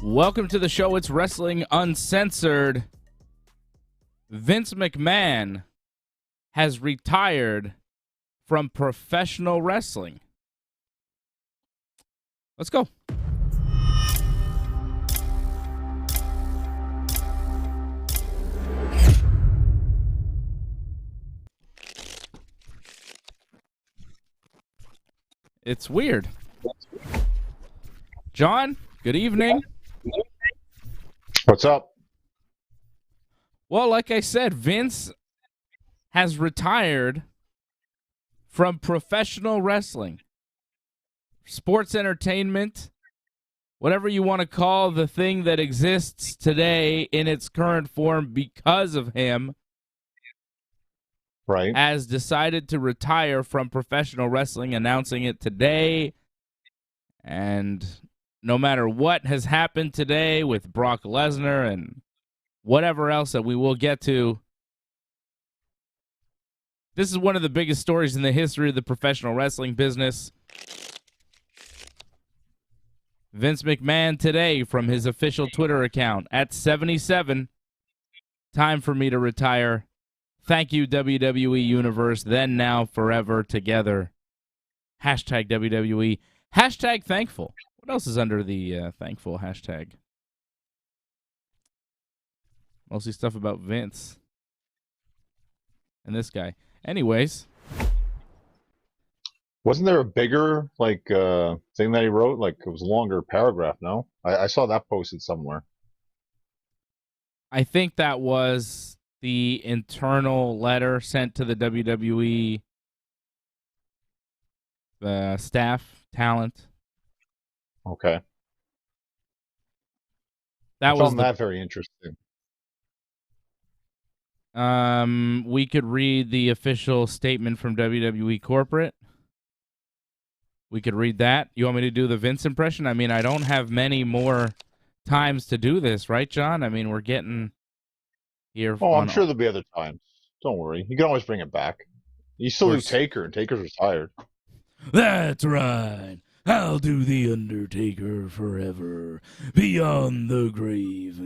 Welcome to the show. It's Wrestling Uncensored. Vince McMahon has retired from professional wrestling. Let's go. It's weird. John, good evening. What's up? Well, like I said, Vince has retired from professional wrestling, sports entertainment, whatever you want to call the thing that exists today in its current form because of him, Right. has decided to retire from professional wrestling, announcing it today. And no matter what has happened today with Brock Lesnar and whatever else that we will get to, this is one of the biggest stories in the history of the professional wrestling business. Vince McMahon today from his official Twitter account at 77. Time for me to retire. Thank you, WWE Universe. Then, now, forever, together. Hashtag WWE. Hashtag thankful. What else is under the thankful hashtag? Mostly stuff about Vince and this guy. Anyways. Wasn't there a bigger thing that he wrote? Like it was a longer paragraph, no? I saw that posted somewhere. I think that was the internal letter sent to the WWE staff, talent. Okay. That I was found that very interesting. We could read the official statement from WWE corporate. We could read that. You want me to do the Vince impression? I mean, I don't have many more times to do this, right, John? I mean, we're getting here. Oh, I'm sure there'll be other times. Don't worry. You can always bring it back. You still do Taker, and Taker's retired. That's right. I'll do the Undertaker forever, beyond the grave.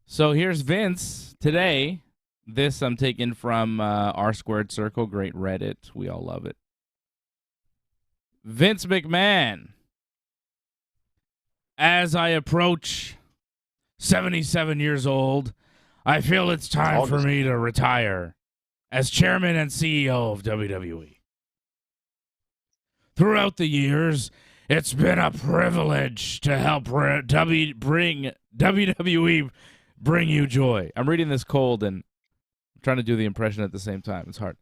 So here's Vince today. This I'm taking from R Squared Circle, great Reddit. We all love it. Vince McMahon. As I approach 77 years old, I feel it's time for me to retire as chairman and CEO of WWE. Throughout the years, it's been a privilege to help bring WWE bring you joy. I'm reading this cold and I'm trying to do the impression at the same time. It's hard.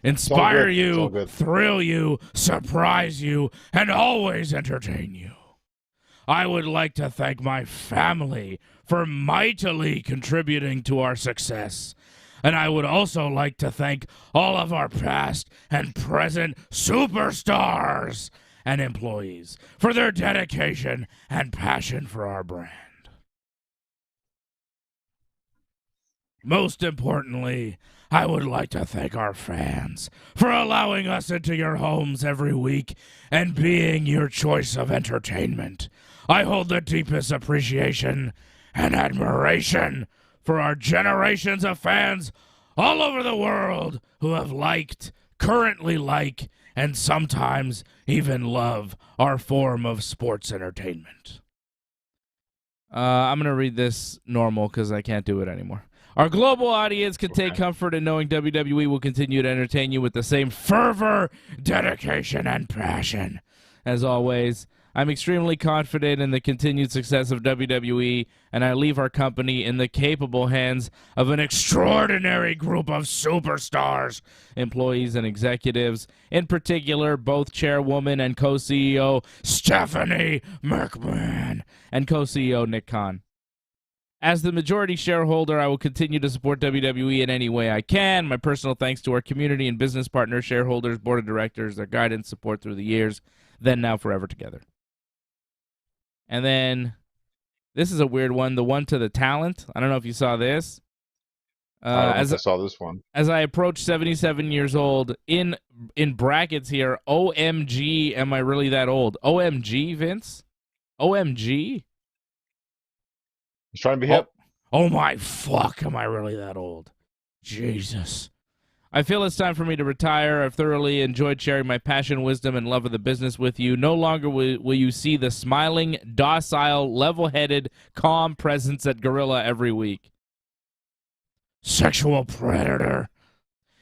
Inspire you, thrill you, surprise you, and always entertain you. I would like to thank my family for mightily contributing to our success. And I would also like to thank all of our past and present superstars and employees for their dedication and passion for our brand. Most importantly, I would like to thank our fans for allowing us into your homes every week and being your choice of entertainment. I hold the deepest appreciation and admiration for our generations of fans all over the world who have liked, currently like, and sometimes even love our form of sports entertainment. I'm going to read this normal because I can't do it anymore. Our global audience can take comfort in knowing WWE will continue to entertain you with the same fervor, dedication, and passion. As always, I'm extremely confident in the continued success of WWE, and I leave our company in the capable hands of an extraordinary group of superstars, employees, and executives, in particular, both chairwoman and co-CEO Stephanie McMahon and co-CEO Nick Khan. As the majority shareholder, I will continue to support WWE in any way I can. My personal thanks to our community and business partners, shareholders, board of directors, their guidance, support through the years, then, now, forever together. And then, this is a weird one, the one to the talent. I don't know if you saw this. I don't know if As I saw this one. as I approach 77 years old, in brackets here, OMG, am I really that old? OMG, Vince? OMG? He's trying to be Oh, hip. oh my fuck, am I really that old? Jesus. I feel it's time for me to retire. I've thoroughly enjoyed sharing my passion, wisdom, and love of the business with you. No longer will you see the smiling, docile, level-headed, calm presence at Gorilla every week. Sexual predator.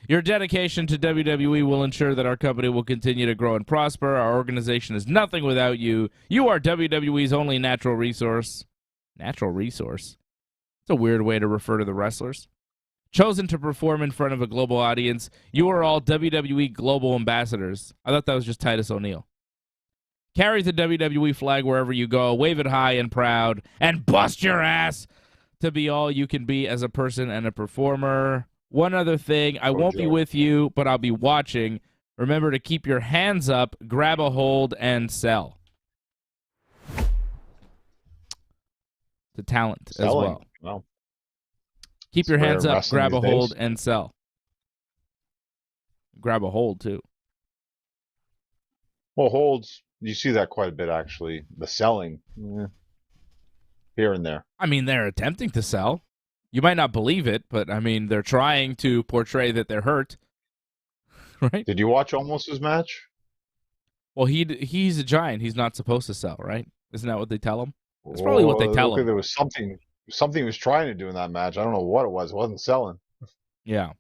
Your dedication to WWE will ensure that our company will continue to grow and prosper. Our organization is nothing without you. You are WWE's only natural resource. Natural resource? It's a weird way to refer to the wrestlers. Chosen to perform in front of a global audience, you are all WWE global ambassadors. I thought that was just Titus O'Neill. Carry the WWE flag wherever you go, wave it high and proud, and bust your ass to be all you can be as a person and a performer. One other thing, I won't be with you, but I'll be watching. Remember to keep your hands up, grab a hold, and the talent as well. Well, keep your hands up, wrestling grab a these hold, days. and sell. Grab a hold, too. Well, holds, you see that quite a bit, actually. The selling, here and there. I mean, they're attempting to sell. You might not believe it, but, I mean, they're trying to portray that they're hurt. Right? Did you watch Almost match? Well, he's a giant. He's not supposed to sell, right? Isn't that what they tell him? That's probably what they tell him. There was something he was trying to do in that match. I don't know what it was. It wasn't selling. Yeah.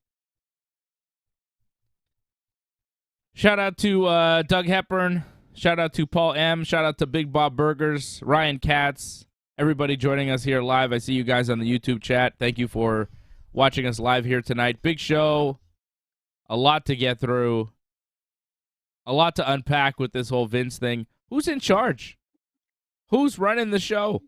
Shout out to Doug Hepburn. Shout out to Paul M. Shout out to Big Bob Burgers, Ryan Katz, everybody joining us here live. I see you guys on the YouTube chat. Thank you for watching us live here tonight. Big show. A lot to get through. A lot to unpack with this whole Vince thing. Who's in charge? Who's running the show?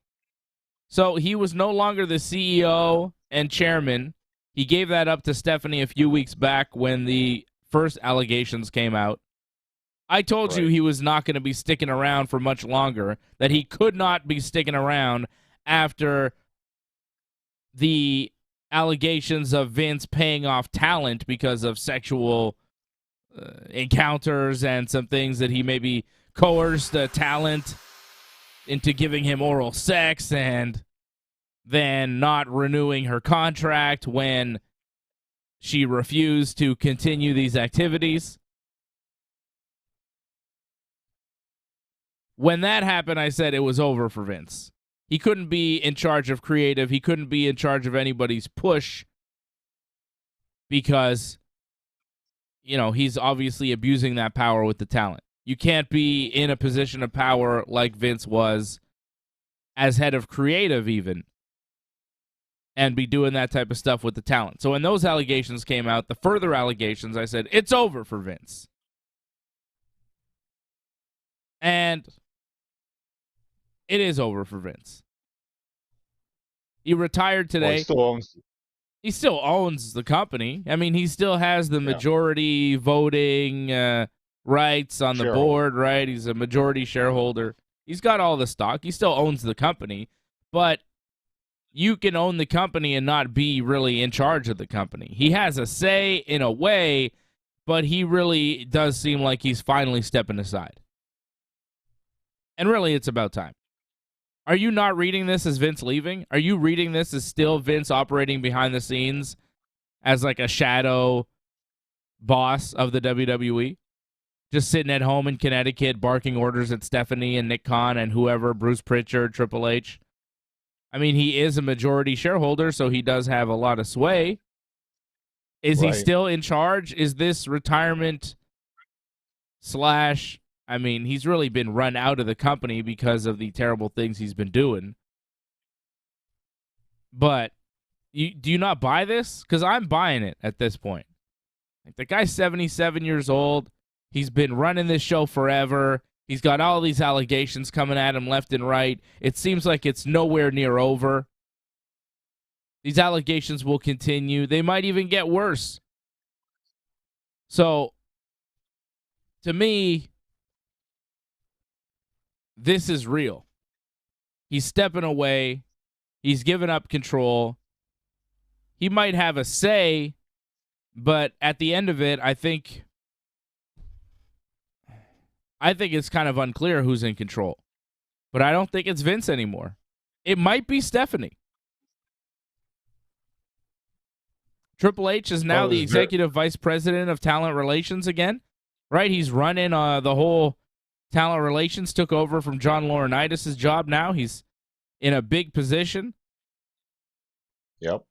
So he was no longer the CEO and chairman. He gave that up to Stephanie a few weeks back when the first allegations came out. I told you he was not going to be sticking around for much longer, that he could not be sticking around after the allegations of Vince paying off talent because of sexual encounters and some things that he maybe coerced the talent into giving him oral sex and then not renewing her contract when she refused to continue these activities. When that happened, I said it was over for Vince. He couldn't be in charge of creative. He couldn't be in charge of anybody's push because, you know, he's obviously abusing that power with the talent. You can't be in a position of power like Vince was as head of creative even and be doing that type of stuff with the talent. So when those allegations came out, the further allegations, I said, it's over for Vince. And it is over for Vince. He retired today. Well, he still owns the company. I mean, he still has the majority voting rights on the board, right? He's a majority shareholder. He's got all the stock. He still owns the company. But you can own the company and not be really in charge of the company. He has a say in a way, but he really does seem like he's finally stepping aside. And really, it's about time. Are you not reading this as Vince leaving? Are you reading this as still Vince operating behind the scenes as like a shadow boss of the WWE? Just sitting at home in Connecticut barking orders at Stephanie and Nick Khan and whoever, Bruce Pritchard, Triple H. I mean, he is a majority shareholder, so he does have a lot of sway. Is he still in charge? Is this retirement / I mean, he's really been run out of the company because of the terrible things he's been doing. But do you not buy this? Because I'm buying it at this point. Like, the guy's 77 years old. He's been running this show forever. He's got all these allegations coming at him left and right. It seems like it's nowhere near over. These allegations will continue. They might even get worse. So, to me, this is real. He's stepping away. He's giving up control. he might have a say, but at the end of it, I think it's kind of unclear who's in control. But I don't think it's Vince anymore. It might be Stephanie. Triple H is now the executive vice president of talent relations again, right? He's running the whole talent relations, took over from John Laurinaitis' job now. He's in a big position. Yep.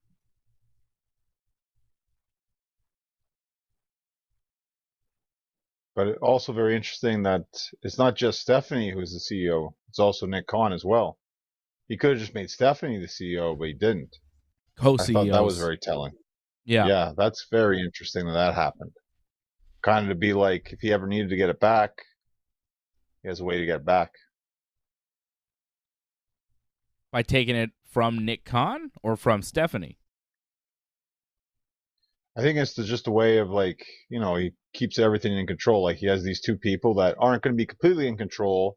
But it's also very interesting that it's not just Stephanie who's the CEO. It's also Nick Khan as well. He could have just made Stephanie the CEO, but he didn't. Co-CEOs. I thought that was very telling. Yeah. Yeah, that's very interesting that happened. Kind of to be like, if he ever needed to get it back, he has a way to get it back. By taking it from Nick Khan or from Stephanie? I think it's just a way of like, he keeps everything in control. Like he has these two people that aren't going to be completely in control.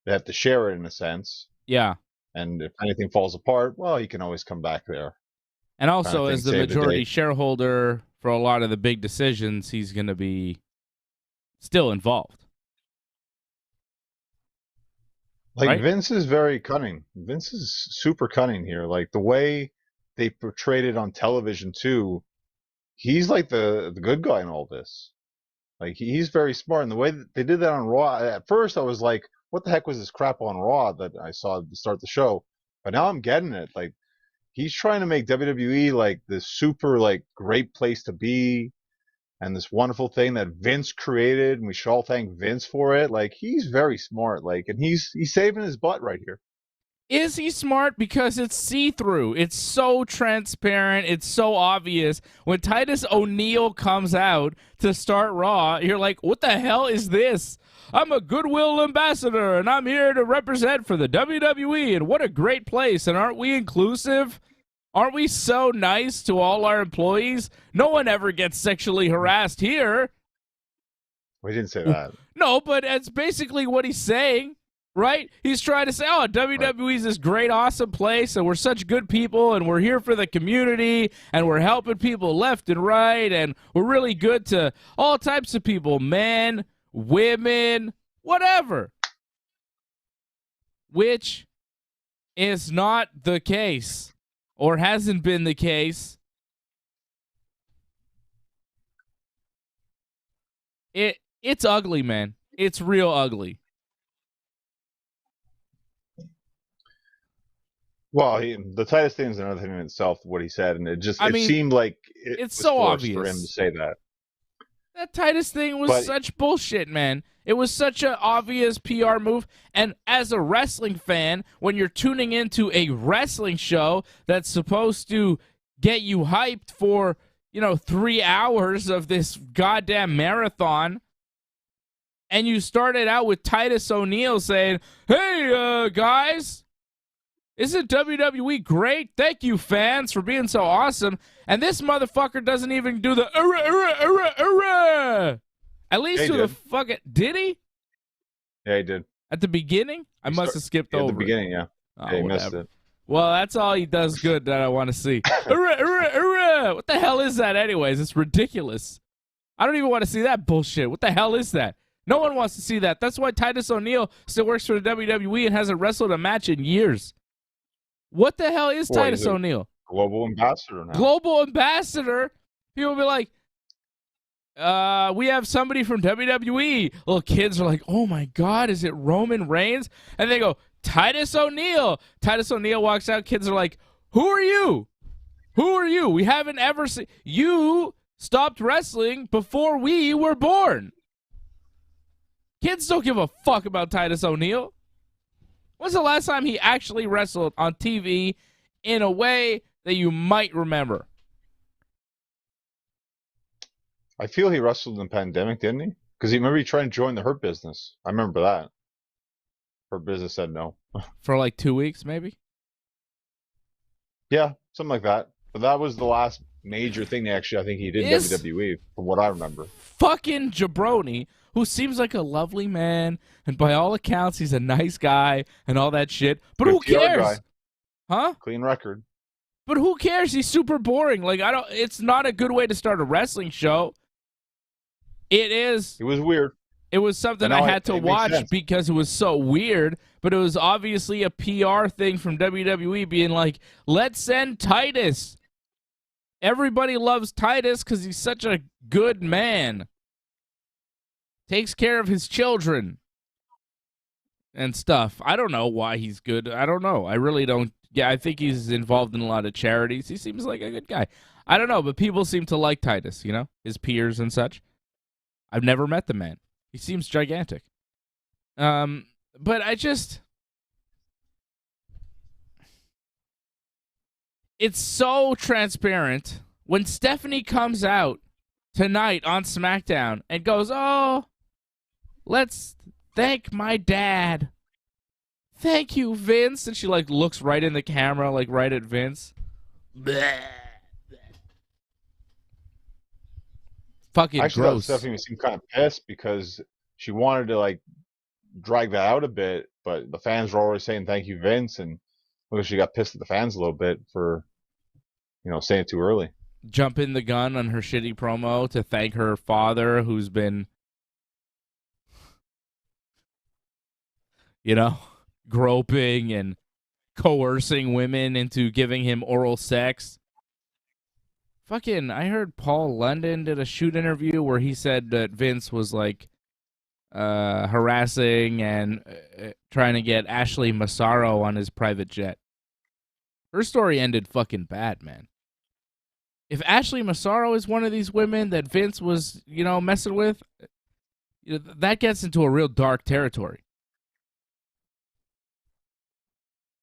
They have to share it in a sense. Yeah. And if anything falls apart, well, he can always come back there. And also, as the majority shareholder for a lot of the big decisions, he's going to be still involved. Like, right? Vince is very cunning. Vince is super cunning here. Like, the way they portrayed it on television, too, he's like the good guy in all this. Like, he's very smart. And the way that they did that on Raw, at first I was like, what the heck was this crap on Raw that I saw to start the show? But now I'm getting it. Like, he's trying to make WWE like this super like great place to be and this wonderful thing that Vince created, and we should all thank Vince for it. Like, he's very smart, like, and he's saving his butt right here. Is he smart? Because it's see-through. It's so transparent. It's so obvious. When Titus O'Neill comes out to start Raw, you're like, what the hell is this? I'm a goodwill ambassador, and I'm here to represent for the WWE, and what a great place, and aren't we inclusive? Aren't we so nice to all our employees? No one ever gets sexually harassed here. We didn't say that. No, but it's basically what he's saying, right? He's trying to say, oh, WWE's this great, awesome place, and we're such good people, and we're here for the community, and we're helping people left and right, and we're really good to all types of people, men, women, whatever. Which is not the case. Or hasn't been the case. It's ugly, man. It's real ugly. Well, the Titus thing is another thing in itself, what he said, and it seemed like it's so obvious for him to say that. That Titus thing was such bullshit, man. It was such an obvious PR move. And as a wrestling fan, when you're tuning into a wrestling show that's supposed to get you hyped for, 3 hours of this goddamn marathon, and you started out with Titus O'Neill saying, hey, guys, isn't WWE great? Thank you, fans, for being so awesome. And this motherfucker doesn't even do the At least to the fucking... Did he? Yeah, he did. At the beginning? I must have skipped over. At the beginning, yeah. Oh, yeah, he missed it. Well, that's all he does good that I want to see. What the hell is that anyways? It's ridiculous. I don't even want to see that bullshit. What the hell is that? No one wants to see that. That's why Titus O'Neill still works for the WWE and hasn't wrestled a match in years. What the hell is Titus O'Neill? Global ambassador now. Global ambassador? People will be like, we have somebody from WWE. Little kids are like, oh my God, is it Roman Reigns? And they go, Titus O'Neill. Titus O'Neill walks out. Kids are like, who are you? Who are you? We haven't ever seen. You stopped wrestling before we were born. Kids don't give a fuck about Titus O'Neill. When's the last time he actually wrestled on TV in a way that you might remember? I feel he wrestled in the pandemic, didn't he? Because he tried to join the Hurt Business. I remember that. Hurt Business said no. For like 2 weeks, maybe? Yeah, something like that. But that was the last major thing I think he did in WWE, from what I remember. Fucking jabroni, who seems like a lovely man, and by all accounts, he's a nice guy and all that shit. But who cares? Huh? Clean record. But who cares? He's super boring. Like, it's not a good way to start a wrestling show. It is. It was weird. It was something I had to watch because it was so weird, but it was obviously a PR thing from WWE being like, let's send Titus. Everybody loves Titus because he's such a good man. Takes care of his children and stuff. I don't know why he's good. I don't know. I really don't. Yeah, I think he's involved in a lot of charities. He seems like a good guy. I don't know, but people seem to like Titus, you know, his peers and such. I've never met the man. He seems gigantic. But it's so transparent. When Stephanie comes out tonight on SmackDown and goes, oh, let's thank my dad. Thank you, Vince. And she, like, looks right in the camera, like, right at Vince. Bleh. Fucking actually, gross. Stephanie seemed kind of pissed because she wanted to, like, drag that out a bit, but the fans were already saying thank you, Vince, and she got pissed at the fans a little bit for, saying it too early. Jumping the gun on her shitty promo to thank her father, who's been, groping and coercing women into giving him oral sex. Fucking, I heard Paul London did a shoot interview where he said that Vince was, like, harassing and trying to get Ashley Massaro on his private jet. Her story ended fucking bad, man. If Ashley Massaro is one of these women that Vince was, messing with, that gets into a real dark territory.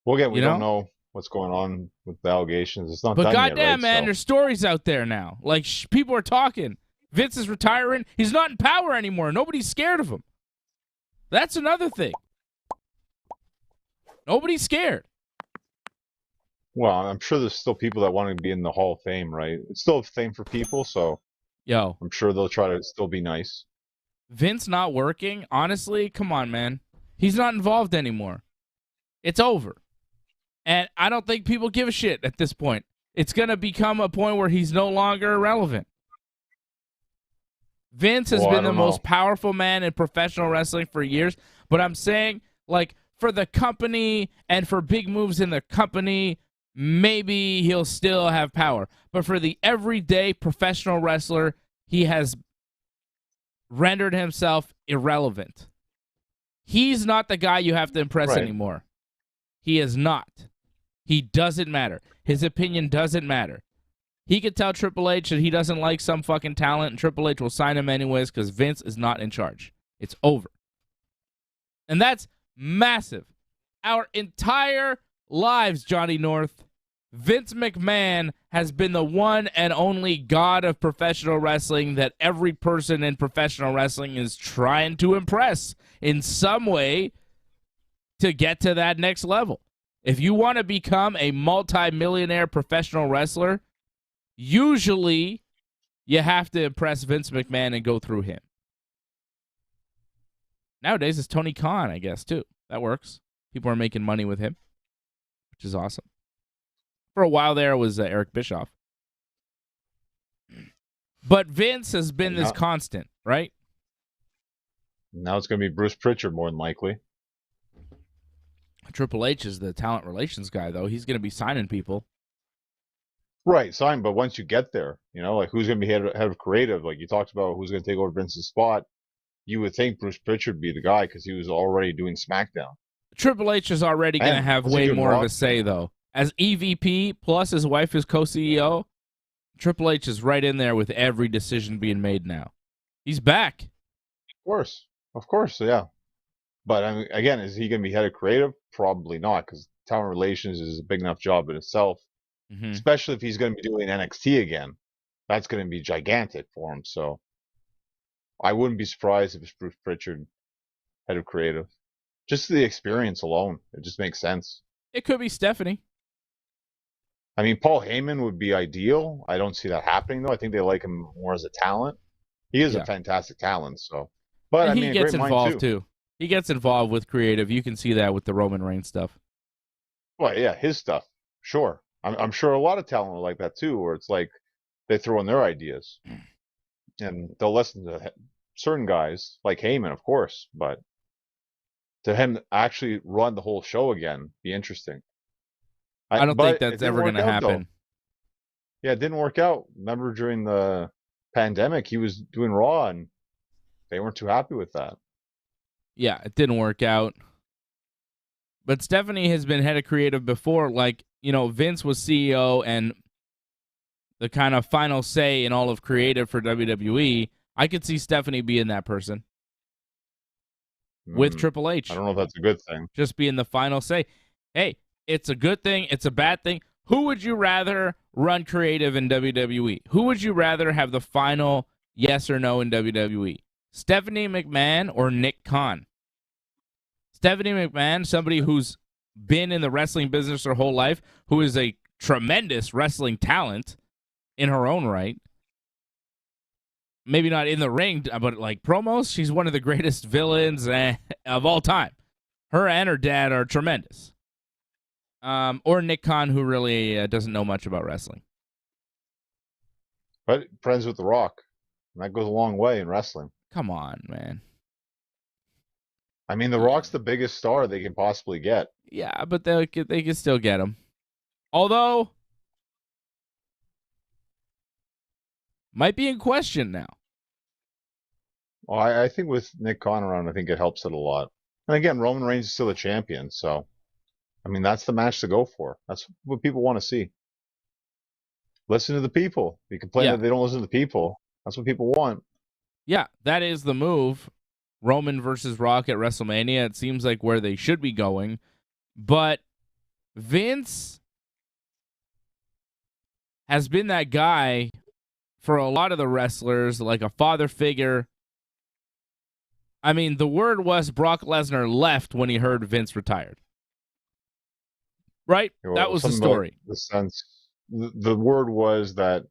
Well, again, we don't know what's going on with the allegations. It's not done yet, goddamn, right? man, there's stories out there now. Like, people are talking. Vince is retiring. He's not in power anymore. Nobody's scared of him. That's another thing. Nobody's scared. Well, I'm sure there's still people that want to be in the Hall of Fame, right? It's still a thing for people, so I'm sure they'll try to still be nice. Vince not working? Honestly, come on, man. He's not involved anymore. It's over. And I don't think people give a shit at this point. It's going to become a point where he's no longer relevant. Vince has been the most powerful man in professional wrestling for years, but I'm saying, like, for the company and for big moves in the company, maybe he'll still have power. But for the everyday professional wrestler, he has rendered himself irrelevant. He's not the guy you have to impress anymore. He is not. He doesn't matter. His opinion doesn't matter. He could tell Triple H that he doesn't like some fucking talent, and Triple H will sign him anyways because Vince is not in charge. It's over. And that's massive. Our entire lives, Johnny North, Vince McMahon has been the one and only god of professional wrestling that every person in professional wrestling is trying to impress in some way to get to that next level. If you want to become a multi-millionaire professional wrestler, usually you have to impress Vince McMahon and go through him. Nowadays, it's Tony Khan, I guess, too. That works. People are making money with him, which is awesome. For a while there, it was Eric Bischoff. But Vince has been this constant, right? Now it's going to be Bruce Pritchard, more than likely. Triple H is the talent relations guy, though. He's going to be signing people. Right, sign. But once you get there, like who's going to be head of creative? Like you talked about who's going to take over Vince's spot. You would think Bruce Pritchard would be the guy because he was already doing SmackDown. Triple H is already going to have way more of a say, though. As EVP, plus his wife is co-CEO, Triple H is right in there with every decision being made now. He's back. Of course, yeah. But I mean, again, is he going to be head of creative? Probably not, because talent relations is a big enough job in itself. Mm-hmm. Especially if he's going to be doing NXT again, that's going to be gigantic for him. So I wouldn't be surprised if it's Bruce Pritchard, head of creative. Just the experience alone, it just makes sense. It could be Stephanie. I mean, Paul Heyman would be ideal. I don't see that happening, though. I think they like him more as a talent. He is a fantastic talent, so. But and he gets involved, too. He gets involved with creative. You can see that with the Roman Reigns stuff. Well, yeah, his stuff, sure. I'm sure a lot of talent are like that too, where it's like they throw in their ideas and they'll listen to certain guys like Heyman, of course, but to him actually run the whole show again be interesting. I don't think But it that's didn't ever going work to out though. happen. Yeah, it didn't work out. Remember during the pandemic, he was doing Raw, and they weren't too happy with that. Yeah, it didn't work out. But Stephanie has been head of creative before. Like, Vince was CEO and the kind of final say in all of creative for WWE. I could see Stephanie being that person with Triple H. I don't know if that's a good thing. Just being the final say. Hey, it's a good thing. It's a bad thing. Who would you rather run creative in WWE? Who would you rather have the final yes or no in WWE? Stephanie McMahon or Nick Khan? Stephanie McMahon, somebody who's been in the wrestling business her whole life, who is a tremendous wrestling talent in her own right. Maybe not in the ring, but like promos, she's one of the greatest villains of all time. Her and her dad are tremendous. Or Nick Khan, who really doesn't know much about wrestling. But friends with The Rock. And that goes a long way in wrestling. Come on, man. I mean, The Rock's the biggest star they can possibly get. Yeah, but they can still get him. Although, might be in question now. Well, I think with Nick Khan around, I think it helps it a lot. And again, Roman Reigns is still a champion, so I mean, that's the match to go for. That's what people want to see. Listen to the people. You complain that they don't listen to the people. That's what people want. Yeah, that is the move. Roman versus Rock at WrestleMania. It seems like where they should be going. But Vince has been that guy for a lot of the wrestlers, like a father figure. I mean, the word was Brock Lesnar left when he heard Vince retired. Right? Well, that was the story. The word was that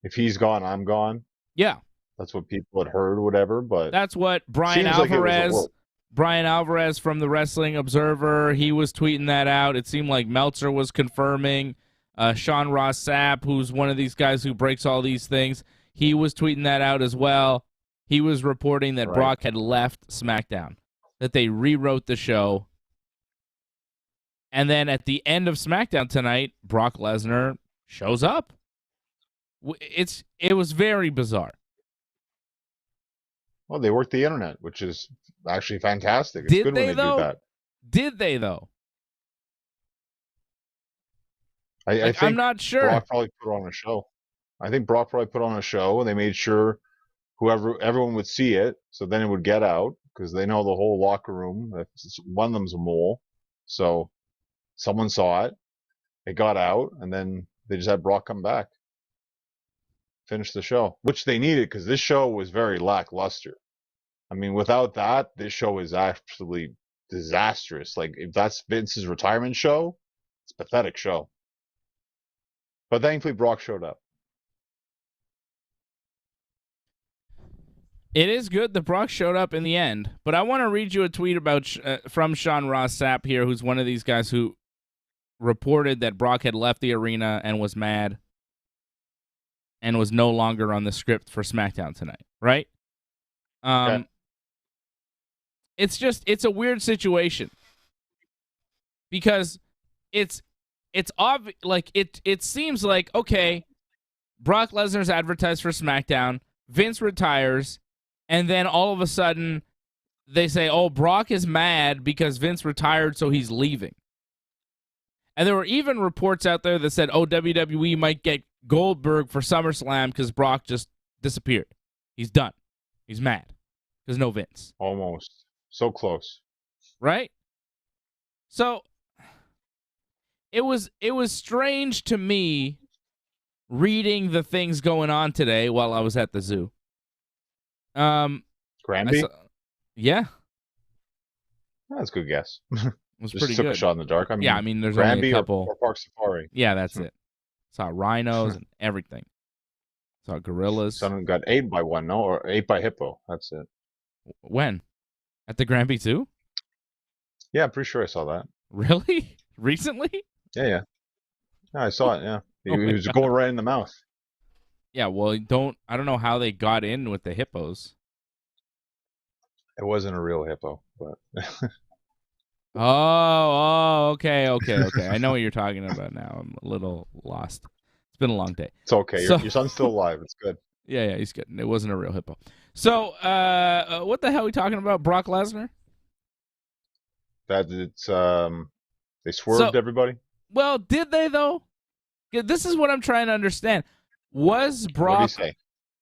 if he's gone, I'm gone. Yeah. That's what people had heard or whatever, but that's what Brian Alvarez from the Wrestling Observer, he was tweeting that out. It seemed like Meltzer was confirming. Sean Ross Sapp, who's one of these guys who breaks all these things, he was tweeting that out as well. He was reporting that Brock had left SmackDown, that they rewrote the show. And then at the end of SmackDown tonight, Brock Lesnar shows up. It was very bizarre. Well, they worked the internet, which is actually fantastic. It's good when they do that. Did they, though? I think I'm not sure. Brock probably put on a show. I think Brock probably put on a show, and they made sure everyone would see it, so then it would get out, because they know the whole locker room. One of them's a mole, so someone saw it. It got out, and then they just had Brock come back. Finish the show, which they needed because this show was very lackluster. I mean, without that, this show is absolutely disastrous. Like, if that's Vince's retirement show, it's a pathetic show. But thankfully, Brock showed up. It is good that Brock showed up in the end. But I want to read you a tweet about from Sean Ross Sapp here, who's one of these guys who reported that Brock had left the arena and was mad and was no longer on the script for SmackDown tonight, right? Okay. It's a weird situation because it's obvious. Like it seems like, okay, Brock Lesnar's advertised for SmackDown, Vince retires, and then all of a sudden they say, oh, Brock is mad because Vince retired, so he's leaving. And there were even reports out there that said, oh, WWE might get Goldberg for SummerSlam because Brock just disappeared. He's done. He's mad because no Vince. Almost. So close. Right? So it was strange to me reading the things going on today while I was at the zoo. Granby? Yeah. That's a good guess. It was just pretty took good. a shot in the dark. I mean, there's Granby only a couple. Or Park Safari. Yeah, that's it. Saw rhinos and everything. Saw gorillas. Someone got ate by one, no? Or ate by hippo. That's it. When? At the Granby Zoo? Yeah, I'm pretty sure I saw that. Really? Recently? Yeah. Yeah, I saw it. Yeah, he Oh my was God. going right in the mouth. Yeah, well, I don't know how they got in with the hippos. It wasn't a real hippo, but Okay. I know what you're talking about now. I'm a little lost. It's been a long day. it's okay. So, Your son's still alive. It's good. yeah, he's good. It wasn't a real hippo. So, what the hell are we talking about? Brock Lesnar? That it's they swerved everybody. Well, did they though? Yeah, this is what I'm trying to understand. Was What did he Brock say?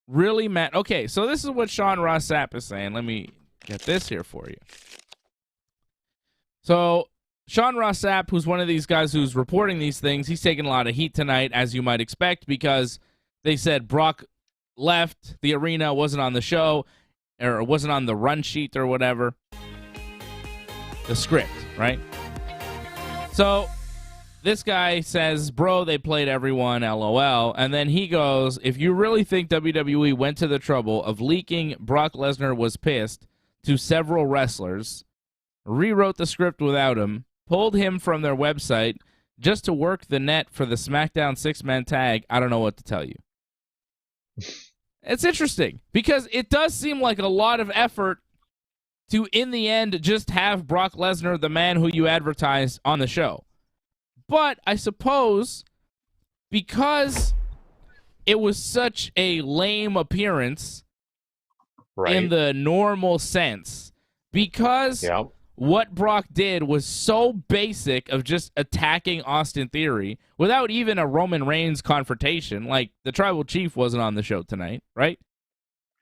really mad? Okay, so this is what Sean Ross Sapp is saying. Let me get this here for you. So Sean Ross Sapp, who's one of these guys who's reporting these things, he's taking a lot of heat tonight, as you might expect, because they said Brock left the arena, wasn't on the show, or wasn't on the run sheet or whatever. The script, right? So this guy says, bro, they played everyone, LOL. And then he goes, if you really think WWE went to the trouble of leaking Brock Lesnar was pissed to several wrestlers, rewrote the script without him, pulled him from their website just to work the net for the SmackDown six-man tag, I don't know what to tell you. It's interesting because it does seem like a lot of effort to, in the end, just have Brock Lesnar, the man who you advertised, on the show. But I suppose because it was such a lame appearance in the normal sense, because what Brock did was so basic of just attacking Austin Theory without even a Roman Reigns confrontation, like the Tribal Chief wasn't on the show tonight, right?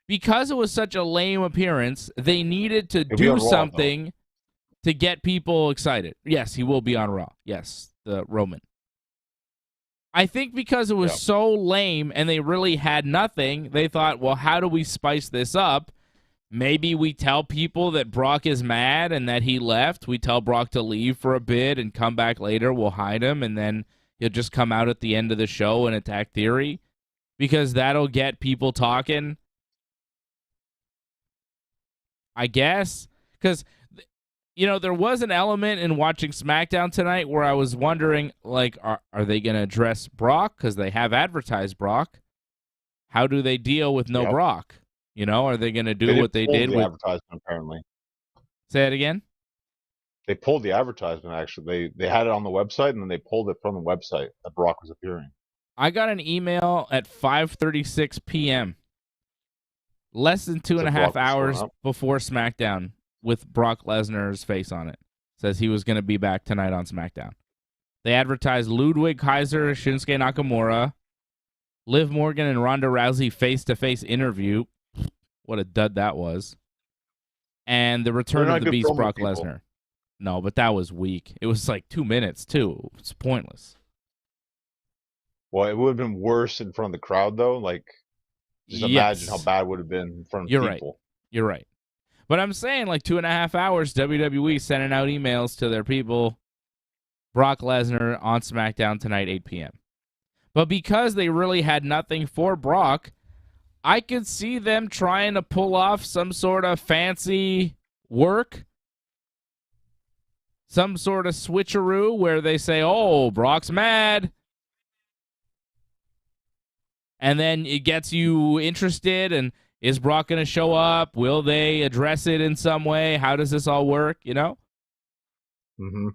Because it was such a lame appearance, they needed to do something to get people excited. Yes, he will be on Raw. Yes, the Roman. I think because it was so lame and they really had nothing, they thought, well, how do we spice this up? Maybe we tell people that Brock is mad and that he left. We tell Brock to leave for a bit and come back later. We'll hide him, and then he'll just come out at the end of the show and attack Theory, because that'll get people talking, I guess. Because, there was an element in watching SmackDown tonight where I was wondering, like, are they going to address Brock? Because they have advertised Brock. How do they deal with no Brock? Are they going to do what they did with advertisement? Apparently, say it again. They pulled the advertisement. Actually, they had it on the website, and then they pulled it from the website that Brock was appearing. I got an email at 5:36 p.m. less than 2.5 hours before SmackDown with Brock Lesnar's face on it. Says he was going to be back tonight on SmackDown. They advertised Ludwig Kaiser, Shinsuke Nakamura, Liv Morgan, and Ronda Rousey face-to-face interview. What a dud that was. And the return of the Beast, Brock Lesnar. No, but that was weak. It was like 2 minutes, too. It's pointless. Well, it would have been worse in front of the crowd, though. Like, just imagine how bad it would have been in front of people. You're right. But I'm saying, like, 2.5 hours, WWE sending out emails to their people. Brock Lesnar on SmackDown tonight, 8 p.m. But because they really had nothing for Brock, I could see them trying to pull off some sort of fancy work, some sort of switcheroo where they say, oh, Brock's mad. And then it gets you interested, and is Brock going to show up? Will they address it in some way? How does this all work, Mm-hmm.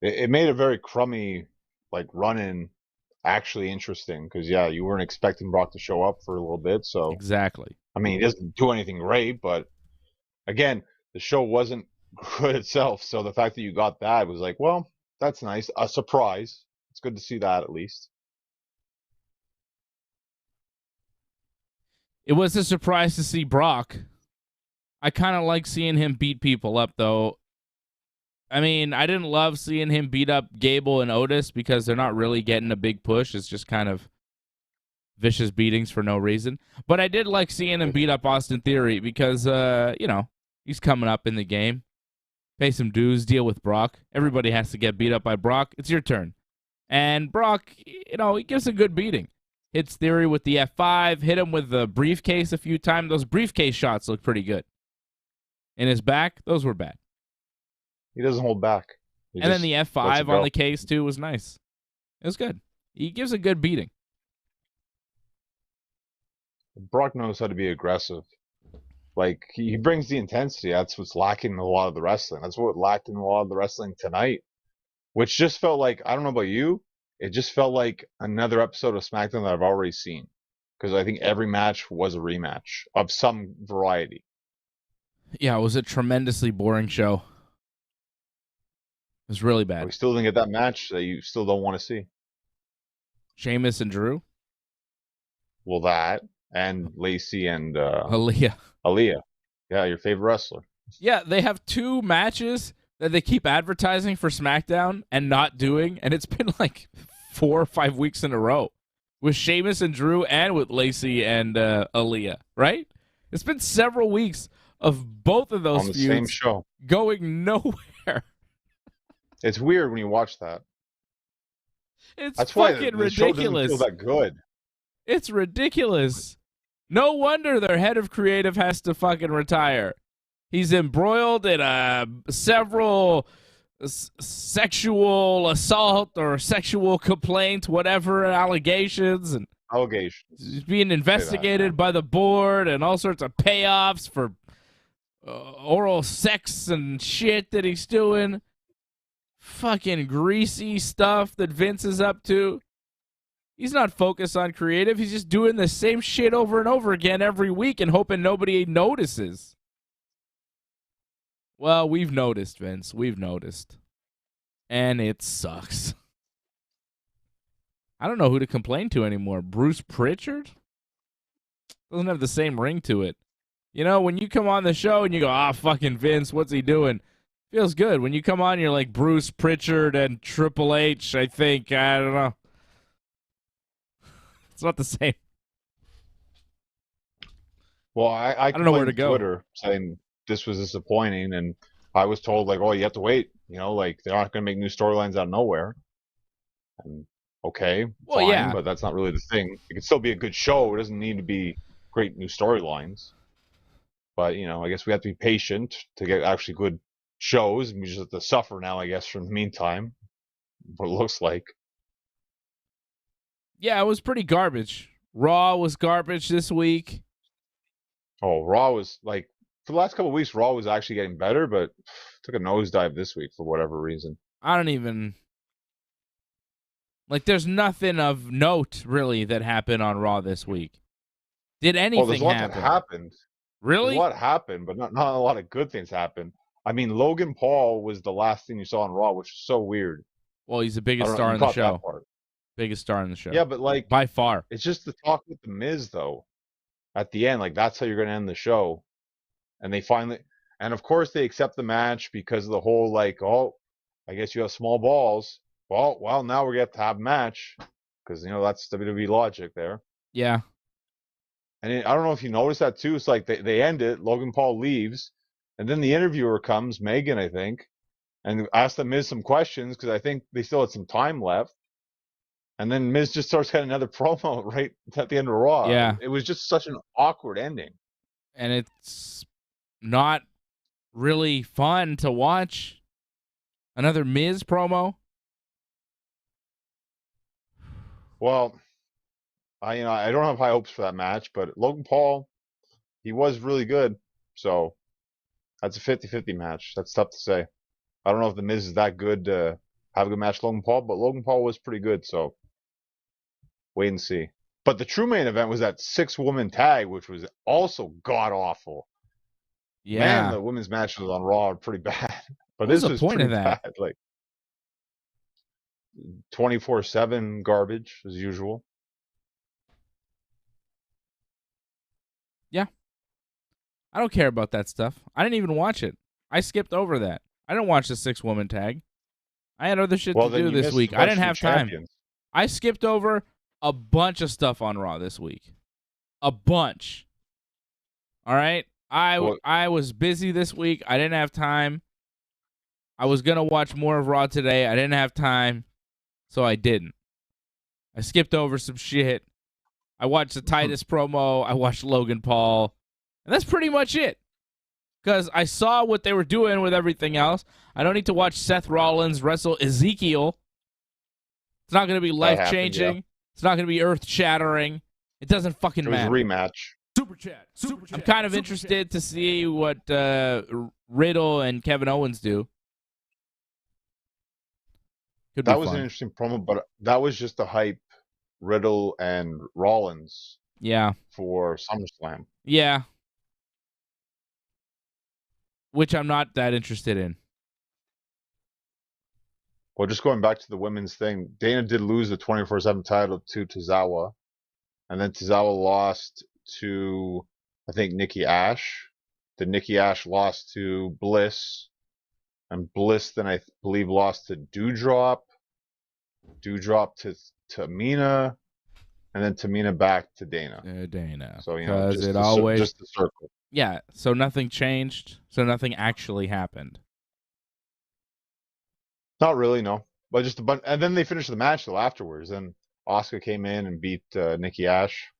It made a very crummy, run-in actually interesting, because you weren't expecting Brock to show up for a little bit, so exactly. I mean, he doesn't do anything great, but again, the show wasn't good itself, so the fact that you got that was like, well, that's nice, a surprise. It's good to see that at least. It was a surprise to see Brock. I kind of like seeing him beat people up, though. I mean, I didn't love seeing him beat up Gable and Otis because they're not really getting a big push. It's just kind of vicious beatings for no reason. But I did like seeing him beat up Austin Theory because, he's coming up in the game. Pay some dues, deal with Brock. Everybody has to get beat up by Brock. It's your turn. And Brock, he gives a good beating. Hits Theory with the F5, hit him with the briefcase a few times. Those briefcase shots look pretty good. In his back, those were bad. He doesn't hold back. He And then just the lets F5 it on go. the case, too, was nice. It was good. He gives a good beating. Brock knows how to be aggressive. Like, he brings the intensity. That's what's lacking in a lot of the wrestling. That's what lacked in a lot of the wrestling tonight, which just felt like, I don't know about you, it just felt like another episode of SmackDown that I've already seen. Because I think every match was a rematch of some variety. Yeah, it was a tremendously boring show. It was really bad. We still didn't get that match that you still don't want to see. Sheamus and Drew? Well, that, and Lacey and Aaliyah. Aaliyah. Yeah, your favorite wrestler. Yeah, they have 2 matches that they keep advertising for SmackDown and not doing, and it's been like 4 or 5 weeks in a row with Sheamus and Drew and with Lacey and Aaliyah, right? It's been several weeks of both of those on the feuds same show. going nowhere. It's weird when you watch that. It's why fucking the show doesn't ridiculous. feel that good. It's ridiculous. No wonder their head of creative has to fucking retire. He's embroiled in several sexual assault or sexual complaint, whatever, allegations, and Allegations. being investigated by the board, and all sorts of payoffs for oral sex and shit that he's doing. Fucking greasy stuff that Vince is up to. He's not focused on creative. He's just doing the same shit over and over again every week and hoping nobody notices. Well, we've noticed, Vince. We've noticed. And it sucks. I don't know who to complain to anymore. Bruce Pritchard? Doesn't have the same ring to it. You know, when you come on the show and you go, fucking Vince, what's he doing? Feels good. When you come on, you're like Bruce Pritchard and Triple H, I think. I don't know. It's not the same. Well, I don't know where to go. Twitter saying this was disappointing, and I was told, like, oh, you have to wait. You know, like, they're not going to make new storylines out of nowhere. And, okay, Well, fine, yeah. but that's not really the thing. It can still be a good show. It doesn't need to be great new storylines. But, you know, I guess we have to be patient to get actually good shows, and we just have to suffer now, I guess, for the meantime. What it looks like. Yeah, it was pretty garbage. Raw was garbage this week. Oh, Raw was, like, for the last couple of weeks, Raw was actually getting better, but took a nosedive this week for whatever reason. I don't even... Like, there's nothing of note, really, that happened on Raw this week. Did anything there's a lot happen? that happened. Really? There's a lot happened, but not a lot of good things happened. I mean, Logan Paul was the last thing you saw on Raw, which is so weird. Well, he's the biggest I don't star know, in you the caught that show. part. Biggest star in the show. Yeah, but, like, by far. it's just the talk with The Miz, though. At the end, like, that's how you're going to end the show. And they finally... And, of course, they accept the match because of the whole, like, oh, I guess you have small balls. Well, now we're going to have a match. Because, you know, that's WWE logic there. Yeah. And I don't know if you noticed that, too. It's like they end it. Logan Paul leaves. And then the interviewer comes, Megan, I think, and asks the Miz some questions because I think they still had some time left. And then Miz just starts getting another promo right at the end of Raw. Yeah. It was just such an awkward ending. And it's not really fun to watch. Another Miz promo. Well, I don't have high hopes for that match, but Logan Paul, he was really good. So that's a 50-50 match. That's tough to say. I don't know if the Miz is that good to have a good match with Logan Paul, but Logan Paul was pretty good, so wait and see. But the true main event was that 6-woman tag, which was also god-awful. Yeah. Man, the women's matches on Raw are pretty bad. But What was this the was point pretty of that? bad. Like 24/7 garbage, as usual. Yeah. I don't care about that stuff. I didn't even watch it. I skipped over that. I didn't watch the 6-woman tag. I had other shit to then do you this missed week. a I bunch didn't of have time. champions. I skipped over a bunch of stuff on Raw this week. A bunch. All right? I was busy this week. I didn't have time. I was going to watch more of Raw today. I didn't have time, so I didn't. I skipped over some shit. I watched the Titus promo. I watched Logan Paul. And that's pretty much it. because I saw what they were doing with everything else. I don't need to watch Seth Rollins wrestle Ezekiel. It's not going to be life-changing. Yeah. It's not going to be earth-shattering. It doesn't fucking It was a matter. rematch. Super chat. I'm kind of interested to see what Riddle and Kevin Owens do. Could be That was fun. an interesting promo, but that was just to hype Riddle and Rollins Yeah. for SummerSlam. Yeah. Which I'm not that interested in. Well, just going back to the women's thing, Dana did lose the 24/7 title to Tozawa, and then Tozawa lost to, I think, Nikki Ash. Then Nikki Ash lost to Bliss, and Bliss then I believe lost to Doudrop. Doudrop to Tamina, and then Tamina back to Dana. Dana. So because it always just the circle. Yeah. So nothing changed. So nothing actually happened. Not really, no. But just a bunch, and then they finished the match though afterwards. And Asuka came in and beat Nikki Ash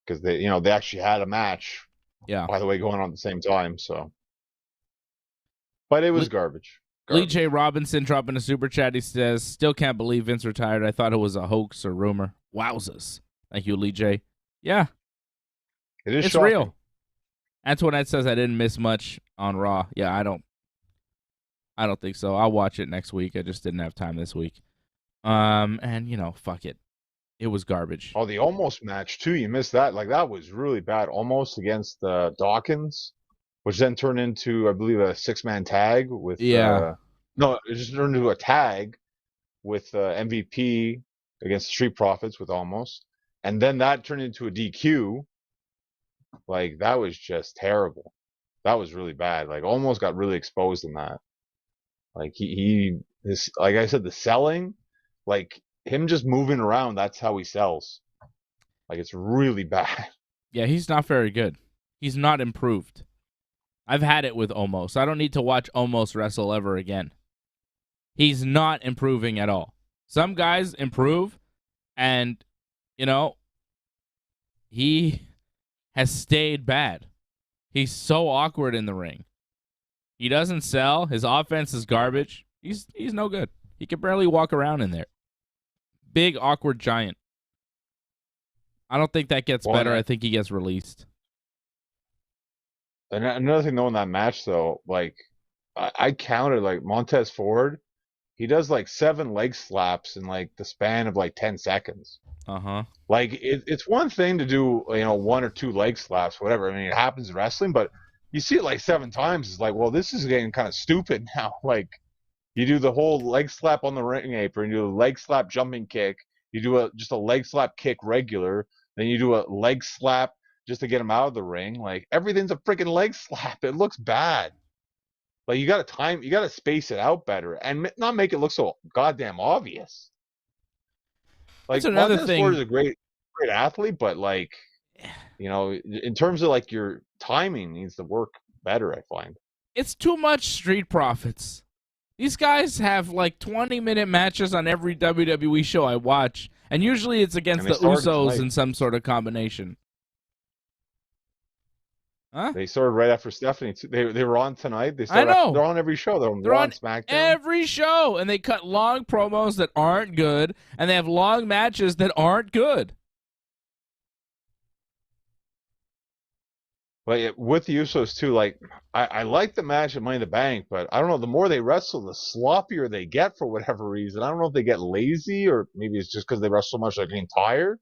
because they actually had a match. Yeah. By the way, going on at the same time. So, but it was garbage. Lee J. Robinson dropping a super chat. He says, "Still can't believe Vince retired. I thought it was a hoax or rumor." Wowzers! Thank you, Lee J. Yeah, It's shocking. Real. Antoinette says I didn't miss much on Raw. Yeah, I don't think so. I'll watch it next week. I just didn't have time this week. And fuck it. It was garbage. Oh, the almost match too. You missed that. Like that was really bad. Almost against Dawkins, which then turned into, I believe, a 6-man tag with. No, it just turned into a tag with MVP against the Street Profits with Almost, and then that turned into a DQ. Like that was just terrible. That was really bad. Like Almost got really exposed in that. Like like I said, the selling, like him just moving around, that's how he sells. Like it's really bad. Yeah, he's not very good. He's not improved. I've had it with Omos. I don't need to watch Omos wrestle ever again. He's not improving at all. Some guys improve, and, he has stayed bad. He's so awkward in the ring. He doesn't sell. His offense is garbage. He's no good. He can barely walk around in there. Big, awkward giant. I don't think that gets better. I think he gets released. And another thing, though, in that match, though, like, I counted, like, Montez Ford, he does, like, 7 leg slaps in, like, the span of, like, 10 seconds. Uh-huh. Like, it's one thing to do, 1 or 2 leg slaps, whatever. I mean, it happens in wrestling, but you see it, like, 7 times. It's like, well, this is getting kind of stupid now. Like, you do the whole leg slap on the ring apron, you do a leg slap jumping kick, you do just a leg slap kick regular, then you do a leg slap just to get him out of the ring. Like, everything's a freaking leg slap. It looks bad. Like, you got to space it out better and not make it look so goddamn obvious. Like, that's another Montez thing. Ford is a great athlete, but like, in terms of like your timing needs to work better, I find. It's too much Street Profits. These guys have like 20-minute matches on every WWE show I watch, and usually it's against the Usos in some sort of combination. Huh? They started right after Stephanie. They were on tonight. I know. They're on every show. They're on SmackDown. Every show, and they cut long promos that aren't good, and they have long matches that aren't good. But with the Usos too, like I like the match at Money in the Bank, but I don't know. The more they wrestle, the sloppier they get for whatever reason. I don't know if they get lazy or maybe it's just because they wrestle so much they're getting tired.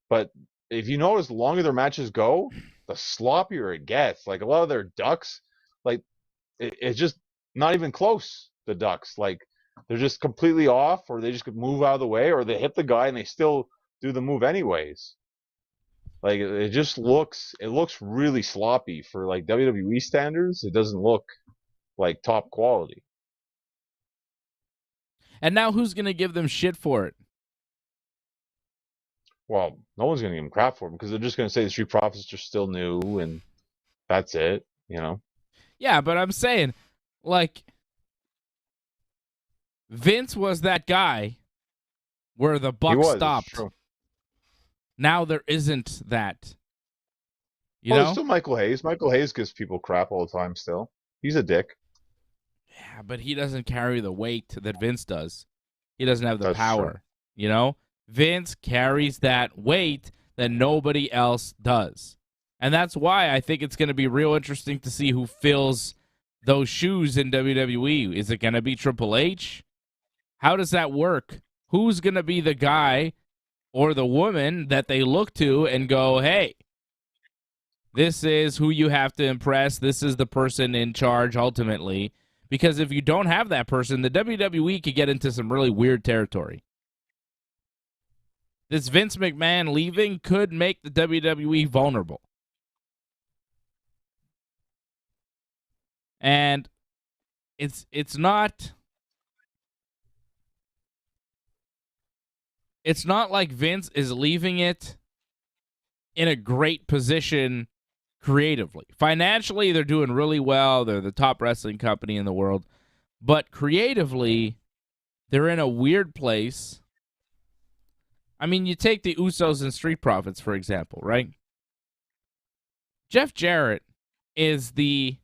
But if you notice, the longer their matches go, the sloppier it gets. Like a lot of their ducks, like it's just not even close. The ducks, like they're just completely off, or they just move out of the way, or they hit the guy and they still do the move anyways. Like it just looks really sloppy for like WWE standards. It doesn't look like top quality. And now who's gonna give them shit for it? Well, no one's gonna give them crap for them because they're just gonna say the Street Profits are still new and that's it. Yeah, but I'm saying, like, Vince was that guy where the buck stopped. True. Now there isn't that. You Well, know? there's still Michael Hayes. Michael Hayes gives people crap all the time still. He's a dick. Yeah, but he doesn't carry the weight that Vince does. He doesn't have the That's power. true. You know? Vince carries that weight that nobody else does. And that's why I think it's going to be real interesting to see who fills those shoes in WWE. Is it going to be Triple H? How does that work? Who's going to be the guy or the woman that they look to and go, hey, this is who you have to impress. This is the person in charge ultimately. Because if you don't have that person, the WWE could get into some really weird territory. This Vince McMahon leaving could make the WWE vulnerable. And it's not like Vince is leaving it in a great position creatively. Financially, they're doing really well. They're the top wrestling company in the world. But creatively, they're in a weird place. I mean, you take the Usos and Street Profits, for example, right? Jeff Jarrett is the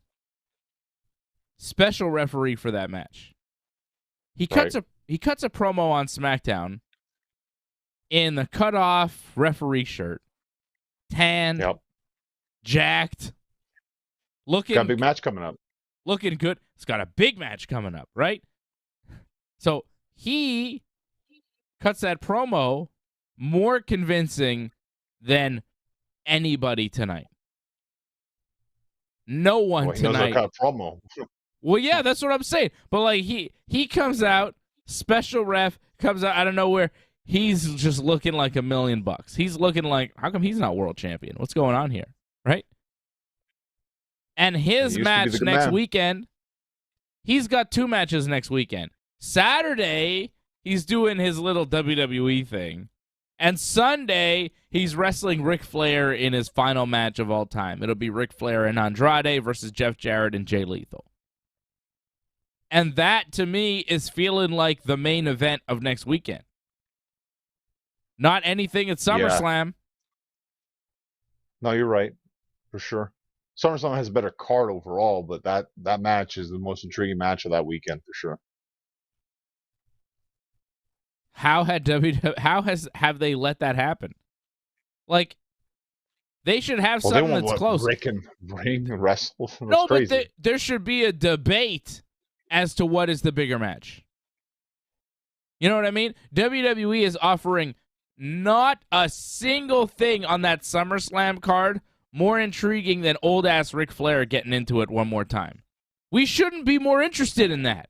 special referee for that match. He cuts a promo on SmackDown in the cutoff referee shirt, tan, jacked, looking. Got a big match coming up. Looking good. It's got a big match coming up, right? So he cuts that promo more convincing than anybody tonight. No one Well, he knows tonight. what kind of promo. Well, yeah, that's what I'm saying. But like he comes out, special ref comes out of nowhere. He's just looking like $1 million. He's looking like, how come he's not world champion? What's going on here, right? And his match next weekend, he's got 2 matches next weekend. Saturday, he's doing his little WWE thing. And Sunday, he's wrestling Ric Flair in his final match of all time. It'll be Ric Flair and Andrade versus Jeff Jarrett and Jay Lethal. And that, to me, is feeling like the main event of next weekend. Not anything at SummerSlam. Yeah. No, you're right. For sure. SummerSlam has a better card overall, but that match is the most intriguing match of that weekend for sure. Have they let that happen? Like, they should have something that's close. Rick and Ring wrestle. No, crazy. but there should be a debate as to what is the bigger match. You know what I mean? WWE is offering not a single thing on that SummerSlam card more intriguing than old-ass Ric Flair getting into it one more time. We shouldn't be more interested in that.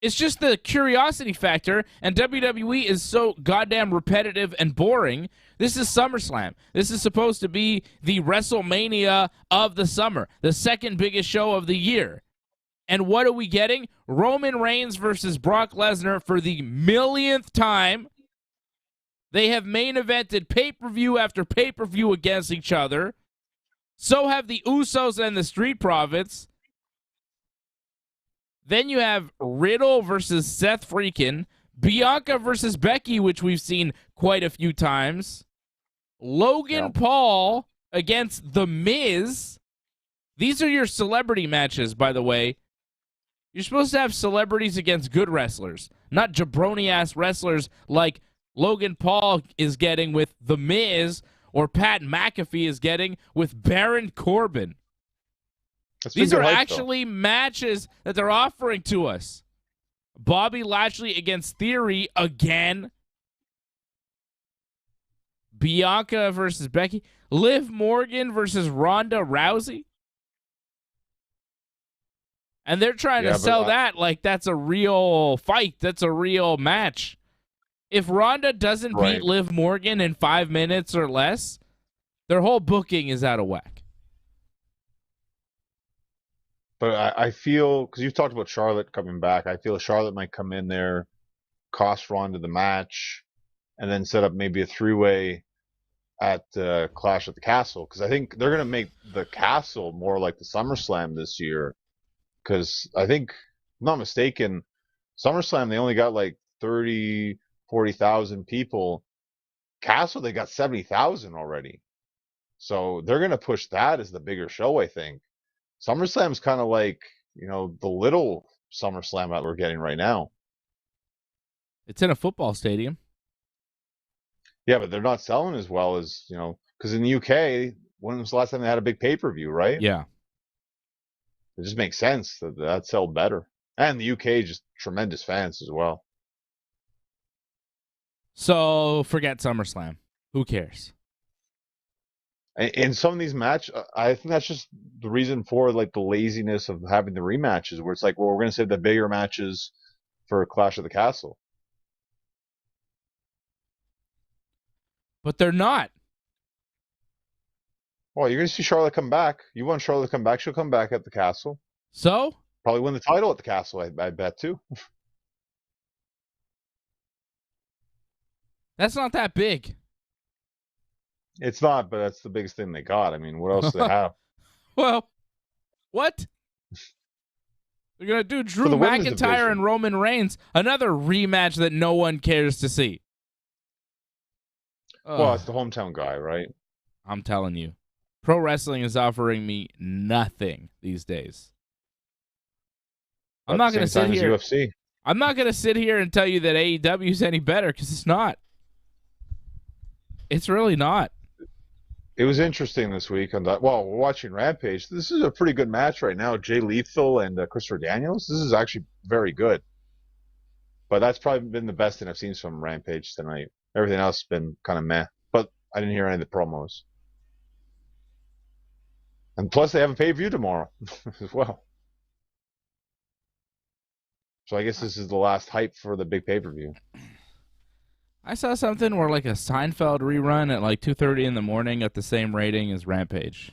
It's just the curiosity factor, and WWE is so goddamn repetitive and boring. This is SummerSlam. This is supposed to be the WrestleMania of the summer, the second biggest show of the year. And what are we getting? Roman Reigns versus Brock Lesnar for the millionth time. They have main evented pay-per-view after pay-per-view against each other. So have the Usos and the Street Profits. Then you have Riddle versus Seth Freakin', Bianca versus Becky, which we've seen quite a few times, Logan Paul against The Miz. These are your celebrity matches, by the way. You're supposed to have celebrities against good wrestlers, not jabroni-ass wrestlers like Logan Paul is getting with The Miz or Pat McAfee is getting with Baron Corbin. These are actually matches that they're offering to us. Bobby Lashley against Theory again. Bianca versus Becky. Liv Morgan versus Ronda Rousey. And they're trying to sell that like that's a real fight. That's a real match. If Ronda doesn't beat Liv Morgan in 5 minutes or less, their whole booking is out of whack. But I feel, because you've talked about Charlotte coming back, I feel Charlotte might come in there, cost Ronda the match, and then set up maybe a 3-way at Clash at the Castle. Because I think they're going to make the Castle more like the SummerSlam this year. Because I think, if I'm not mistaken, SummerSlam, they only got like 30, 40,000 people. Castle, they got 70,000 already. So they're going to push that as the bigger show, I think. SummerSlam's kind of like, the little SummerSlam that we're getting right now. It's in a football stadium. Yeah, but they're not selling as well as, because in the UK, when was the last time they had a big pay-per-view, right? Yeah. It just makes sense that sell better. And the UK, just tremendous fans as well. So forget SummerSlam. Who cares? In some of these matches, I think that's just the reason for like the laziness of having the rematches, where it's like, well, we're going to save the bigger matches for Clash of the Castle. But they're not. Well, you're going to see Charlotte come back. You want Charlotte to come back? She'll come back at the Castle. So? Probably win the title at the Castle, I bet, too. That's not that big. It's not, but that's the biggest thing they got. I mean, what else do they have? Well, what? They're going to do Drew the women's McIntyre division. and Roman Reigns, another rematch that no one cares to see. Well, it's the hometown guy, right? I'm telling you. Pro wrestling is offering me nothing these days. I'm not going to sit here. UFC. I'm not going to sit here and tell you that AEW is any better, because it's not. It's really not. It was interesting this week on that. Well, we're watching Rampage. This is a pretty good match right now. Jay Lethal and Christopher Daniels. This is actually very good. But that's probably been the best thing I've seen from Rampage tonight. Everything else has been kind of meh. But I didn't hear any of the promos. And plus, they have a pay-per-view tomorrow as well. So I guess this is the last hype for the big pay-per-view. I saw something where like a Seinfeld rerun at like 2:30 in the morning got the same rating as Rampage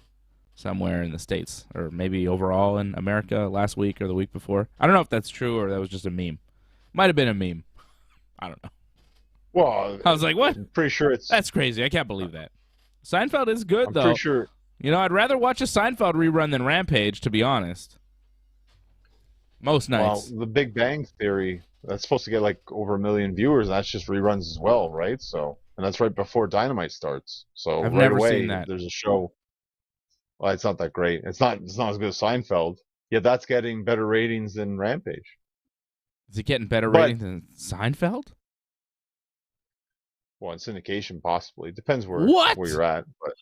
somewhere in the States, or maybe overall in America last week or the week before. I don't know if that's true or that was just a meme. Might have been a meme. I don't know. Well, I was like, what? I'm pretty sure it's... That's crazy. I can't believe that. Seinfeld is good, though. I'm pretty sure... I'd rather watch a Seinfeld rerun than Rampage, to be honest. Most nights. Well, the Big Bang Theory, that's supposed to get like over 1 million viewers, and that's just reruns as well, right? So, and that's right before Dynamite starts. So I've right never away, seen that. There's a show. Well, it's not that great. It's not as good as Seinfeld. Yet that's getting better ratings than Rampage. Is it getting better ratings than Seinfeld? Well, in syndication, possibly. Depends where you're at. But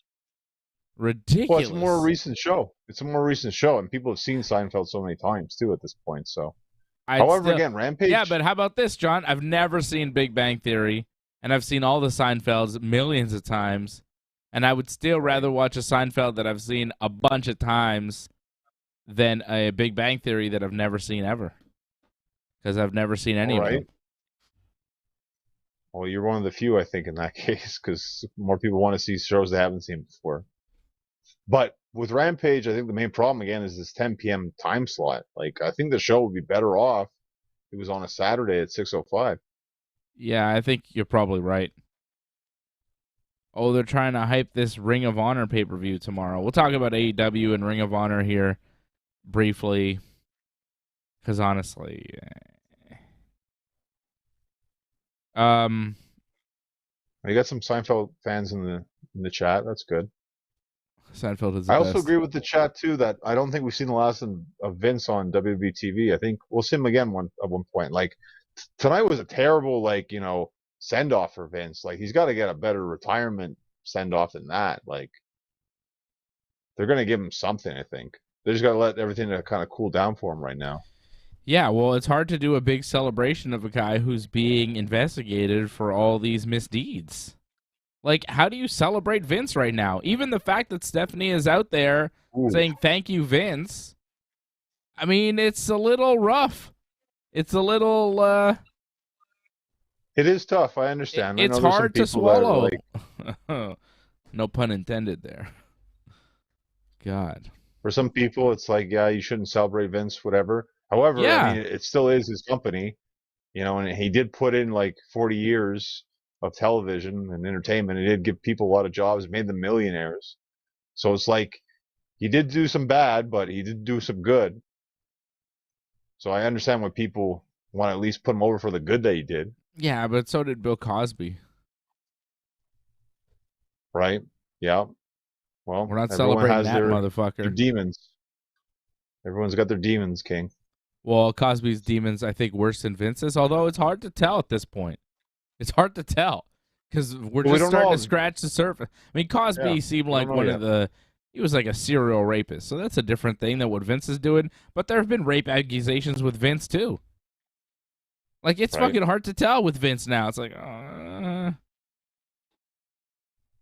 ridiculous. Well, it's a more recent show. It's a more recent show, and people have seen Seinfeld so many times too at this point. So, again, Rampage. Yeah, but how about this, John? I've never seen Big Bang Theory, and I've seen all the Seinfelds millions of times, and I would still rather watch a Seinfeld that I've seen a bunch of times than a Big Bang Theory that I've never seen ever, because I've never seen any of them. Well, you're one of the few, I think, in that case, because more people want to see shows they haven't seen before. But with Rampage, I think the main problem, again, is this 10 p.m. time slot. Like, I think the show would be better off if it was on a Saturday at 6:05. Yeah, I think you're probably right. Oh, they're trying to hype this Ring of Honor pay-per-view tomorrow. We'll talk about AEW and Ring of Honor here briefly, because honestly... You got some Seinfeld fans in the chat. That's good. Seinfeld is the I also best. agree with the chat too that I don't think we've seen the last of Vince on WWE TV. I think we'll see him again at one point. Like tonight was a terrible send off for Vince. Like he's got to get a better retirement send off than that. Like they're gonna give him something. I think they just got to let everything kind of cool down for him right now. Yeah, well, it's hard to do a big celebration of a guy who's being investigated for all these misdeeds. Like, how do you celebrate Vince right now? Even the fact that Stephanie is out there saying, thank you, Vince. I mean, it's a little rough. It's a little... It is tough. I understand. It's hard to swallow. No pun intended there. God. For some people, it's like, yeah, you shouldn't celebrate Vince, whatever. However, I mean, it still is his company, and he did put in like 40 years of television and entertainment. He did give people a lot of jobs, made them millionaires. So it's like he did do some bad, but he did do some good. So I understand why people want to at least put him over for the good that he did. Yeah, but so did Bill Cosby. Right? Yeah. Well, We're not everyone celebrating has that their motherfucker. demons. Everyone's got their demons, King. Well, Cosby's demons, I think, worse than Vince's, although it's hard to tell at this point. It's hard to tell because we're We just don't starting know. to scratch the surface. I mean, Cosby Yeah, seemed we like don't know one of the... He was like a serial rapist, so that's a different thing than what Vince is doing. But there have been rape accusations with Vince, too. Like, it's Right. fucking hard to tell with Vince now. It's like,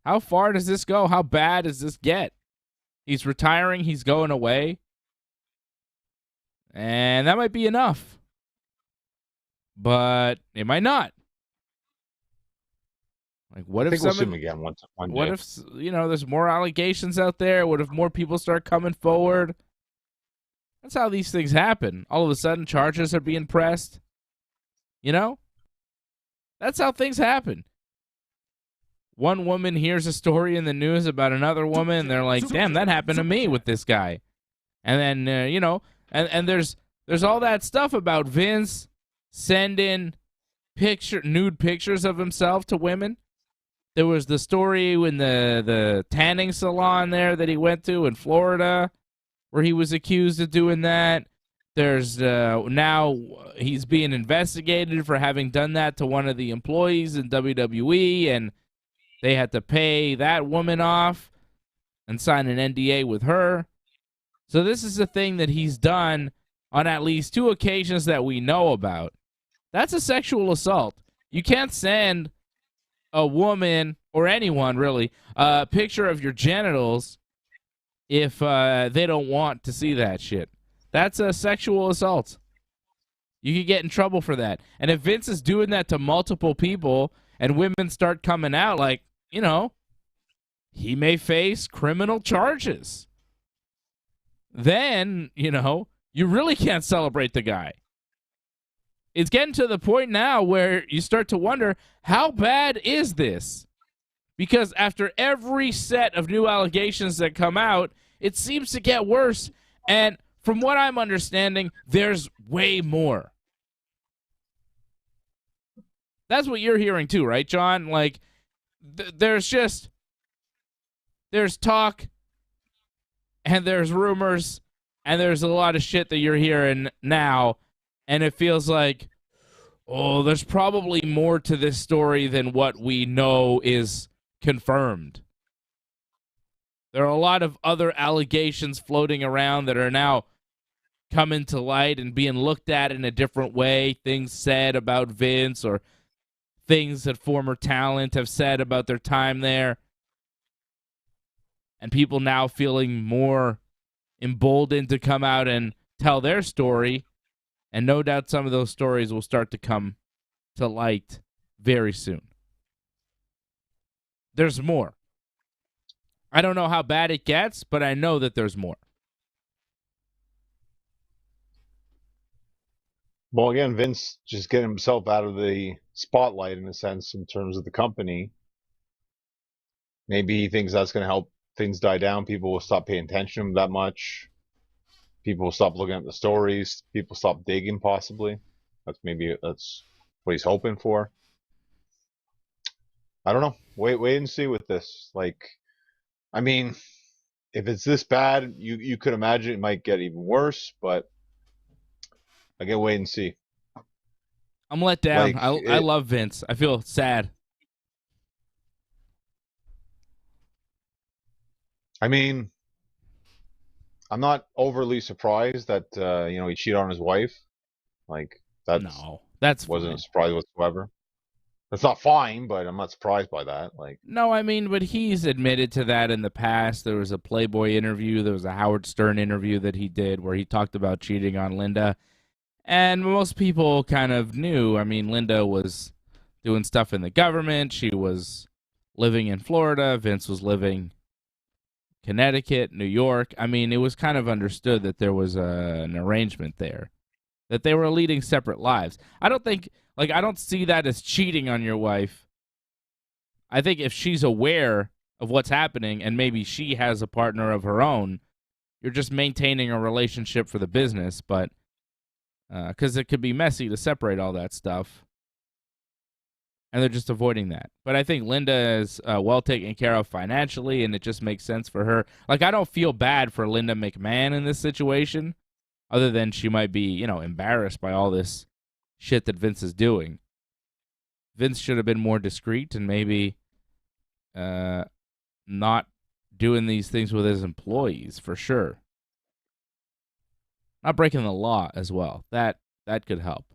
how far does this go? How bad does this get? He's retiring. He's going away. And that might be enough. But it might not. Like, what I if think we'll see some him again one what day. if, there's more allegations out there? What if more people start coming forward? That's how these things happen. All of a sudden, charges are being pressed. You know? That's how things happen. One woman hears a story in the news about another woman, and they're like, damn, that happened to me with this guy. And then, and there's all that stuff about Vince sending nude pictures of himself to women. There was the story in the tanning salon there that he went to in Florida where he was accused of doing that. There's now he's being investigated for having done that to one of the employees in WWE, and they had to pay that woman off and sign an NDA with her. So this is a thing that he's done on at least 2 occasions that we know about. That's a sexual assault. You can't send a woman, or anyone really, a picture of your genitals if they don't want to see that shit. That's a sexual assault. You could get in trouble for that. And if Vince is doing that to multiple people and women start coming out, like, he may face criminal charges. Then, you really can't celebrate the guy. It's getting to the point now where you start to wonder, how bad is this? Because after every set of new allegations that come out, it seems to get worse. And from what I'm understanding, there's way more. That's what you're hearing too, right, John? Like, there's talk, and there's rumors, and there's a lot of shit that you're hearing now. And it feels like, there's probably more to this story than what we know is confirmed. There are a lot of other allegations floating around that are now coming to light and being looked at in a different way. Things said about Vince or things that former talent have said about their time there. And people now feeling more emboldened to come out and tell their story. And no doubt some of those stories will start to come to light very soon. There's more. I don't know how bad it gets, but I know that there's more. Well, again, Vince just getting himself out of the spotlight in a sense in terms of the company. Maybe he thinks that's going to help things die down. People will stop paying attention to him that much. People will stop looking at the stories. People stop digging, possibly. That's what he's hoping for. I don't know. Wait and see with this. Like, I mean, if it's this bad, you could imagine it might get even worse. But again, wait and see. I'm let down. Like, I love Vince. I feel sad. I mean, I'm not overly surprised that he cheated on his wife. Like, that's wasn't fine. a surprise whatsoever. That's not fine, but I'm not surprised by that. Like, no, I mean, but he's admitted to that in the past. There was a Playboy interview. There was a Howard Stern interview that he did where he talked about cheating on Linda. And most people kind of knew. I mean, Linda was doing stuff in the government. She was living in Florida. Vince was living Connecticut, New York. I mean, it was kind of understood that there was an arrangement there, that they were leading separate lives. I don't see that as cheating on your wife. I think if she's aware of what's happening and maybe she has a partner of her own, you're just maintaining a relationship for the business, but because it could be messy to separate all that stuff. and they're just avoiding that. But I think Linda is well taken care of financially, and it just makes sense for her. Like, I don't feel bad for Linda McMahon in this situation, other than she might be, embarrassed by all this shit that Vince is doing. Vince should have been more discreet and maybe not doing these things with his employees, for sure. Not breaking the law as well. That could help.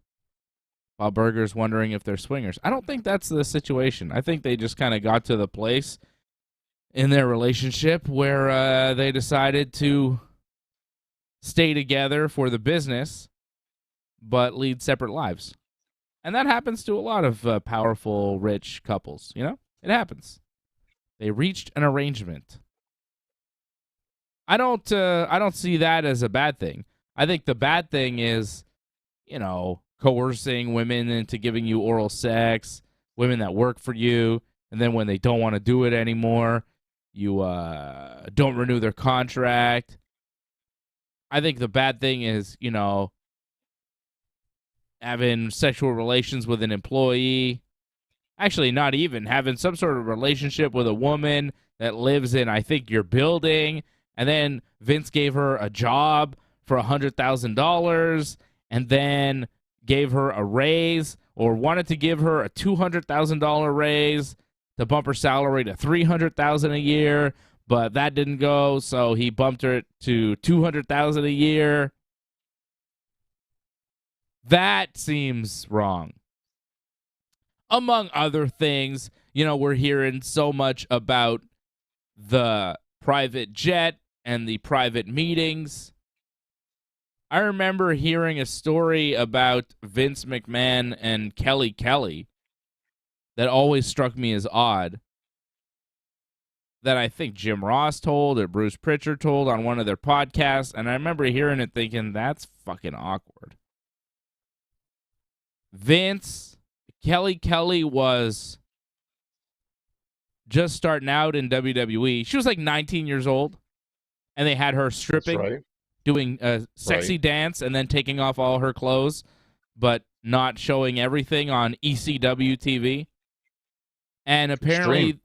Bob Burger's wondering if they're swingers. I don't think that's the situation. I think they just kind of got to the place in their relationship where they decided to stay together for the business, but lead separate lives. And that happens to a lot of powerful, rich couples. It happens. They reached an arrangement. I don't see that as a bad thing. I think the bad thing is, coercing women into giving you oral sex, women that work for you, and then when they don't want to do it anymore, you don't renew their contract. I think the bad thing is, having sexual relations with an employee. Actually, not even. Having some sort of relationship with a woman that lives in, I think, your building, and then Vince gave her a job for $100,000, and then gave her a raise, or wanted to give her a $200,000 raise to bump her salary to $300,000 a year, but that didn't go, so he bumped her to $200,000 a year. That seems wrong. Among other things, we're hearing so much about the private jet and the private meetings. I remember hearing a story about Vince McMahon and Kelly that always struck me as odd, that I think Jim Ross told or Bruce Pritchard told on one of their podcasts, and I remember hearing it thinking, that's fucking awkward. Kelly was just starting out in WWE. She was like 19 years old, and they had her stripping. That's right. Doing a sexy dance and then taking off all her clothes, but not showing everything on ECW TV. And apparently,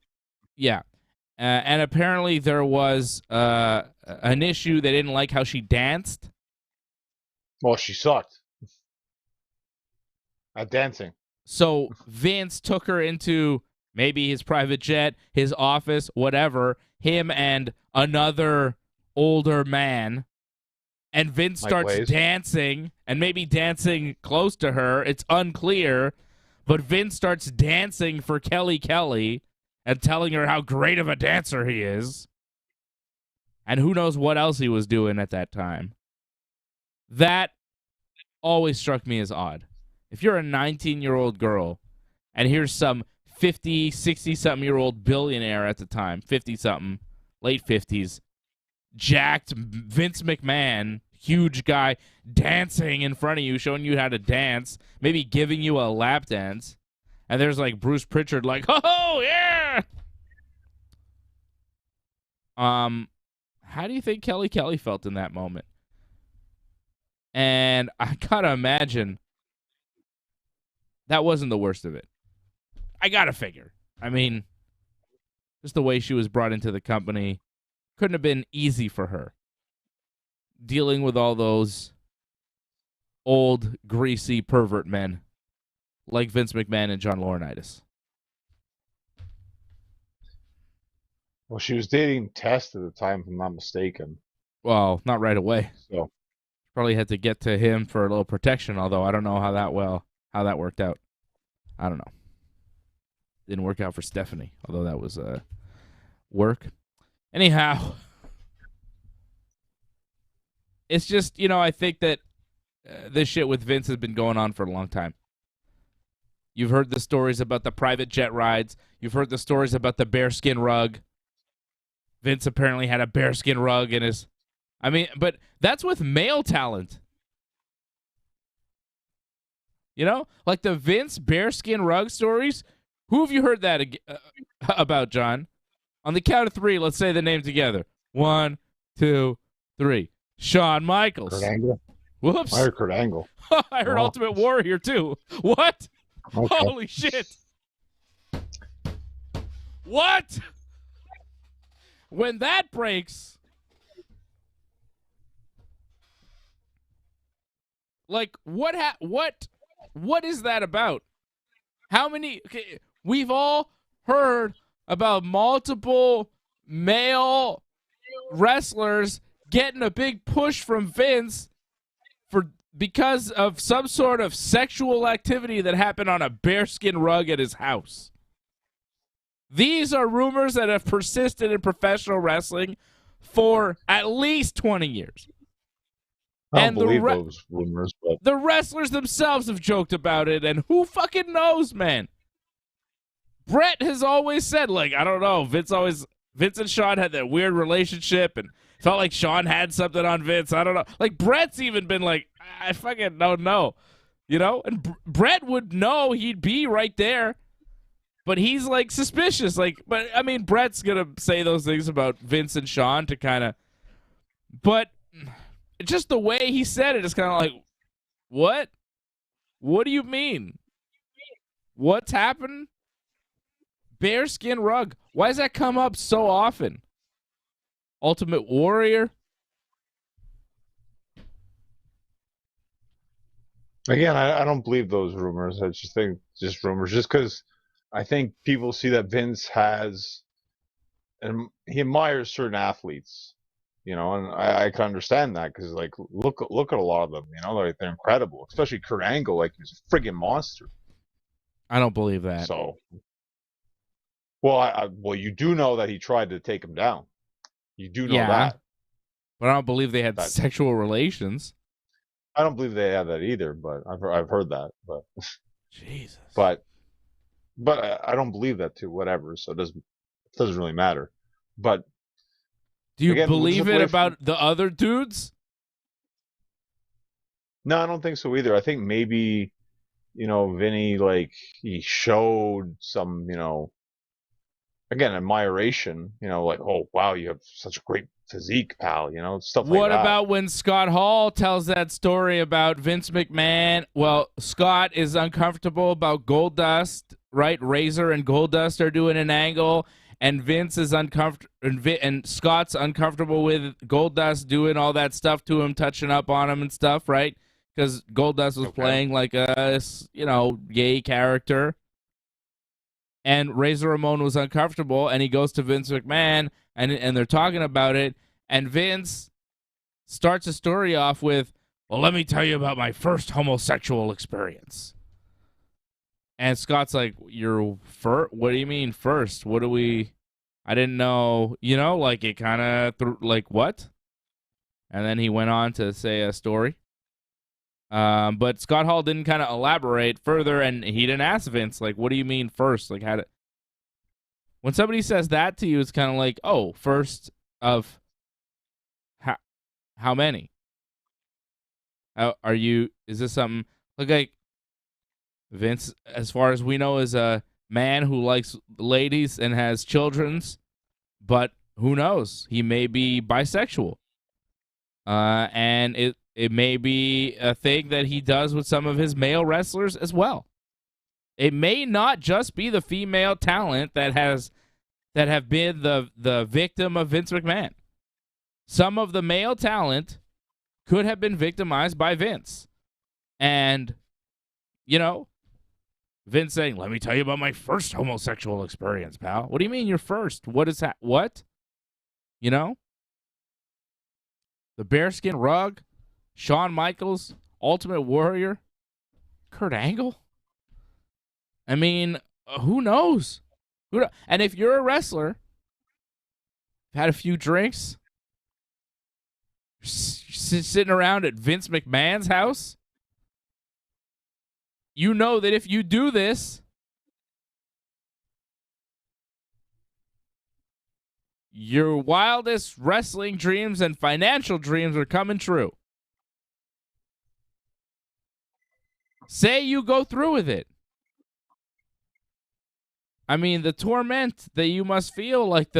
and apparently there was an issue. They didn't like how she danced. Well, she sucked at dancing. So Vince took her into maybe his private jet, his office, whatever, him and another older man. And Vince starts dancing, and maybe dancing close to her. It's unclear, but Vince starts dancing for Kelly and telling her how great of a dancer he is. And who knows what else he was doing at that time. That always struck me as odd. If you're a 19-year-old girl, and here's some 50, 60-something-year-old billionaire at the time, 50-something, late 50s, jacked Vince McMahon, huge guy, dancing in front of you, showing you how to dance, maybe giving you a lap dance, and there's like Bruce Pritchard like, oh, yeah! How do you think Kelly felt in that moment? And I gotta imagine that wasn't the worst of it. I gotta figure. I mean, just the way she was brought into the company couldn't have been easy for her. Dealing with all those old, greasy pervert men like Vince McMahon and John Laurinaitis. Well, she was dating Test at the time, if I'm not mistaken. Well, not right away. So probably had to get to him for a little protection, although I don't know how that worked out. I don't know. Didn't work out for Stephanie, although that was work. Anyhow, it's just, I think that this shit with Vince has been going on for a long time. You've heard the stories about the private jet rides. You've heard the stories about the bearskin rug. Vince apparently had a bearskin rug in his... but that's with male talent. Like the Vince bearskin rug stories. Who have you heard that about, John? On the count of three, let's say the name together. 1, 2, 3. Shawn Michaels. Kurt Angle. Whoops. I heard Kurt Angle. I heard Ultimate Warrior too. What? Okay. Holy shit. What? When that breaks, like what is that about? How many? Okay, we've all heard about multiple male wrestlers getting a big push from Vince because of some sort of sexual activity that happened on a bearskin rug at his house. These are rumors that have persisted in professional wrestling for at least 20 years. I don't believe those rumors, but the wrestlers themselves have joked about it, and who fucking knows, man? Brett has always said, like, I don't know, Vince and Sean had that weird relationship and felt like Sean had something on Vince. I don't know. Like, Brett's even been like, I fucking don't know. You know? And Brett would know, he'd be right there. But he's, like, suspicious. Like, but, I mean, Brett's going to say those things about Vince and Sean to kind of... But just the way he said it is kind of like, what? What do you mean? What's happened? Bearskin rug. Why does that come up so often? Ultimate Warrior? again, I don't believe those rumors. I just think just rumors, just because I think people see that Vince has, and he admires certain athletes, you know, and I can understand that because, like, look at a lot of them, you know, like they're incredible, especially Kurt Angle, like he's a friggin' monster. I don't believe that. So, well, well, you do know that he tried to take him down. You do know that. But I don't believe they had sexual relations. I don't believe they have that either, but I've heard that. But Jesus. But I don't believe that too. Whatever. So it doesn't really matter. But do you believe it about the other dudes? No, I don't think so either. I think maybe, you know, Vinny, like, he showed some, you know, again, admiration, you know, like, oh, wow, you have such a great physique, pal, you know, stuff like that. What about when Scott Hall tells that story about Vince McMahon? Well, Scott is uncomfortable about Goldust, right? Razor and Goldust are doing an angle, and Vince is uncomfortable, and Scott's uncomfortable with Goldust doing all that stuff to him, touching up on him and stuff, right? Because Goldust was playing like a, you know, gay character. And Razor Ramon was uncomfortable, and he goes to Vince McMahon, and they're talking about it, and Vince starts a story off with, well, let me tell you about my first homosexual experience. And Scott's like, what do you mean first? I didn't know, you know, like it kind of, like what? And then he went on to say a story. But Scott Hall didn't kind of elaborate further, and he didn't ask Vince, like, what do you mean first? Like, when somebody says that to you, it's kind of like, oh, first of how many? Is this something, like Vince, as far as we know, is a man who likes ladies and has children's, but who knows? He may be bisexual. And it may be a thing that he does with some of his male wrestlers as well. It may not just be the female talent that have been the victim of Vince McMahon. Some of the male talent could have been victimized by Vince. And, you know, Vince saying, let me tell you about my first homosexual experience, pal. What do you mean your first? What is that? What? You know? The bearskin rug? Shawn Michaels, Ultimate Warrior, Kurt Angle. I mean, who knows? And if you're a wrestler, had a few drinks, sitting around at Vince McMahon's house, you know that if you do this, your wildest wrestling dreams and financial dreams are coming true. Say you go through with it. I mean, the torment that you must feel, like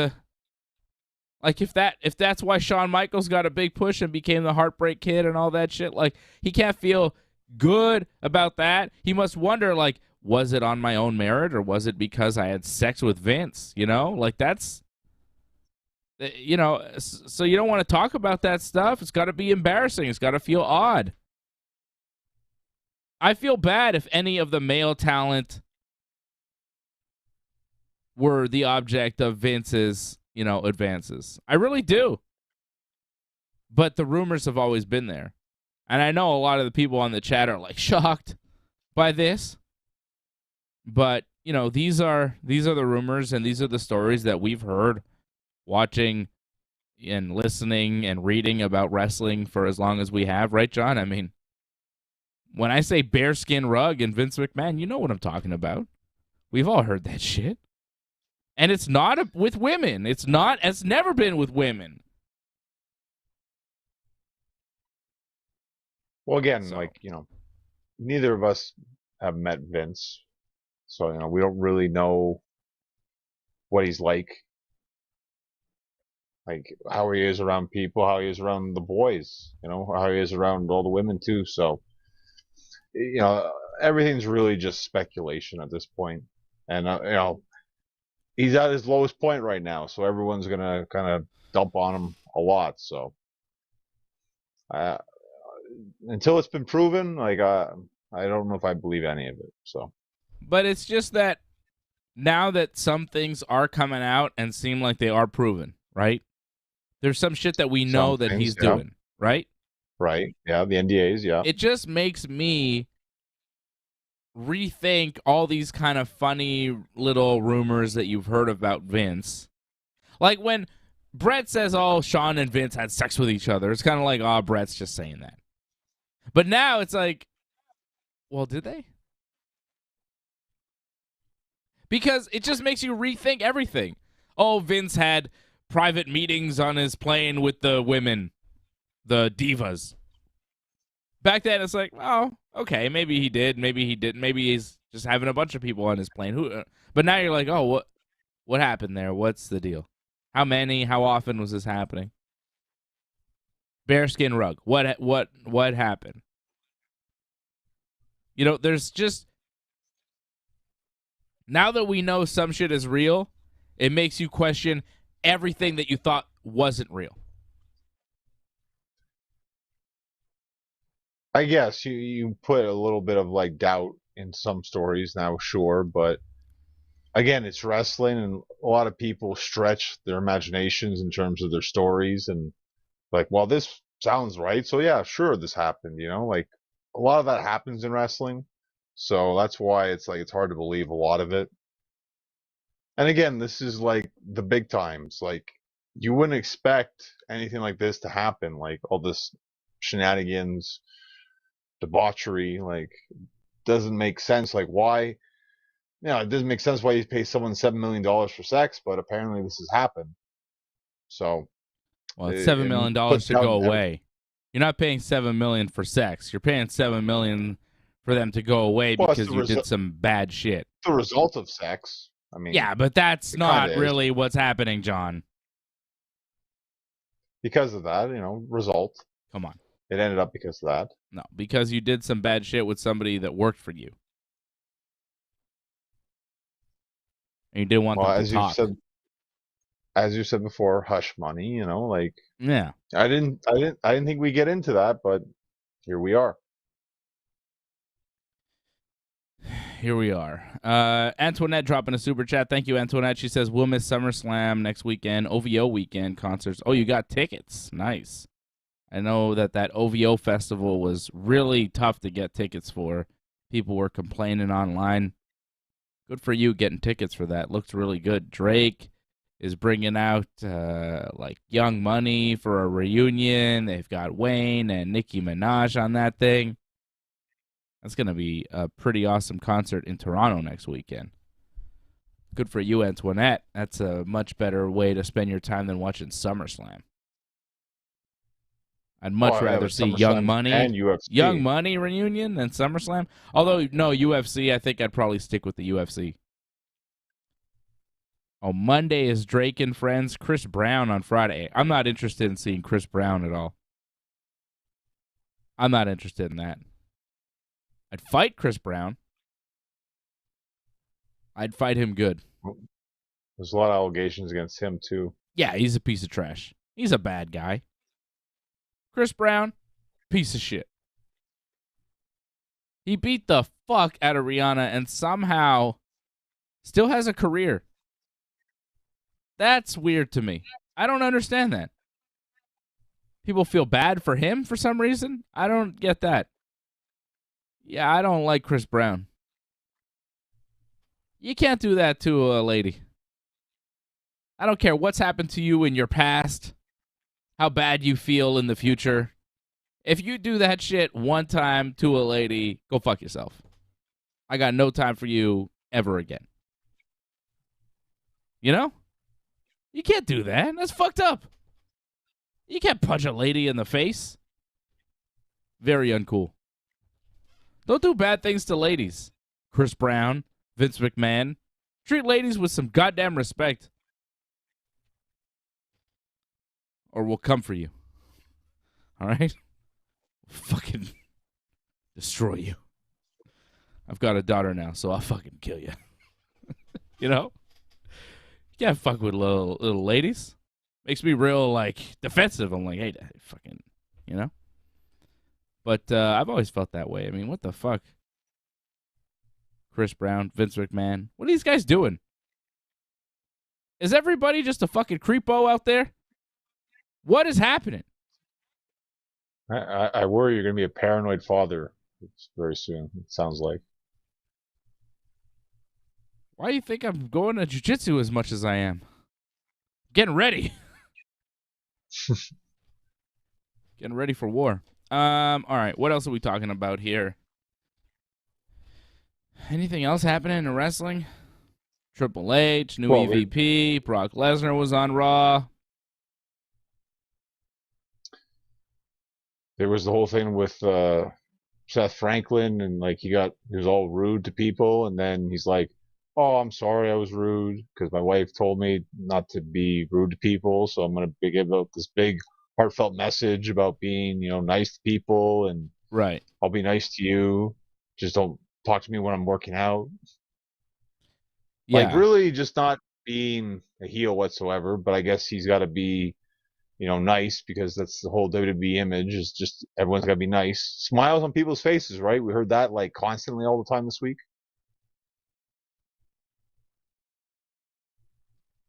if that's why Shawn Michaels got a big push and became the Heartbreak Kid and all that shit, like he can't feel good about that. He must wonder, like, was it on my own merit or was it because I had sex with Vince? You know, like that's, you know, so you don't want to talk about that stuff. It's got to be embarrassing. It's got to feel odd. I feel bad if any of the male talent were the object of Vince's, you know, advances. I really do. But the rumors have always been there. And I know a lot of the people on the chat are like shocked by this. But, you know, these are the rumors and these are the stories that we've heard watching and listening and reading about wrestling for as long as we have, right, John? I mean, when I say bearskin rug and Vince McMahon, you know what I'm talking about. We've all heard that shit. And it's not with women. It's never been with women. Well, again, like, you know, neither of us have met Vince. So, you know, we don't really know what he's like how he is around people, how he is around the boys, you know, how he is around all the women too. So, you know, everything's really just speculation at this point. And, you know, he's at his lowest point right now. So everyone's going to kind of dump on him a lot. So, until it's been proven, like, I don't know if I believe any of it. So, but it's just that now that some things are coming out and seem like they are proven, right? There's some shit that we know that he's doing, right? Right. Yeah, the NDAs, yeah. It just makes me rethink all these kind of funny little rumors that you've heard about Vince. Like when Brett says, oh, Shawn and Vince had sex with each other, it's kind of like, oh, Brett's just saying that. But now it's like, well, did they? Because it just makes you rethink everything. Oh, Vince had private meetings on his plane with the women, the divas. Back then, it's like, oh, okay, maybe he did, maybe he didn't, maybe he's just having a bunch of people on his plane. But now you're like, oh, what happened there? What's the deal? How many? How often was this happening? Bearskin rug. What happened? You know, there's just, now that we know some shit is real, it makes you question everything that you thought wasn't real. I guess you put a little bit of like doubt in some stories now, sure, but again, it's wrestling and a lot of people stretch their imaginations in terms of their stories and like, well, this sounds right, so yeah, sure, this happened, you know, like a lot of that happens in wrestling. So that's why it's like it's hard to believe a lot of it. And again, this is like the big times. Like you wouldn't expect anything like this to happen, like all this shenanigans, debauchery, like doesn't make sense. Like why, you know, it doesn't make sense why you pay someone $7 million for sex, but apparently this has happened. So, well, it's $7 million to go away. You're not paying $7 million for sex. You're paying $7 million for them to go away because you did some bad shit. The result of sex. I mean, yeah, but that's not really what's happening, John. Because of that, you know, result. Come on. It ended up because of that. No, because you did some bad shit with somebody that worked for you. And you didn't want them to talk. As you said before, hush money, you know, like yeah. I didn't think we get into that, but here we are. Here we are. Antoinette dropping a super chat. Thank you, Antoinette. She says, we'll miss SummerSlam next weekend, OVO weekend concerts. Oh, you got tickets. Nice. I know that OVO festival was really tough to get tickets for. People were complaining online. Good for you getting tickets for that. Looks really good. Drake is bringing out like Young Money for a reunion. They've got Wayne and Nicki Minaj on that thing. That's going to be a pretty awesome concert in Toronto next weekend. Good for you, Antoinette. That's a much better way to spend your time than watching SummerSlam. I'd much rather see Young Money and UFC. Young Money reunion than SummerSlam. Although, no, UFC, I think I'd probably stick with the UFC. Oh, Monday is Drake and Friends. Chris Brown on Friday. I'm not interested in seeing Chris Brown at all. I'm not interested in that. I'd fight Chris Brown. I'd fight him good. There's a lot of allegations against him too. Yeah, he's a piece of trash. He's a bad guy. Chris Brown, piece of shit. He beat the fuck out of Rihanna and somehow still has a career. That's weird to me. I don't understand that. People feel bad for him for some reason. I don't get that. Yeah, I don't like Chris Brown. You can't do that to a lady. I don't care what's happened to you in your past, how bad you feel in the future. If you do that shit one time to a lady, go fuck yourself. I got no time for you ever again. You know? You can't do that. That's fucked up. You can't punch a lady in the face. Very uncool. Don't do bad things to ladies. Chris Brown, Vince McMahon. Treat ladies with some goddamn respect. Or we'll come for you. All right? Fucking destroy you. I've got a daughter now, so I'll fucking kill you. You know? You can't fuck with little ladies. Makes me real, like, defensive. I'm like, hey, fucking, you know? But I've always felt that way. I mean, what the fuck? Chris Brown, Vince McMahon. What are these guys doing? Is everybody just a fucking creepo out there? What is happening? I worry you're going to be a paranoid father very soon, it sounds like. Why do you think I'm going to jiu-jitsu as much as I am? Getting ready. Getting ready for war. All right, what else are we talking about here? Anything else happening in wrestling? Triple H, new EVP, Brock Lesnar was on Raw. There was the whole thing with Seth Franklin, and like he was all rude to people, and then he's like, "Oh, I'm sorry, I was rude because my wife told me not to be rude to people, so I'm gonna give out this big heartfelt message about being, nice to people, and right. I'll be nice to you. Just don't talk to me when I'm working out." Yeah. Like really, just not being a heel whatsoever. But I guess he's got to be, nice because that's the whole WWE image is just everyone's got to be nice. Smiles on people's faces, right? We heard that like constantly all the time this week.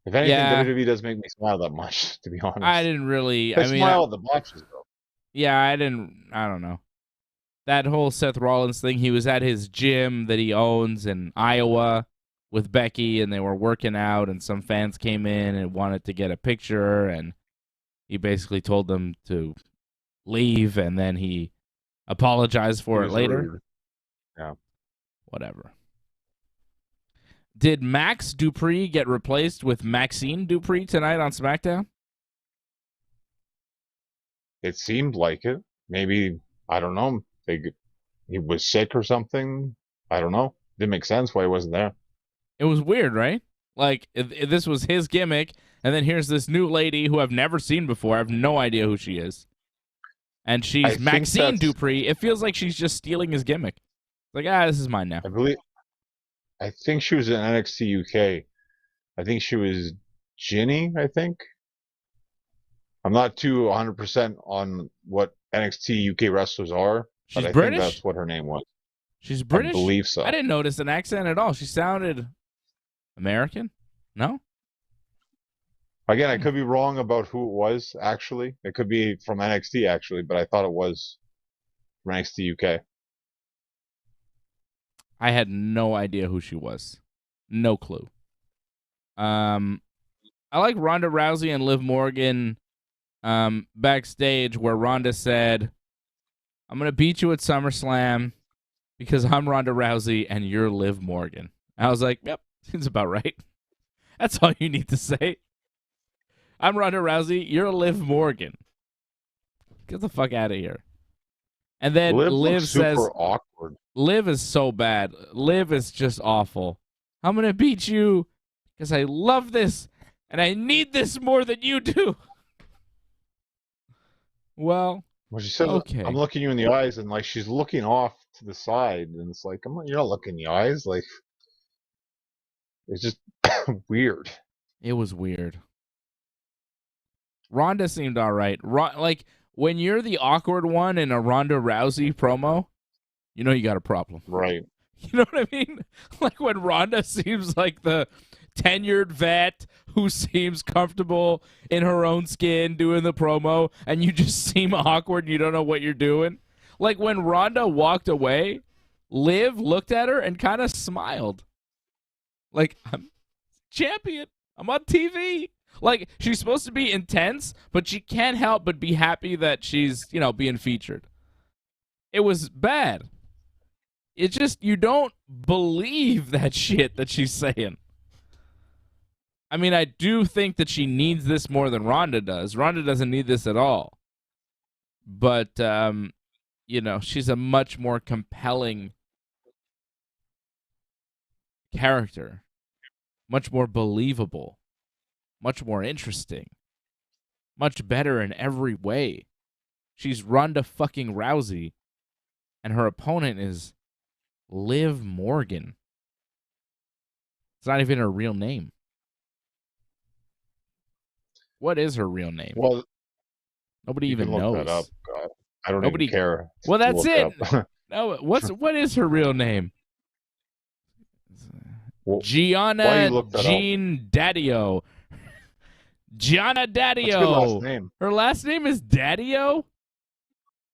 If anything, WWE doesn't make me smile that much, to be honest. I didn't really. I smile at the matches, though. Yeah, I don't know. That whole Seth Rollins thing, he was at his gym that he owns in Iowa with Becky, and they were working out, and some fans came in and wanted to get a picture, and he basically told them to leave, and then he apologized for it later. Rude. Yeah. Whatever. Did Max Dupree get replaced with Maxine Dupree tonight on SmackDown? It seemed like it. Maybe, I don't know. He was sick or something. I don't know. Didn't make sense why he wasn't there. It was weird, right? Like, if this was his gimmick, and then here's this new lady who I've never seen before. I have no idea who she is. And she's Maxine Dupree. It feels like she's just stealing his gimmick. Like, this is mine now. I think she was in NXT UK. I think she was Ginny, I think. I'm not too 100% on what NXT UK wrestlers are, She's but I British? think that's what her name was. She's British? I believe so. I didn't notice an accent at all. She sounded American? No? Again, I could be wrong about who it was, actually. It could be from NXT, actually, but I thought it was from NXT UK. I had no idea who she was. No clue. I like Ronda Rousey and Liv Morgan backstage where Ronda said, "I'm going to beat you at SummerSlam because I'm Ronda Rousey and you're Liv Morgan." I was like, yep, seems about right. That's all you need to say. I'm Ronda Rousey, you're Liv Morgan. Get the fuck out of here. And then Liv says, super awkward. Liv is so bad. Liv is just awful. "I'm going to beat you because I love this and I need this more than you do." Well, she says, okay. "I'm looking you in the eyes," and like she's looking off to the side, and it's like, you're not looking in the eyes. Like, It's just weird. It was weird. Ronda seemed all right. Like, when you're the awkward one in a Ronda Rousey promo, you know you got a problem. Right. You know what I mean? Like, when Ronda seems like the tenured vet who seems comfortable in her own skin doing the promo, and you just seem awkward and you don't know what you're doing. Like, when Ronda walked away, Liv looked at her and kind of smiled. Like, I'm champion. I'm on TV. Like, she's supposed to be intense, but she can't help but be happy that she's, being featured. It was bad. It's just, you don't believe that shit that she's saying. I mean, I do think that she needs this more than Ronda does. Ronda doesn't need this at all. But, she's a much more compelling character. Much more believable. Much more interesting. Much better in every way. She's Ronda fucking Rousey. And her opponent is Liv Morgan. It's not even her real name. What is her real name? Well, nobody you even can look knows. that up. God, I don't Nobody even care. Well, to that's look it. up. No, what is her real name? Well, Gianna look that Jean Daddio. Gianna that's a good Daddio. last name. Her last name is Daddio?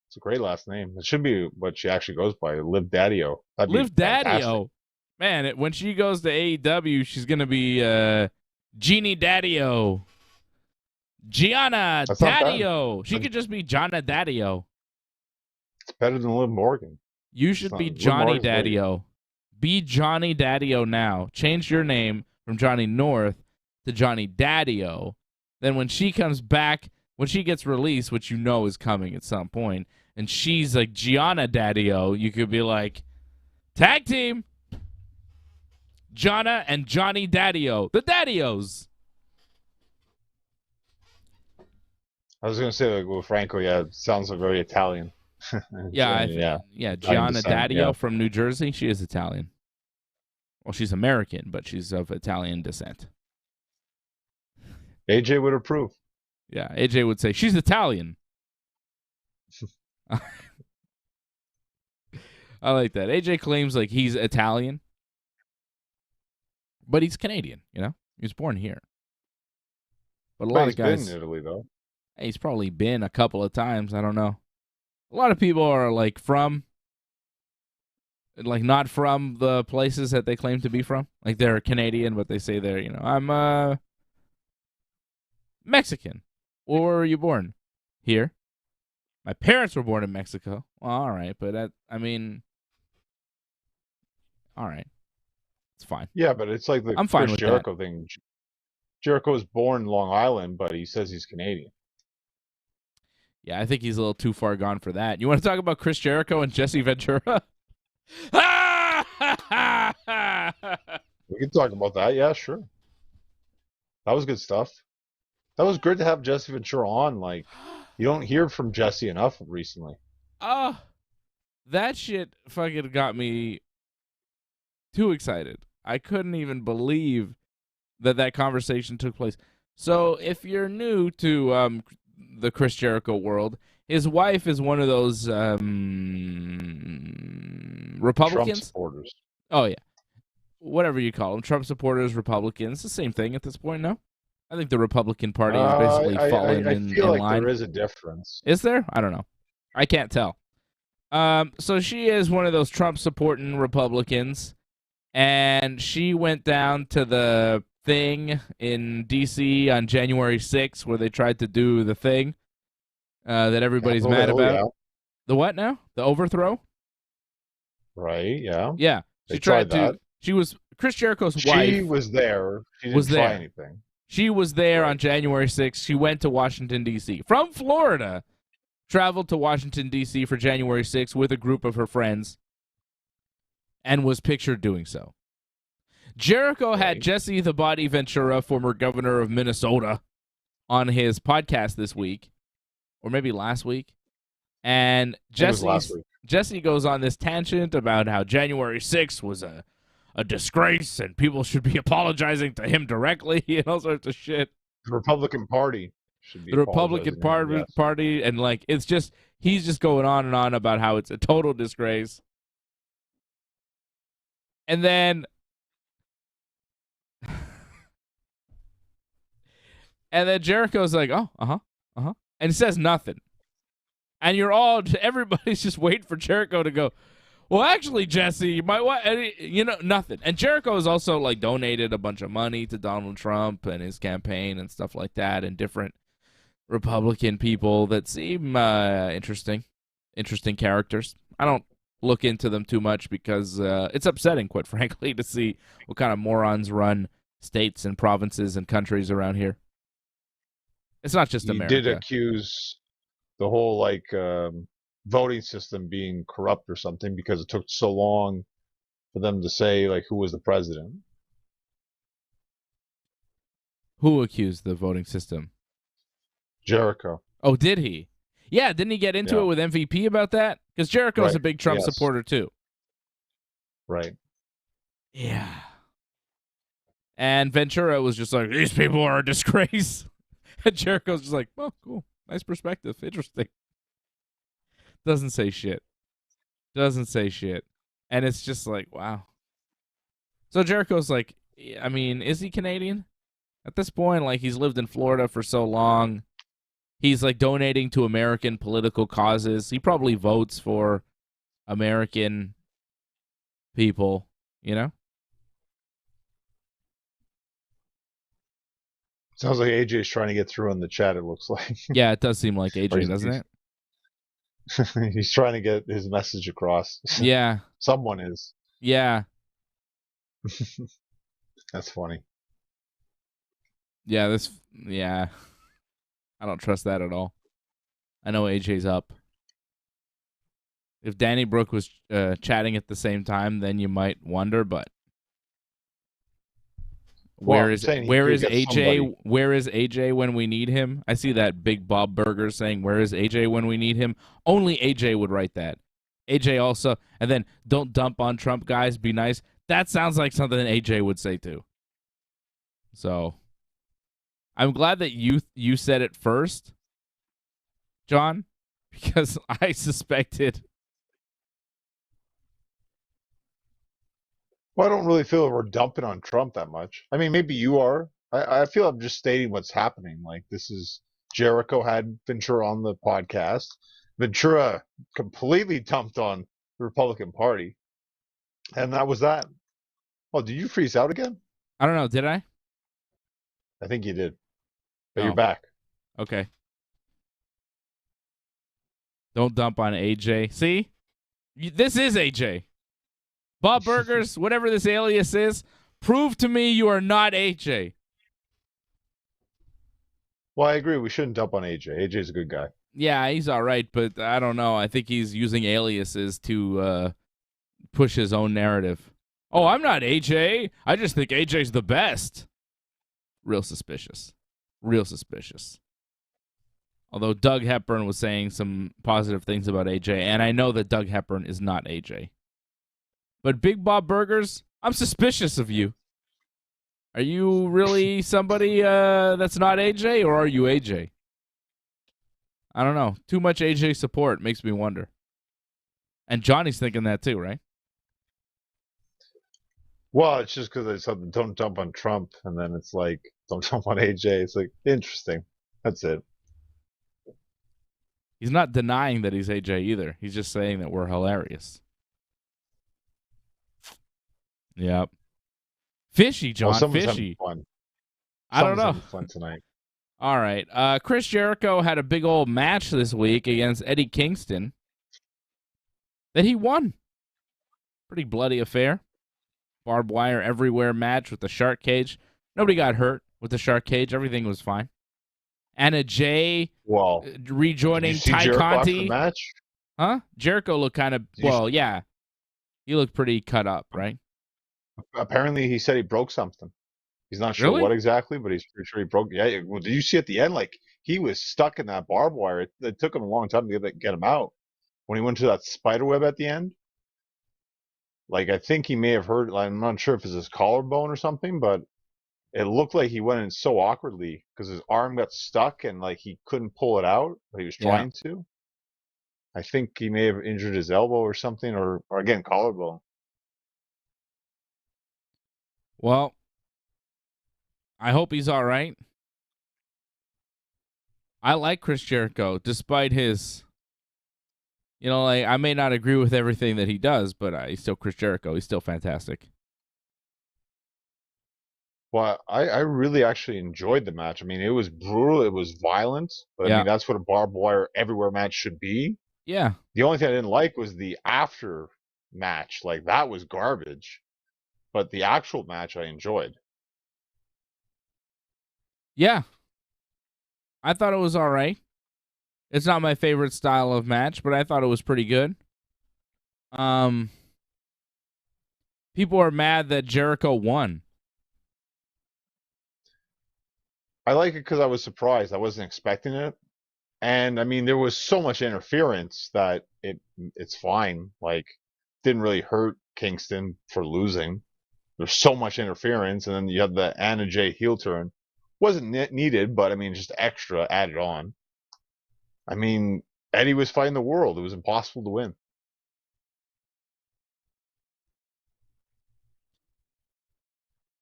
It's a great last name. It should be what she actually goes by, Liv Daddio. Liv Daddio. Man, when she goes to AEW, she's going to be Jeannie Daddio. Gianna That's not bad. Daddio. She could just be Gianna Daddio. It's better than Liv Morgan. You should It's be not- Liv Johnny Morgan's great. Daddio. Be Johnny Daddio now. Change your name from Johnny North to Johnny Daddio. Then when she comes back, when she gets released, which you know is coming at some point, and she's like Gianna Daddio, you could be like, tag team, Gianna and Johnny Daddio, the Daddios. I was going to say, like, with Franco, yeah, it sounds like very Italian. Yeah, yeah. Gianna descent, Daddio yeah. from New Jersey. She is Italian. Well, she's American, but she's of Italian descent. AJ would approve. Yeah, AJ would say she's Italian. I like that. AJ claims like he's Italian, but he's Canadian. He was born here. But a lot of guys, been in Italy, though. he's probably been a couple of times. I don't know. A lot of people are like not from the places that they claim to be from. Like they're Canadian, but they say they're, I'm Mexican. Where were you born? Here. My parents were born in Mexico. Well, all right, but all right. It's fine. Yeah, but it's like the I'm fine Chris with Jericho thing. Jericho was born in Long Island, but he says he's Canadian. Yeah, I think he's a little too far gone for that. You want to talk about Chris Jericho and Jesse Ventura? We can talk about that. Yeah, sure. That was good stuff. That was good to have Jesse Ventura on. Like, you don't hear from Jesse enough recently. Oh, that shit fucking got me too excited. I couldn't even believe that conversation took place. So, if you're new to the Chris Jericho world, his wife is one of those Republicans. Trump supporters. Oh yeah, whatever you call them, Trump supporters, Republicans, the same thing at this point. No, I think the Republican Party has basically fallen I feel in like line. there is a difference. Is there? I don't know. I can't tell. So she is one of those Trump supporting Republicans, and she went down to the thing in D.C. on January 6th where they tried to do the thing that everybody's Capitol mad Hill, about. yeah. The what now? The overthrow? Right, yeah. Yeah. They She tried tried that. to. She was Chris Jericho's She wife. was there. She didn't was try there. anything. She was there Right. on January 6th. She went to Washington, D.C. from Florida. Traveled to Washington, D.C. for January 6th with a group of her friends and was pictured doing so. Jericho had Right. Jesse the Body Ventura, former governor of Minnesota, on his podcast this week, or maybe last week. And It was last week. Jesse goes on this tangent about how January 6th was a a disgrace and people should be apologizing to him directly and all sorts of shit. The Republican Party should be The Republican party, and like it's just he's just going on and on about how it's a total disgrace. And then Jericho's like, oh, and he says nothing. And everybody's just waiting for Jericho to go, well, actually, Jesse, you might want, nothing. And Jericho has also like donated a bunch of money to Donald Trump and his campaign and stuff like that, and different Republican people that seem interesting characters. I don't look into them too much because it's upsetting, quite frankly, to see what kind of morons run states and provinces and countries around here. It's not just America. He did accuse the whole voting system being corrupt or something because it took so long for them to say like who was the president. Who accused the voting system? Jericho. Oh, did he? Yeah, didn't he get into it with MVP about that? Because Jericho's a big Trump supporter too. Right. Yeah. And Ventura was just like, these people are a disgrace. And Jericho's just like, oh, cool. Nice perspective. Interesting. Doesn't say shit. And it's just like, wow. So Jericho's like, I mean, is he Canadian? At this point, like, he's lived in Florida for so long. He's like donating to American political causes. He probably votes for American people, Sounds like AJ's trying to get through in the chat, it looks like. Yeah, it does seem like AJ, doesn't it? He's trying to get his message across. Yeah. Someone is. Yeah. That's funny. Yeah, I don't trust that at all. I know AJ's up. If Danny Brooke was chatting at the same time, then you might wonder, but where is AJ? Somebody. Where is AJ when we need him? I see that Big Bob Burger saying, "Where is AJ when we need him?" Only AJ would write that. AJ also, and then don't dump on Trump, guys. Be nice. That sounds like something AJ would say too. So, I'm glad that you said it first, John, because I suspected. Well, I don't really feel we're dumping on Trump that much. I mean, maybe you are. I feel I'm just stating what's happening. Like, this is Jericho had Ventura on the podcast. Ventura completely dumped on the Republican Party. And that was that. Oh, did you freeze out again? I don't know. Did I? I think you did. But you're back. Okay. Don't dump on AJ. See? This is AJ. Bob Burgers, whatever this alias is, prove to me you are not AJ. Well, I agree. We shouldn't dump on AJ. AJ's a good guy. Yeah, he's all right, but I don't know. I think he's using aliases to push his own narrative. Oh, I'm not AJ. I just think AJ's the best. Real suspicious. Although Doug Hepburn was saying some positive things about AJ, and I know that Doug Hepburn is not AJ. But Big Bob Burgers, I'm suspicious of you. Are you really somebody that's not AJ, or are you AJ? I don't know. Too much AJ support makes me wonder. And Johnny's thinking that too, right? Well, it's just because I said don't dump on Trump, and then it's like, don't dump on AJ. It's like, interesting. That's it. He's not denying that he's AJ either. He's just saying that we're hilarious. Yep. Fishy, John. Well, fishy. Fun. I don't know. Fun tonight. All right. Chris Jericho had a big old match this week against Eddie Kingston that he won. Pretty bloody affair. Barbed wire everywhere match with the shark cage. Nobody got hurt with the shark cage. Everything was fine. Anna Jay rejoining Ty Conti. Match? Huh? Jericho looked kind of, yeah. He looked pretty cut up, right? Apparently, he said he broke something. He's not sure what exactly, but he's pretty sure he broke. Yeah. Well, did you see at the end? Like, he was stuck in that barbed wire. It took him a long time to get him out. When he went to that spider web at the end, like I think he may have hurt. Like, I'm not sure if it's his collarbone or something, but it looked like he went in so awkwardly because his arm got stuck and like he couldn't pull it out, but he was Yeah. trying to. I think he may have injured his elbow or something, or again collarbone. Well, I hope he's all right. I like Chris Jericho, despite his, like I may not agree with everything that he does, but he's still Chris Jericho. He's still fantastic. Well, I really actually enjoyed the match. I mean, it was brutal, it was violent, but I Yeah. mean that's what a barbed wire everywhere match should be. Yeah. The only thing I didn't like was the after match. Like that was garbage. But the actual match I enjoyed. Yeah. I thought it was all right. It's not my favorite style of match, but I thought it was pretty good. People are mad that Jericho won. I like it because I was surprised. I wasn't expecting it. And I mean, there was so much interference that it's fine. Like, didn't really hurt Kingston for losing. There's so much interference, and then you have the Anna Jay heel turn. Wasn't needed, but I mean, just extra added on. I mean, Eddie was fighting the world. It was impossible to win.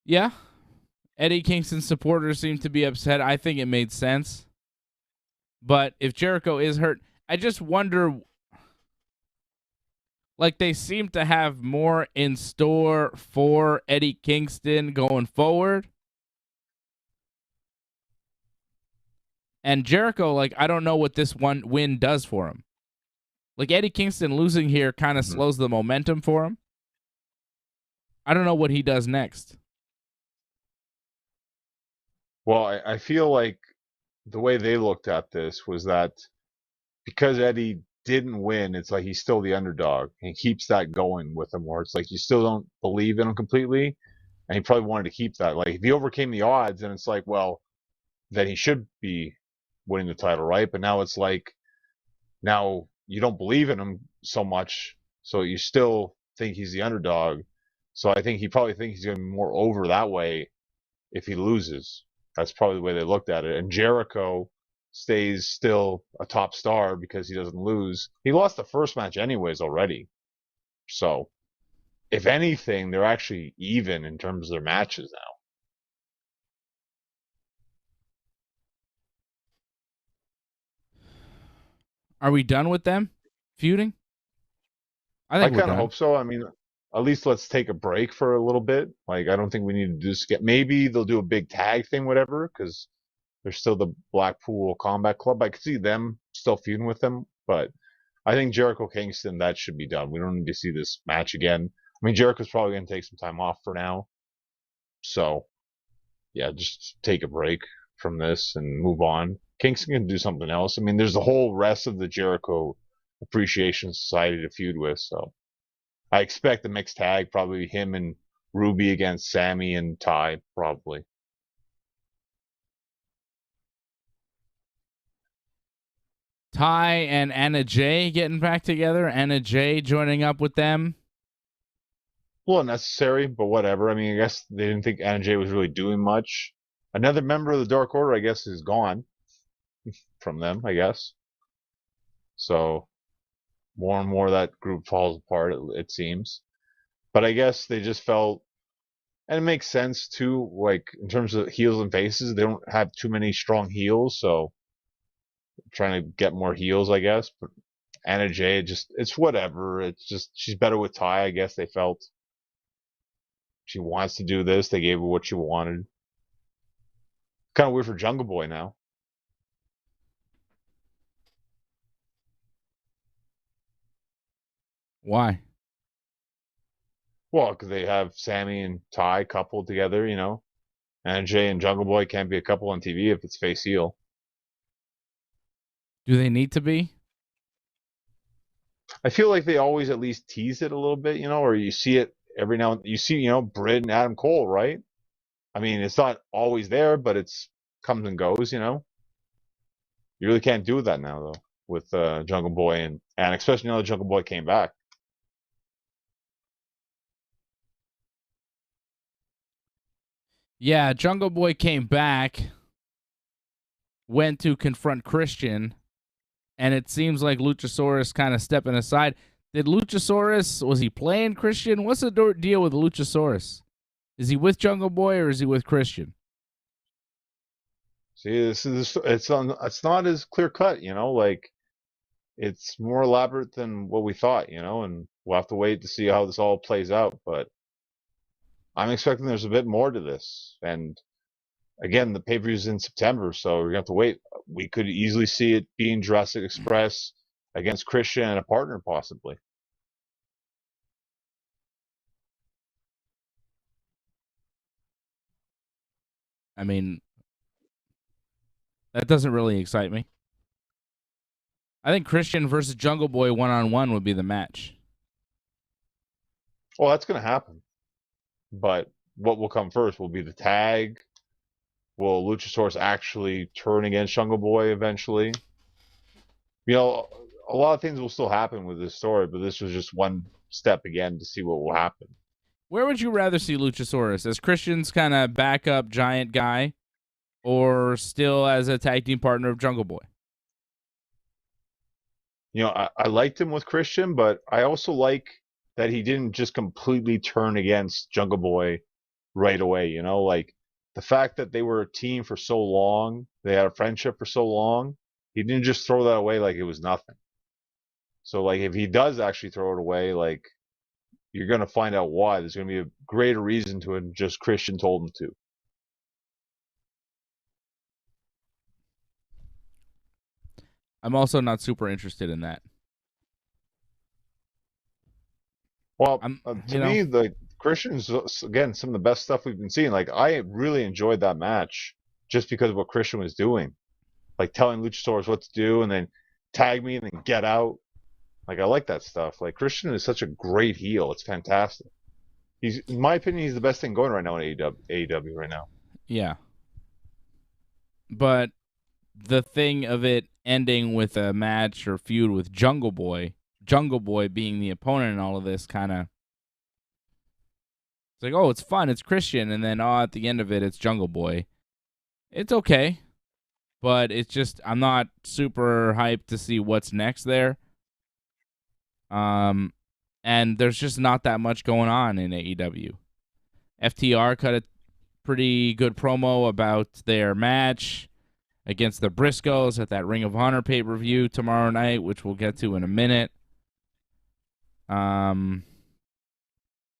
Yeah. Eddie Kingston's supporters seem to be upset. I think it made sense. But if Jericho is hurt, I just wonder, like they seem to have more in store for Eddie Kingston going forward. And Jericho, like, I don't know what this one win does for him. Like, Eddie Kingston losing here kind of slows the momentum for him. I don't know what he does next. Well, I feel like the way they looked at this was that because Eddie didn't win, it's like he's still the underdog. And he keeps that going with him, where it's like you still don't believe in him completely. And he probably wanted to keep that. Like, if he overcame the odds, then it's like, well, then he should be winning the title, right? But now it's like, now you don't believe in him so much, so you still think he's the underdog. So I think he probably thinks he's going to be more over that way if he loses. That's probably the way they looked at it. And Jericho stays still a top star because he doesn't lose. He lost the first match anyways already. So, if anything, they're actually even in terms of their matches now. Are we done with them feuding? I I think we're kind of done. hope so. I mean, at least let's take a break for a little bit. Like, I don't think we need to do this. Maybe they'll do a big tag thing, whatever, because they're still the Blackpool Combat Club. I could see them still feuding with them, but I think Jericho Kingston, that should be done. We don't need to see this match again. I mean, Jericho's probably going to take some time off for now. So, yeah, just take a break from this and move on. Kingston can do something else. I mean, there's the whole rest of the Jericho Appreciation Society to feud with. So, I expect the mixed tag, probably him and Ruby against Sammy and Ty, probably. Ty and Anna Jay getting back together. Anna Jay joining up with them. Well, unnecessary, but whatever. I mean, I guess they didn't think Anna Jay was really doing much. Another member of the Dark Order, I guess, is gone from them, I guess. So, more and more that group falls apart, it seems. But I guess they just felt, and it makes sense too, like in terms of heels and faces, they don't have too many strong heels, so trying to get more heels, I guess. But Anna Jay, it's whatever. It's just, she's better with Ty, I guess they felt. She wants to do this. They gave her what she wanted. Kind of weird for Jungle Boy now. Why? Well, because they have Sammy and Ty coupled together, And Jay and Jungle Boy can't be a couple on TV if it's face heel. Do they need to be? I feel like they always at least tease it a little bit, or you see it every now and you see, Britt and Adam Cole, right? I mean, it's not always there, but it's comes and goes. You really can't do that now though with Jungle Boy and especially now that Jungle Boy came back. Yeah, Jungle Boy came back, went to confront Christian, and it seems like Luchasaurus kind of stepping aside. Did Luchasaurus, was he playing Christian? What's the deal with Luchasaurus? Is he with Jungle Boy or is he with Christian? See, it's not as clear cut, like it's more elaborate than what we thought, and we'll have to wait to see how this all plays out. But I'm expecting there's a bit more to this. And again, the pay-per-view's in September, so we're gonna have to wait. We could easily see it being Jurassic Express against Christian and a partner, possibly. I mean, that doesn't really excite me. I think Christian versus Jungle Boy one-on-one would be the match. Well, that's gonna happen. But what will come first will be the tag. Will Luchasaurus actually turn against Jungle Boy eventually? A lot of things will still happen with this story, but this was just one step again to see what will happen. Where would you rather see Luchasaurus? As Christian's kind of backup giant guy, or still as a tag team partner of Jungle Boy? I liked him with Christian, but I also like that he didn't just completely turn against Jungle Boy right away. Like the fact that they were a team for so long, they had a friendship for so long, he didn't just throw that away like it was nothing. So, like, if he does actually throw it away, like, you're going to find out why. There's going to be a greater reason to it than just Christian told him to. I'm also not super interested in that. Well, to me, the Christian's, again, some of the best stuff we've been seeing. Like, I really enjoyed that match just because of what Christian was doing. Like, telling Luchasaurus what to do and then tag me and then get out. Like, I like that stuff. Like, Christian is such a great heel. It's fantastic. In my opinion, he's the best thing going right now in AEW right now. Yeah. But the thing of it ending with a match or feud with Jungle Boy being the opponent in all of this kind of, it's like, oh, it's fun, it's Christian, and then at the end of it, it's Jungle Boy. It's okay, but it's just, I'm not super hyped to see what's next there. And there's just not that much going on in AEW. FTR cut a pretty good promo about their match against the Briscoes at that Ring of Honor pay-per-view tomorrow night, which we'll get to in a minute.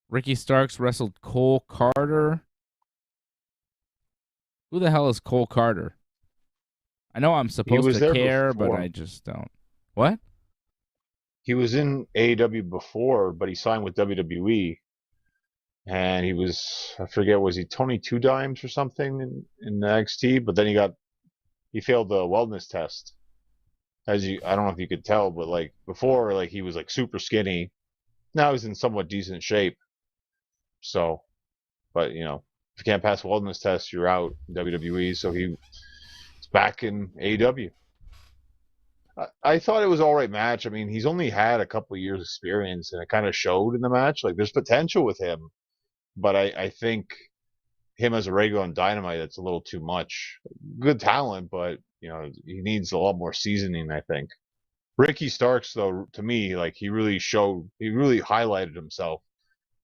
Ricky Starks wrestled Cole Carter. Who the hell is Cole Carter? I know I'm supposed to care, but I just don't. What? He was in AEW before, but he signed with WWE. And he was, I forget, was he Tony Two Dimes or something in NXT? But then he failed the wellness test. I don't know if you could tell, but like before, like he was like super skinny. Now he's in somewhat decent shape. So, but if you can't pass wellness tests, you're out in WWE. So he's back in AEW. I thought it was an all right match. I mean, he's only had a couple of years experience, and it kind of showed in the match. Like, there's potential with him, but I think him as a regular on Dynamite, that's a little too much. Good talent, but he needs a lot more seasoning, I think. Ricky Starks, though, to me, like he really highlighted himself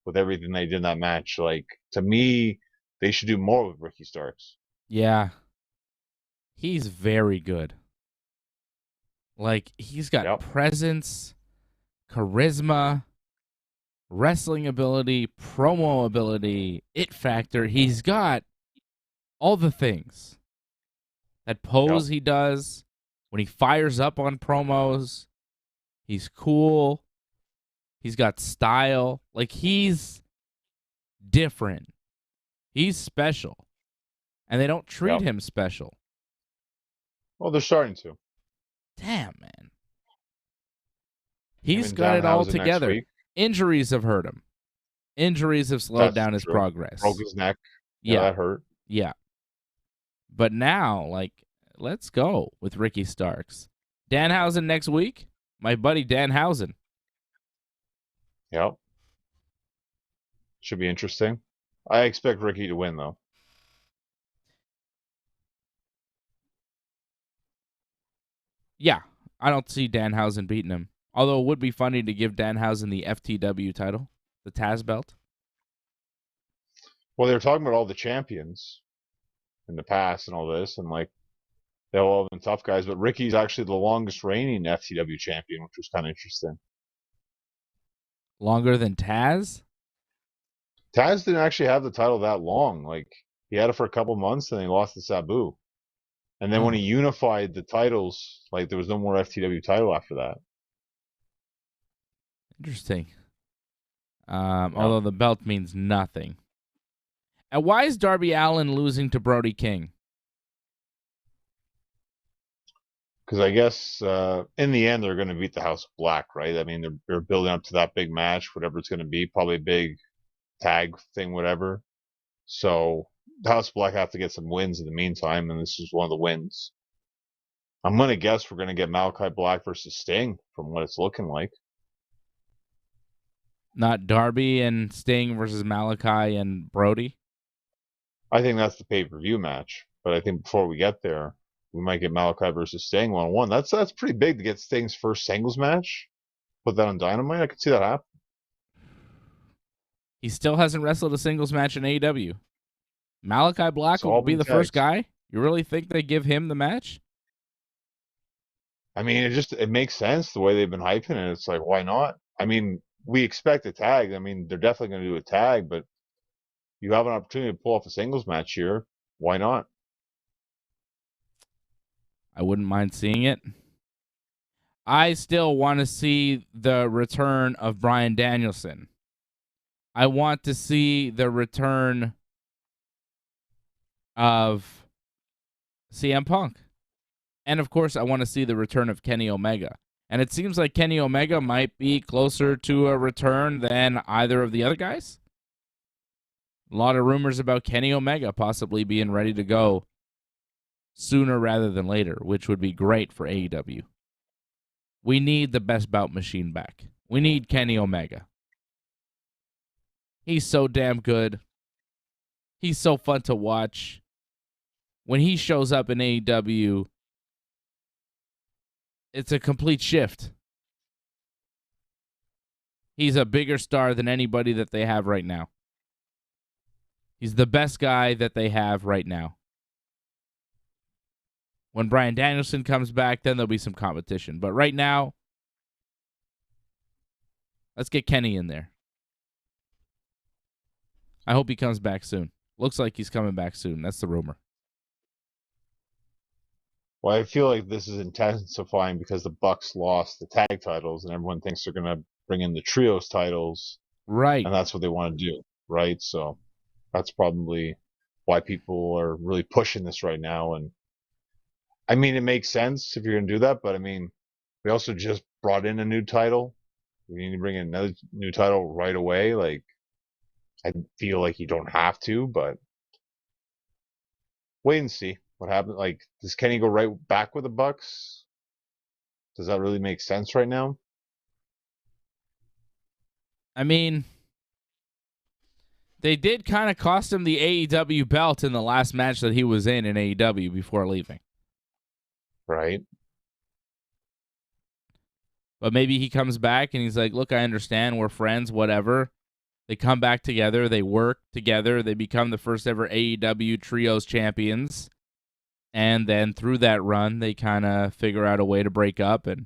with everything they did in that match. Like, to me, they should do more with Ricky Starks. Yeah, he's very good. Like, he's got presence, charisma, wrestling ability, promo ability, it factor. He's got all the things. That pose he does when he fires up on promos. He's cool. He's got style. Like, he's different. He's special. And they don't treat him special. Well, they're starting to. Damn, man. He's got it all together. Injuries have hurt him. Injuries have slowed down his progress. Broke his neck. Yeah, that hurt. Yeah. But now, like, let's go with Ricky Starks. Danhausen next week. My buddy Danhausen. Yep. Should be interesting. I expect Ricky to win, though. Yeah, I don't see Danhausen beating him. Although it would be funny to give Danhausen the FTW title, the Taz belt. Well, they were talking about all the champions in the past and all this, and like they all have been tough guys, but Ricky's actually the longest reigning FTW champion, which was kind of interesting. Longer than Taz? Taz didn't actually have the title that long. Like he had it for a couple months, and then he lost to Sabu. And then when he unified the titles, like there was no more FTW title after that. Interesting. Although the belt means nothing. And why is Darby Allin losing to Brody King? Because I guess in the end they're going to beat the House of Black, right? I mean they're building up to that big match, whatever it's going to be, probably a big tag thing, whatever. So the House of Black have to get some wins in the meantime, and this is one of the wins. I'm going to guess we're going to get Malachi Black versus Sting from what it's looking like. Not Darby and Sting versus Malachi and Brody? I think that's the pay-per-view match. But I think before we get there, we might get Malachi versus Sting 1-on-1. That's pretty big to get Sting's first singles match. Put that on Dynamite. I could see that happen. He still hasn't wrestled a singles match in AEW. Malachi Black will be the first guy? You really think they give him the match? I mean, it makes sense the way they've been hyping it. It's like, why not? I mean, we expect a tag. I mean, they're definitely going to do a tag, but you have an opportunity to pull off a singles match here. Why not? I wouldn't mind seeing it. I still want to see the return of Bryan Danielson. I want to see the return of CM Punk. And, of course, I want to see the return of Kenny Omega. And it seems like Kenny Omega might be closer to a return than either of the other guys. A lot of rumors about Kenny Omega possibly being ready to go sooner rather than later, which would be great for AEW. We need the best bout machine back. We need Kenny Omega. He's so damn good. He's so fun to watch. When he shows up in AEW, it's a complete shift. He's a bigger star than anybody that they have right now. He's the best guy that they have right now. When Bryan Danielson comes back, then there'll be some competition. But right now, let's get Kenny in there. I hope he comes back soon. Looks like he's coming back soon. That's the rumor. Well, I feel like this is intensifying because the Bucks lost the tag titles, and everyone thinks they're going to bring in the trios titles. Right. And that's what they want to do, right? So that's probably why people are really pushing this right now. And I mean, it makes sense if you're going to do that, but I mean, we also just brought in a new title. We need to bring in another new title right away. Like, I feel like you don't have to, but wait and see what happens. Like, does Kenny go right back with the Bucks? Does that really make sense right now? I mean, they did kind of cost him the AEW belt in the last match that he was in AEW before leaving. Right. But maybe he comes back and he's like, look, I understand. We're friends, whatever. They come back together. They work together. They become the first ever AEW Trios champions. And then through that run, they kind of figure out a way to break up. And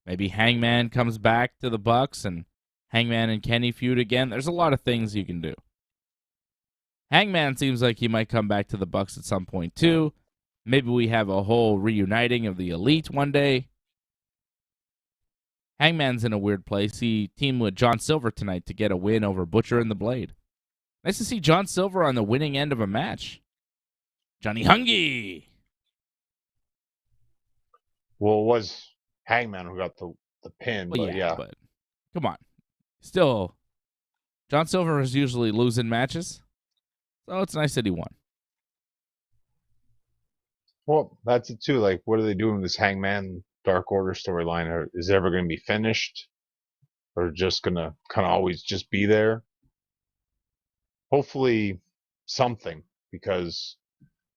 maybe Hangman comes back to the Bucks and Hangman and Kenny feud again. There's a lot of things you can do. Hangman seems like he might come back to the Bucks at some point too. Maybe we have a whole reuniting of the Elite one day. Hangman's in a weird place. He teamed with John Silver tonight to get a win over Butcher and the Blade. Nice to see John Silver on the winning end of a match. Johnny Hungy. Well, it was Hangman who got the pin, Well, but yeah. But come on. Still, John Silver is usually losing matches, so it's nice that he won. Well, that's it too. Like, what are they doing with this Hangman Dark Order storyline? Is it ever going to be finished? Or just going to kind of always just be there? Hopefully something, because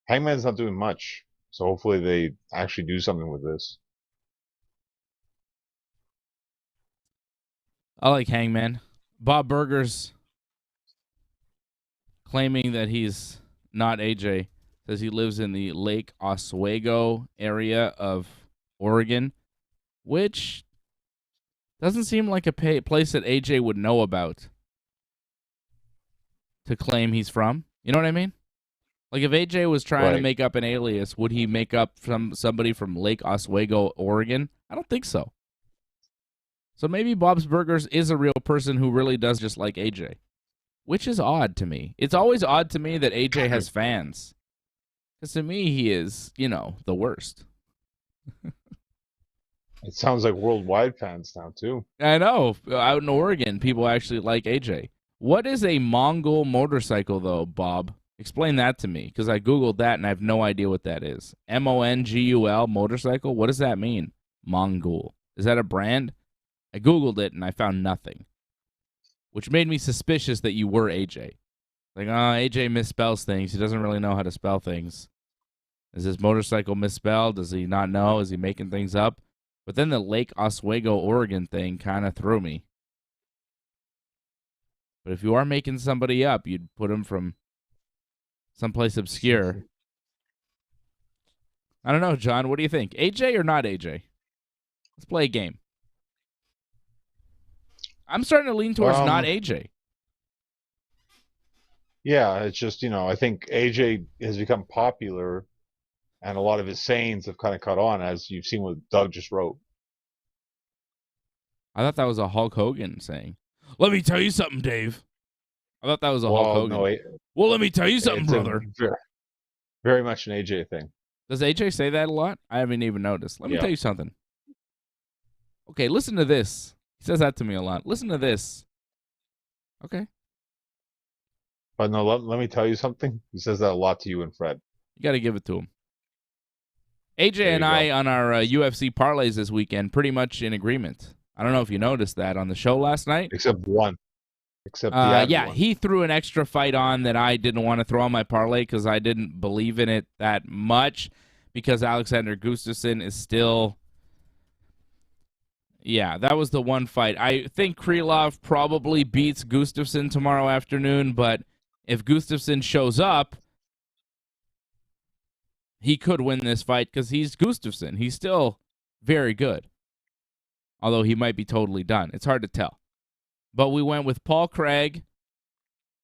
Hangman's not doing much. So hopefully they actually do something with this. I like Hangman. Bob Burgers claiming that he's not AJ. Says he lives in the Lake Oswego area of Oregon, which doesn't seem like a place that AJ would know about to claim he's from. You know what I mean? Like if AJ was trying to make up an alias, would he make up somebody from Lake Oswego, Oregon? I don't think so. So maybe Bob's Burgers is a real person who really does just like AJ, which is odd to me. It's always odd to me that AJ has fans. Because to me, he is, the worst. It sounds like worldwide fans now, too. I know. Out in Oregon, people actually like AJ. What is a Mongol motorcycle, though, Bob? Explain that to me, because I Googled that and I have no idea what that is. MONGUL, motorcycle? What does that mean? Mongol. Is that a brand? I Googled it and I found nothing, which made me suspicious that you were AJ. Like, AJ misspells things. He doesn't really know how to spell things. Is this motorcycle misspelled? Does he not know? Is he making things up? But then the Lake Oswego, Oregon thing kind of threw me. But if you are making somebody up, you'd put him from someplace obscure. I don't know, John. What do you think? AJ or not AJ? Let's play a game. I'm starting to lean towards not AJ. Yeah, it's just, I think AJ has become popular, and a lot of his sayings have kind of caught on, as you've seen what Doug just wrote. I thought that was a Hulk Hogan saying. Let me tell you something, Dave. I thought that was a Hulk Hogan. No, well, let me tell you something, brother. Very much an AJ thing. Does AJ say that a lot? I haven't even noticed. Let me tell you something. Okay, listen to this. He says that to me a lot. Listen to this. Okay. But no, let me tell you something. He says that a lot to you and Fred. You got to give it to him. AJ and I on our UFC parlays this weekend pretty much in agreement. I don't know if you noticed that on the show last night. Except one. Except the one. He threw an extra fight on that I didn't want to throw on my parlay because I didn't believe in it that much because Alexander Gustafsson is still... Yeah, that was the one fight. I think Krylov probably beats Gustafsson tomorrow afternoon, but if Gustafsson shows up, he could win this fight because he's Gustafsson. He's still very good, although he might be totally done. It's hard to tell. But we went with Paul Craig,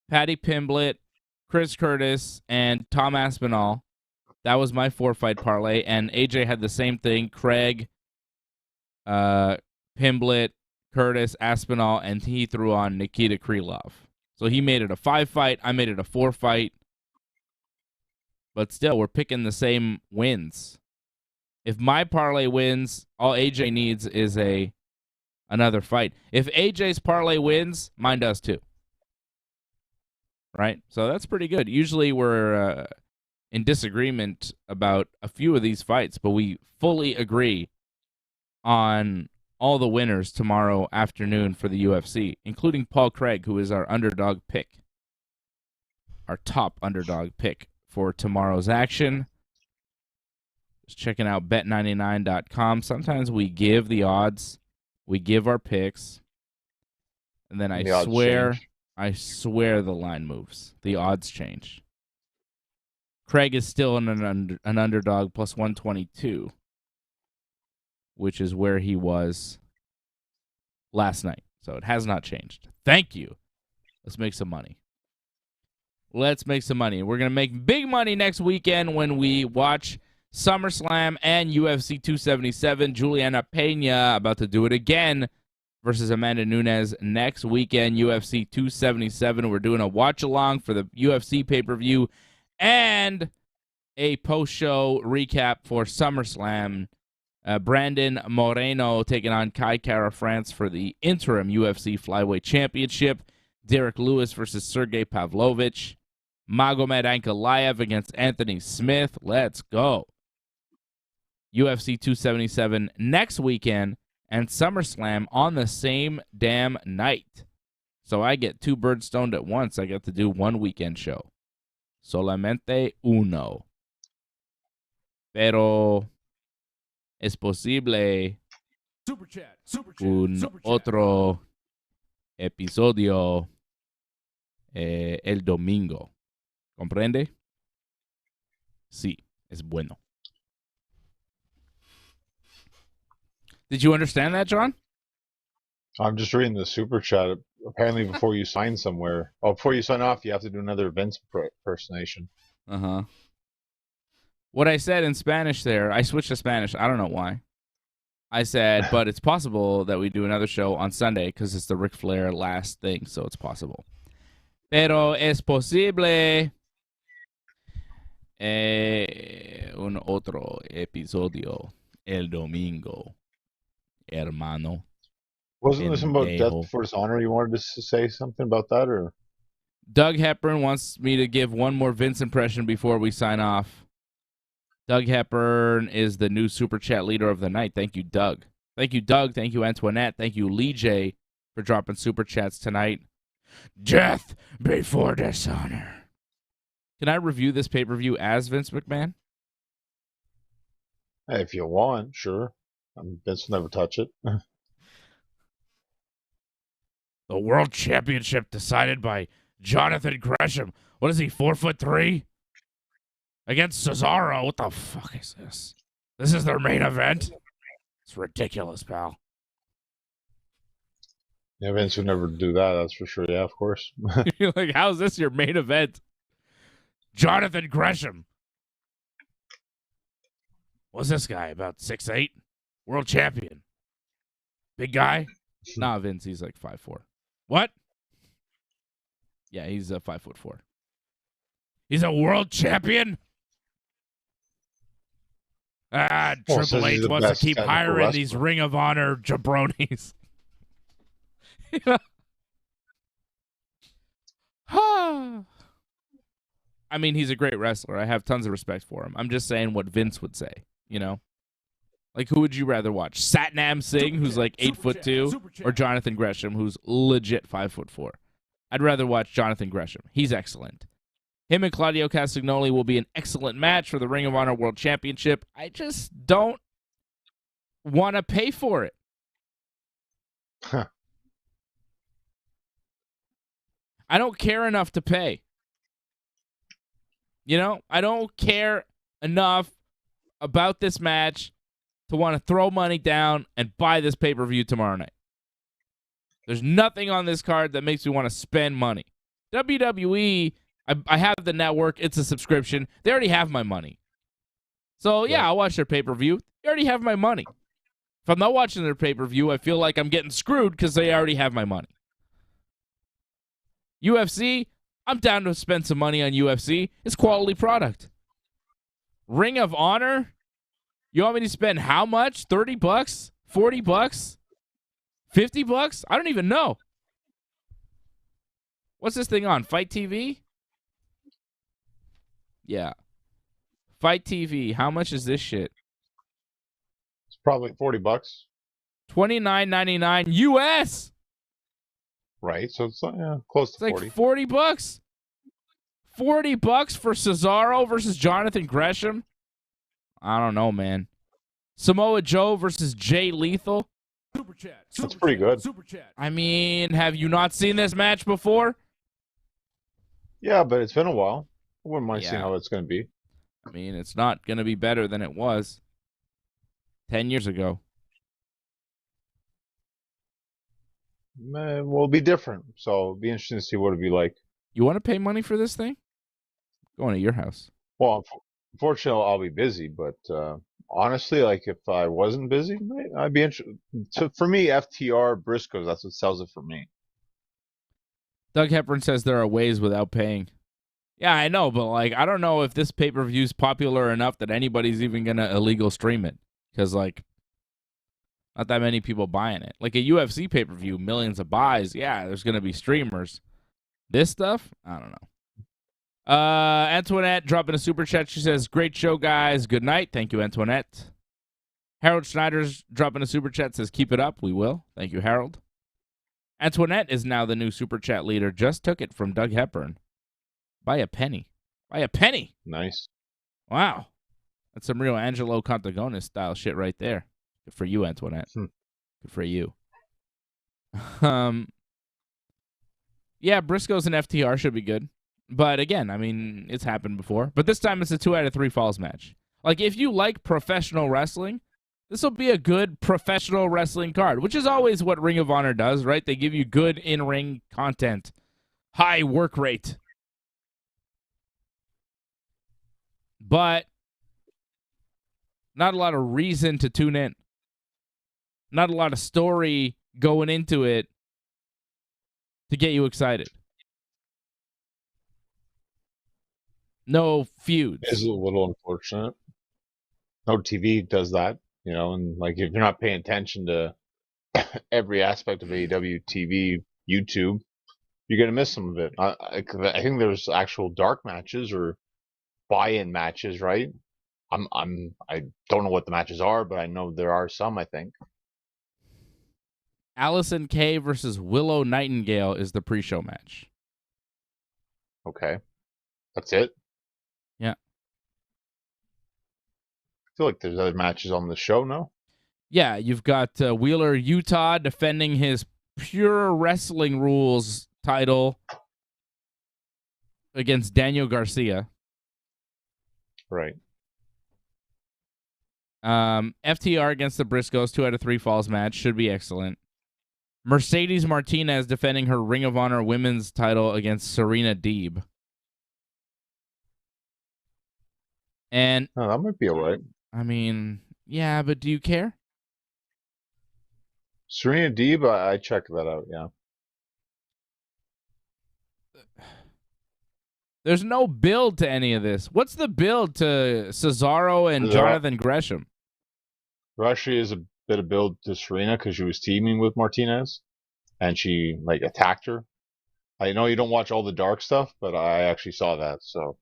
Paddy Pimblett, Chris Curtis, and Tom Aspinall. That was my 4-fight parlay, and AJ had the same thing. Craig, Pimblett, Curtis, Aspinall, and he threw on Nikita Krylov. So he made it a 5-fight. I made it a 4-fight. But still, we're picking the same wins. If my parlay wins, all AJ needs is another fight. If AJ's parlay wins, mine does too. Right? So that's pretty good. Usually we're in disagreement about a few of these fights, but we fully agree on all the winners tomorrow afternoon for the UFC, including Paul Craig, who is our underdog pick, our top underdog pick for tomorrow's action. Just checking out bet99.com. Sometimes we give the odds, we give our picks, and then I swear the line moves. The odds change. Craig is still an underdog plus 122. Which is where he was last night. So it has not changed. Thank you. Let's make some money. We're going to make big money next weekend when we watch SummerSlam and UFC 277. Juliana Pena about to do it again versus Amanda Nunes next weekend, UFC 277. We're doing a watch-along for the UFC pay-per-view and a post-show recap for SummerSlam. Brandon Moreno taking on Kai Kara France for the interim UFC Flyweight Championship. Derek Lewis versus Sergey Pavlovich. Magomed Ankalaev against Anthony Smith. Let's go. UFC 277 next weekend and SummerSlam on the same damn night. So I get 2 birds stoned at once. I get to do one weekend show. Solamente uno. Pero... es posible Super chat, otro episodio el domingo. ¿Comprende? Sí, es bueno. Did you understand that, John? I'm just reading the super chat. Apparently, before you sign somewhere, before you sign off, you have to do another Vince impersonation. Uh-huh. What I said in Spanish there, I switched to Spanish. I don't know why. I said, but it's possible that we do another show on Sunday because it's the Ric Flair last thing, so it's possible. Pero es posible un otro episodio el domingo, hermano. Wasn't this about Pendejo. Death Before Dishonor? You wanted to say something about that, or? Doug Hepburn wants me to give one more Vince impression before we sign off. Doug Hepburn is the new Super Chat leader of the night. Thank you, Doug. Thank you, Doug. Thank you, Antoinette. Thank you, Lee J, for dropping Super Chats tonight. Death Before Dishonor. Can I review this pay-per-view as Vince McMahon? Hey, if you want, sure. Vince will never touch it. The World Championship decided by Jonathan Gresham. What is he, 4'3"? Against Cesaro. What the fuck is this? This is their main event? It's ridiculous, pal. Yeah, Vince would never do that, that's for sure. Yeah, of course. You're like, how is this your main event? Jonathan Gresham. What's this guy, about 6'8"? World champion. Big guy? Nah, Vince, he's like 5'4". What? Yeah, he's 5'4". He's a world champion? Well, Triple says he's H the wants to best keep technical hiring these wrestler. Ring of Honor jabronis. I mean, he's a great wrestler. I have tons of respect for him. I'm just saying what Vince would say, you know? Like, who would you rather watch? Satnam Singh, who's like 8'2", or Jonathan Gresham, who's legit 5'4"? I'd rather watch Jonathan Gresham. He's excellent. Him and Claudio Castagnoli will be an excellent match for the Ring of Honor World Championship. I just don't want to pay for it. Huh. I don't care enough to pay. You know, I don't care enough about this match to want to throw money down and buy this pay-per-view tomorrow night. There's nothing on this card that makes me want to spend money. WWE, I have the network. It's a subscription. They already have my money. So, yeah, I'll watch their pay-per-view. They already have my money. If I'm not watching their pay-per-view, I feel like I'm getting screwed because they already have my money. UFC, I'm down to spend some money on UFC. It's quality product. Ring of Honor, you want me to spend how much? $30? $40? $50? I don't even know. What's this thing on? Fight TV? Yeah. Fight TV. How much is this shit? It's probably $40. $29.99 US. Right, so it's close to It's like 40. $40. $40 for Cesaro versus Jonathan Gresham? I don't know, man. Samoa Joe versus Jay Lethal? That's pretty good. I mean, have you not seen this match before? Yeah, but it's been a while. I wouldn't mind seeing Yeah. how it's going to be. I mean, it's not going to be better than it was 10 years ago. Will be different, so it'll be interesting to see what it'd be like. You want to pay money for this thing? Going to your house. Well, unfortunately, I'll be busy, but honestly, like if I wasn't busy, I'd be interested. So for me, FTR Briscoes, that's what sells it for me. Doug Hepburn says there are ways without paying. Yeah, I know, but like I don't know if this pay-per-view is popular enough that anybody's even going to illegal stream it. Because like not that many people buying it. Like a UFC pay-per-view, millions of buys. Yeah, there's going to be streamers. This stuff, I don't know. Antoinette dropping a super chat. She says, "Great show, guys. Good night." Thank you, Antoinette. Harold Schneider's dropping a super chat. Says, "Keep it up. We will." Thank you, Harold. Antoinette is now the new super chat leader. Just took it from Doug Hepburn. By a penny. By a penny. Nice. Wow. That's some real Angelo Contagonis style shit right there. Good for you, Antoinette. Good for you. Yeah, Briscoes and FTR should be good. But again, I mean, it's happened before. But this time it's a 2 out of 3 falls match. Like, if you like professional wrestling, this will be a good professional wrestling card, which is always what Ring of Honor does, right? They give you good in-ring content, high work rate. But not a lot of reason to tune in. Not a lot of story going into it to get you excited. No feuds. It's a little unfortunate. No TV does that, you know, and like if you're not paying attention to every aspect of AEW TV, YouTube, you're gonna miss some of it. I think there's actual dark matches or buy-in matches, right? I don't know what the matches are, but I know there are some. I think Allison Kay versus Willow Nightingale is the pre-show match. Okay, that's it. Yeah. I feel like there's other matches on the show, no? Yeah, you've got Wheeler Utah defending his Pure Wrestling Rules title against Daniel Garcia. Right. FTR against the Briscoes, 2 out of 3 falls match. Should be excellent. Mercedes Martinez defending her Ring of Honor women's title against Serena Deeb. And Oh, that might be all right. I mean, yeah, but do you care? Serena Deeb, I checked that out, yeah. There's no build to any of this. What's the build to Cesaro and Jonathan Gresham? There actually is a bit of build to Serena because she was teaming with Martinez and she like attacked her. I know you don't watch all the dark stuff, but I actually saw that, so.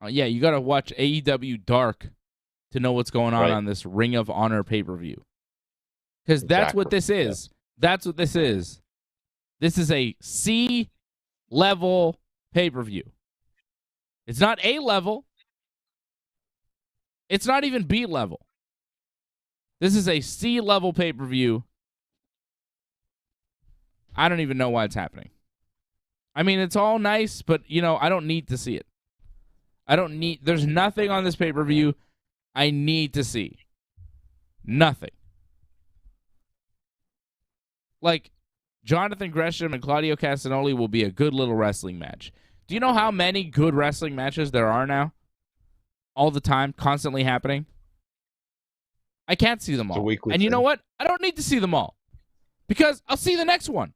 Yeah, you got to watch AEW Dark to know what's going on Right. on this Ring of Honor pay-per-view. Because that's what this is. Yeah. That's what this is. This is a C-level pay-per-view. It's not A-level. It's not even B-level. This is a C-level pay-per-view. I don't even know why it's happening. I mean, it's all nice, but, you know, I don't need to see it. There's nothing on this pay-per-view I need to see. Nothing. Like, Jonathan Gresham and Claudio Castagnoli will be a good little wrestling match. Do you know how many good wrestling matches there are now? All the time, constantly happening? I can't see them all. And you know what? I don't need to see them all. Because I'll see the next one.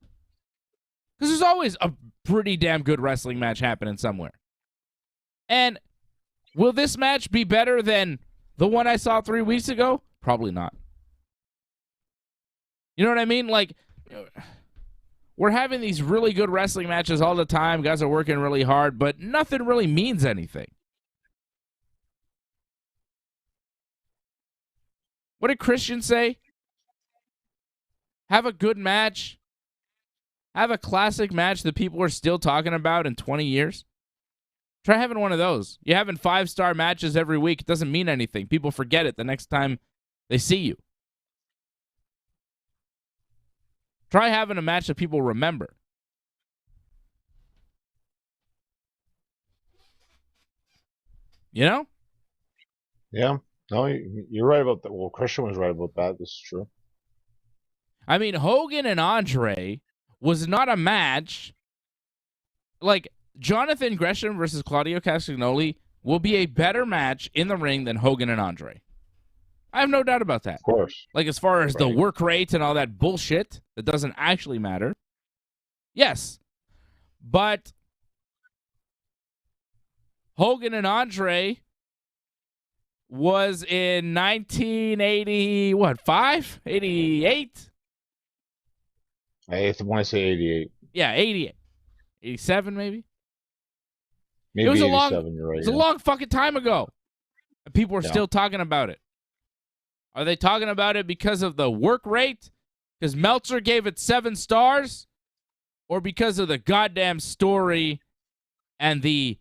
Because there's always a pretty damn good wrestling match happening somewhere. And will this match be better than the one I saw 3 weeks ago? Probably not. You know what I mean? Like, we're having these really good wrestling matches all the time. Guys are working really hard, but nothing really means anything. What did Christian say? Have a good match. Have a classic match that people are still talking about in 20 years. Try having one of those. You're having 5-star matches every week. It doesn't mean anything. People forget it the next time they see you. Try having a match that people remember. You know? Yeah. No, you're right about that. Well, Christian was right about that. This is true. I mean, Hogan and Andre was not a match. Like, Jonathan Gresham versus Claudio Castagnoli will be a better match in the ring than Hogan and Andre. I have no doubt about that. Of course. Like, as far as the work rate and all that bullshit that doesn't actually matter. Yes. But Hogan and Andre was in 1980, what, 5? 88? I want to say 88. Yeah, 88. 87, maybe? Maybe it was 87, you're right. It was a long fucking time ago. And people are still talking about it. Are they talking about it because of the work rate? Because Meltzer gave it 7 stars? Or because of the goddamn story and the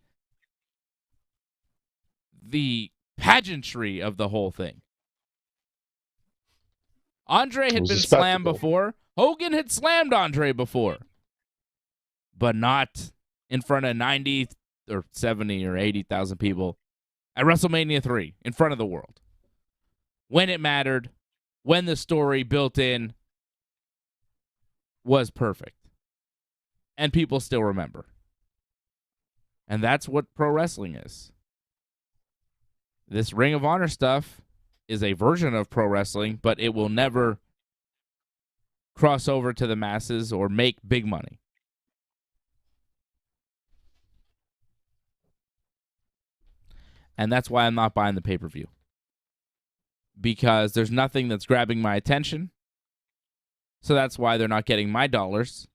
pageantry of the whole thing? Andre had been slammed before. Hogan had slammed Andre before. but not in front of 90 or 70 or 80,000 people at WrestleMania 3 in front of the world. When it mattered, when the story built in was perfect. And people still remember. And that's what pro wrestling is. This Ring of Honor stuff is a version of pro wrestling, but it will never cross over to the masses or make big money. And that's why I'm not buying the pay-per-view. Because there's nothing that's grabbing my attention. So that's why they're not getting my dollars.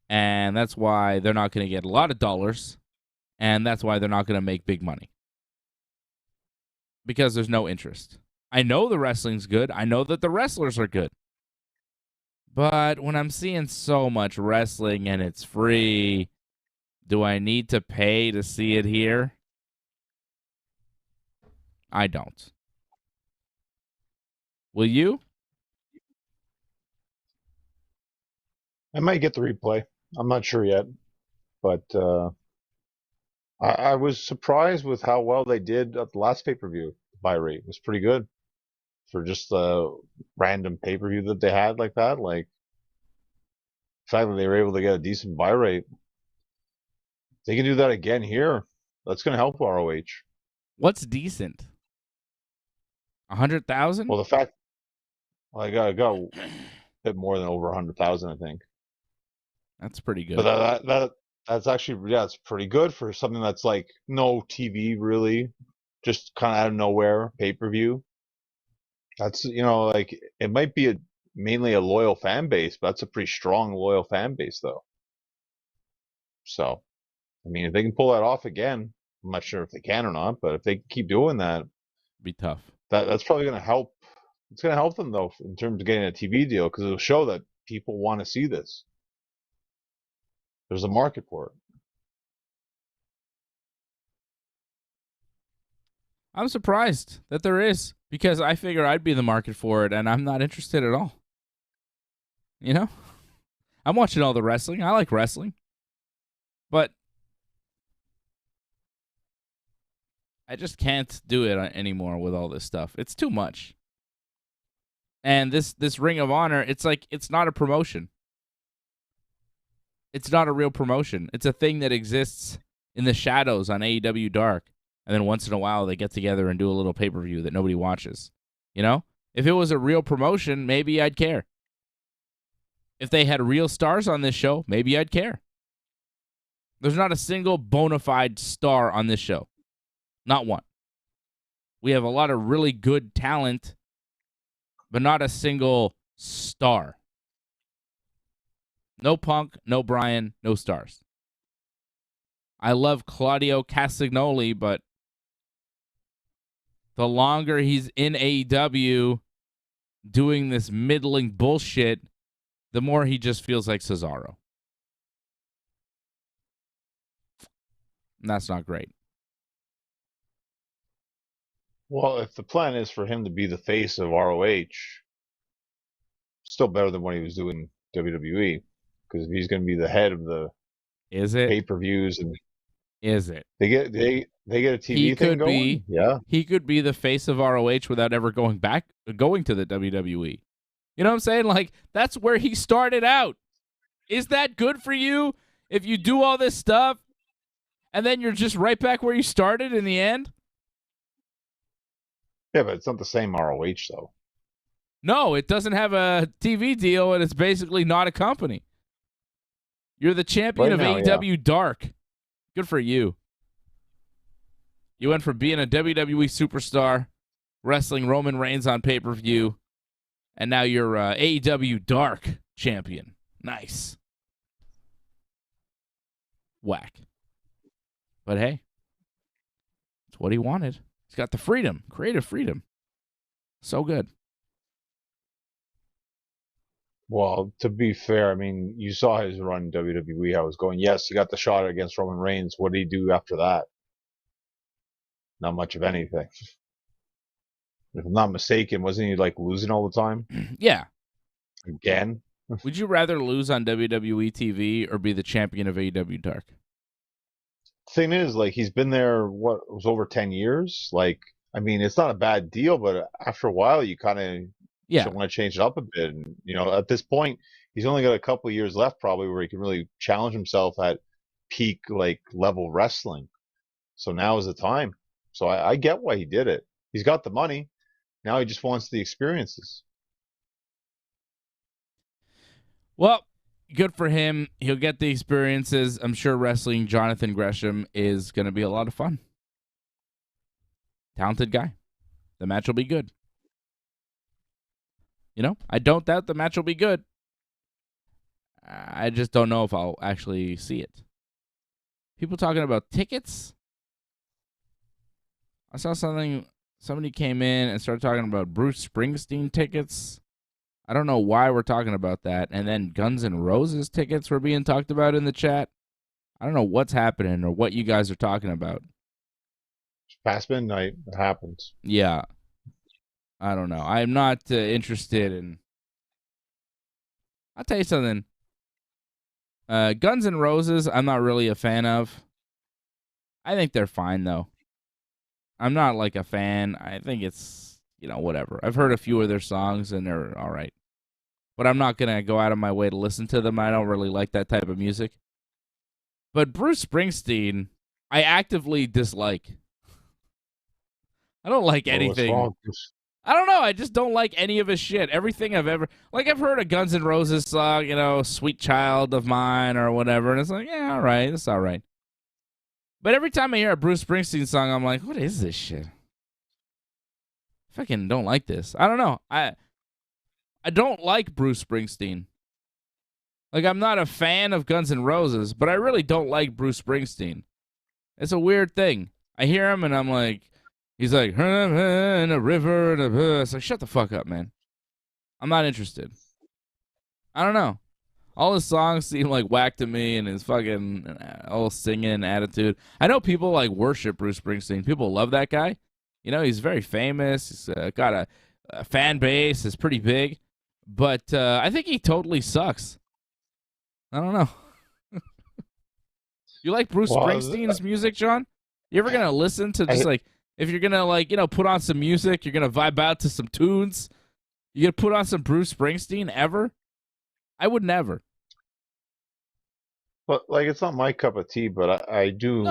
And that's why they're not going to get a lot of dollars. And that's why they're not going to make big money. Because there's no interest. I know the wrestling's good. I know that the wrestlers are good. But when I'm seeing so much wrestling and it's free, do I need to pay to see it here? I don't. Will you? I might get the replay. I'm not sure yet, but I was surprised with how well they did at the last pay-per-view. Buy rate was pretty good for just the random pay-per-view that they had like that. Like, the fact that they were able to get a decent buy rate. They can do that again here. That's going to help ROH. What's decent? 100,000? Well, I got a bit more than over 100,000, I think. That's pretty good. But that's actually, yeah, it's pretty good for something that's like no TV really, just kind of out of nowhere pay-per-view. That's, like it might be mainly a loyal fan base, but that's a pretty strong loyal fan base though. So, I mean, if they can pull that off again, I'm not sure if they can or not, but if they keep doing that, be tough. That's probably going to help. It's going to help them though in terms of getting a TV deal because it'll show that people want to see this. There's a market for it. I'm surprised that there is because I figure I'd be the market for it and I'm not interested at all. You know? I'm watching all the wrestling. I like wrestling. But I just can't do it anymore with all this stuff. It's too much. And this Ring of Honor, it's like it's not a promotion. It's not a real promotion. It's a thing that exists in the shadows on AEW Dark. And then once in a while, they get together and do a little pay-per-view that nobody watches. You know? If it was a real promotion, maybe I'd care. If they had real stars on this show, maybe I'd care. There's not a single bona fide star on this show. Not one. We have a lot of really good talent, but not a single star. No Punk, no Bryan, no stars. I love Claudio Castagnoli, but the longer he's in AEW doing this middling bullshit, the more he just feels like Cesaro. And that's not great. Well, if the plan is for him to be the face of ROH, still better than what he was doing in WWE. Because if he's going to be the head of the pay-per-views and is it? They get a TV thing going. Yeah, he could be the face of ROH without ever going to the WWE. You know what I'm saying? Like that's where he started out. Is that good for you if you do all this stuff and then you're just right back where you started in the end? Yeah, but it's not the same ROH though. No, it doesn't have a TV deal, and it's basically not a company. You're the champion of AEW Dark. Good for you. You went from being a WWE superstar, wrestling Roman Reigns on pay-per-view, and now you're AEW Dark champion. Nice. Whack. But hey, it's what he wanted. He's got the freedom, creative freedom. So good. Well, to be fair, I mean, you saw his run in WWE, how it was going. Yes, he got the shot against Roman Reigns. What did he do after that? Not much of anything. If I'm not mistaken, wasn't he like losing all the time? Yeah. Again? Would you rather lose on WWE TV or be the champion of AEW Dark? Thing is, like, he's been there, what, it was over 10 years? Like, I mean, it's not a bad deal, but after a while, you kind of Yeah. want to change it up a bit. And, at this point, he's only got a couple of years left probably where he can really challenge himself at peak, like, level wrestling. So now is the time. So I get why he did it. He's got the money. Now he just wants the experiences. Well, good for him. He'll get the experiences. I'm sure wrestling Jonathan Gresham is going to be a lot of fun. Talented guy. The match will be good. I don't doubt the match will be good. I just don't know if I'll actually see it. People talking about tickets. I saw something. Somebody came in and started talking about Bruce Springsteen tickets. I don't know why we're talking about that. And then Guns N' Roses tickets were being talked about in the chat. I don't know what's happening or what you guys are talking about. It's past midnight. It happens. Yeah. I don't know. I'm not interested in... I'll tell you something. Guns N' Roses, I'm not really a fan of. I think they're fine, though. I'm not like a fan. I think it's, whatever. I've heard a few of their songs, and they're all right. But I'm not going to go out of my way to listen to them. I don't really like that type of music. But Bruce Springsteen, I actively dislike. I don't like anything. I don't know. I just don't like any of his shit. Everything I've ever... Like, I've heard a Guns N' Roses song, Sweet Child of Mine or whatever, and it's like, yeah, all right. It's all right. But every time I hear a Bruce Springsteen song, I'm like, what is this shit? I fucking don't like this. I don't know. I don't like Bruce Springsteen. Like, I'm not a fan of Guns N' Roses, but I really don't like Bruce Springsteen. It's a weird thing. I hear him, and I'm like... He's like, in a river, and it's like, shut the fuck up, man. I'm not interested. I don't know. All his songs seem like whack to me, and his fucking all singing attitude. I know people like worship Bruce Springsteen. People love that guy. He's very famous. He's got a fan base. It's pretty big. But I think he totally sucks. I don't know. You like Bruce Springsteen's music, John? You ever gonna listen to just like... If you're going to, put on some music, you're going to vibe out to some tunes, you going to put on some Bruce Springsteen ever? I would never. But, it's not my cup of tea, but I do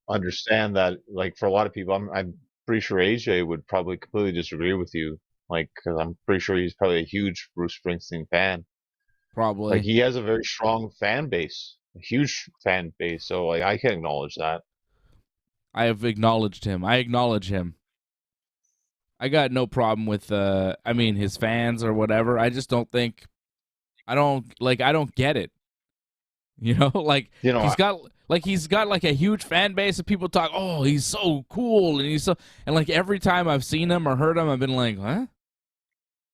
understand that, for a lot of people, I'm pretty sure AJ would probably completely disagree with you, because I'm pretty sure he's probably a huge Bruce Springsteen fan. Probably. He has a very strong fan base, a huge fan base, so, I can acknowledge that. I have acknowledged him. I acknowledge him. I got no problem with his fans or whatever. I just don't think I don't get it. He's got a huge fan base of people talk, "Oh, he's so cool." And every time I've seen him or heard him, I've been like, "What?"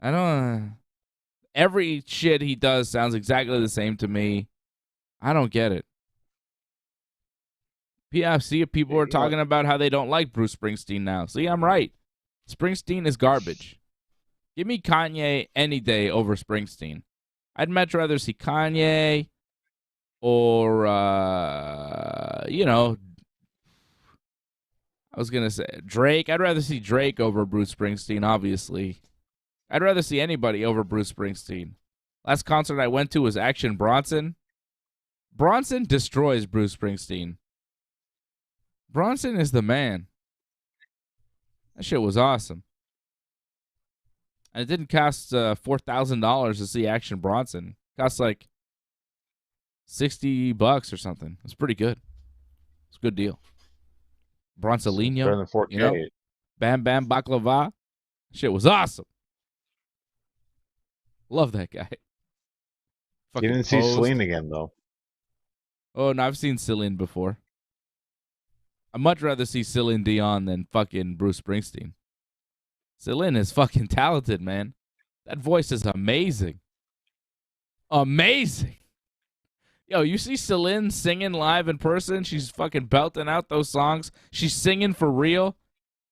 I don't every shit he does sounds exactly the same to me. I don't get it. Yeah, see, people are talking about how they don't like Bruce Springsteen now. See, I'm right. Springsteen is garbage. Give me Kanye any day over Springsteen. I'd much rather see Kanye or, I was going to say Drake. I'd rather see Drake over Bruce Springsteen, obviously. I'd rather see anybody over Bruce Springsteen. Last concert I went to was Action Bronson. Bronson destroys Bruce Springsteen. Bronson is the man. That shit was awesome. And it didn't cost $4,000 to see Action Bronson. It cost like $60 or something. It's pretty good. It's a good deal. Bronsolino, Better than 4K. Bam Bam Baklava. Shit was awesome. Love that guy. You didn't see Celine again, though. Oh, no, I've seen Celine before. I'd much rather see Celine Dion than fucking Bruce Springsteen. Celine is fucking talented, man. That voice is amazing. Amazing. Yo, you see Celine singing live in person? She's fucking belting out those songs. She's singing for real.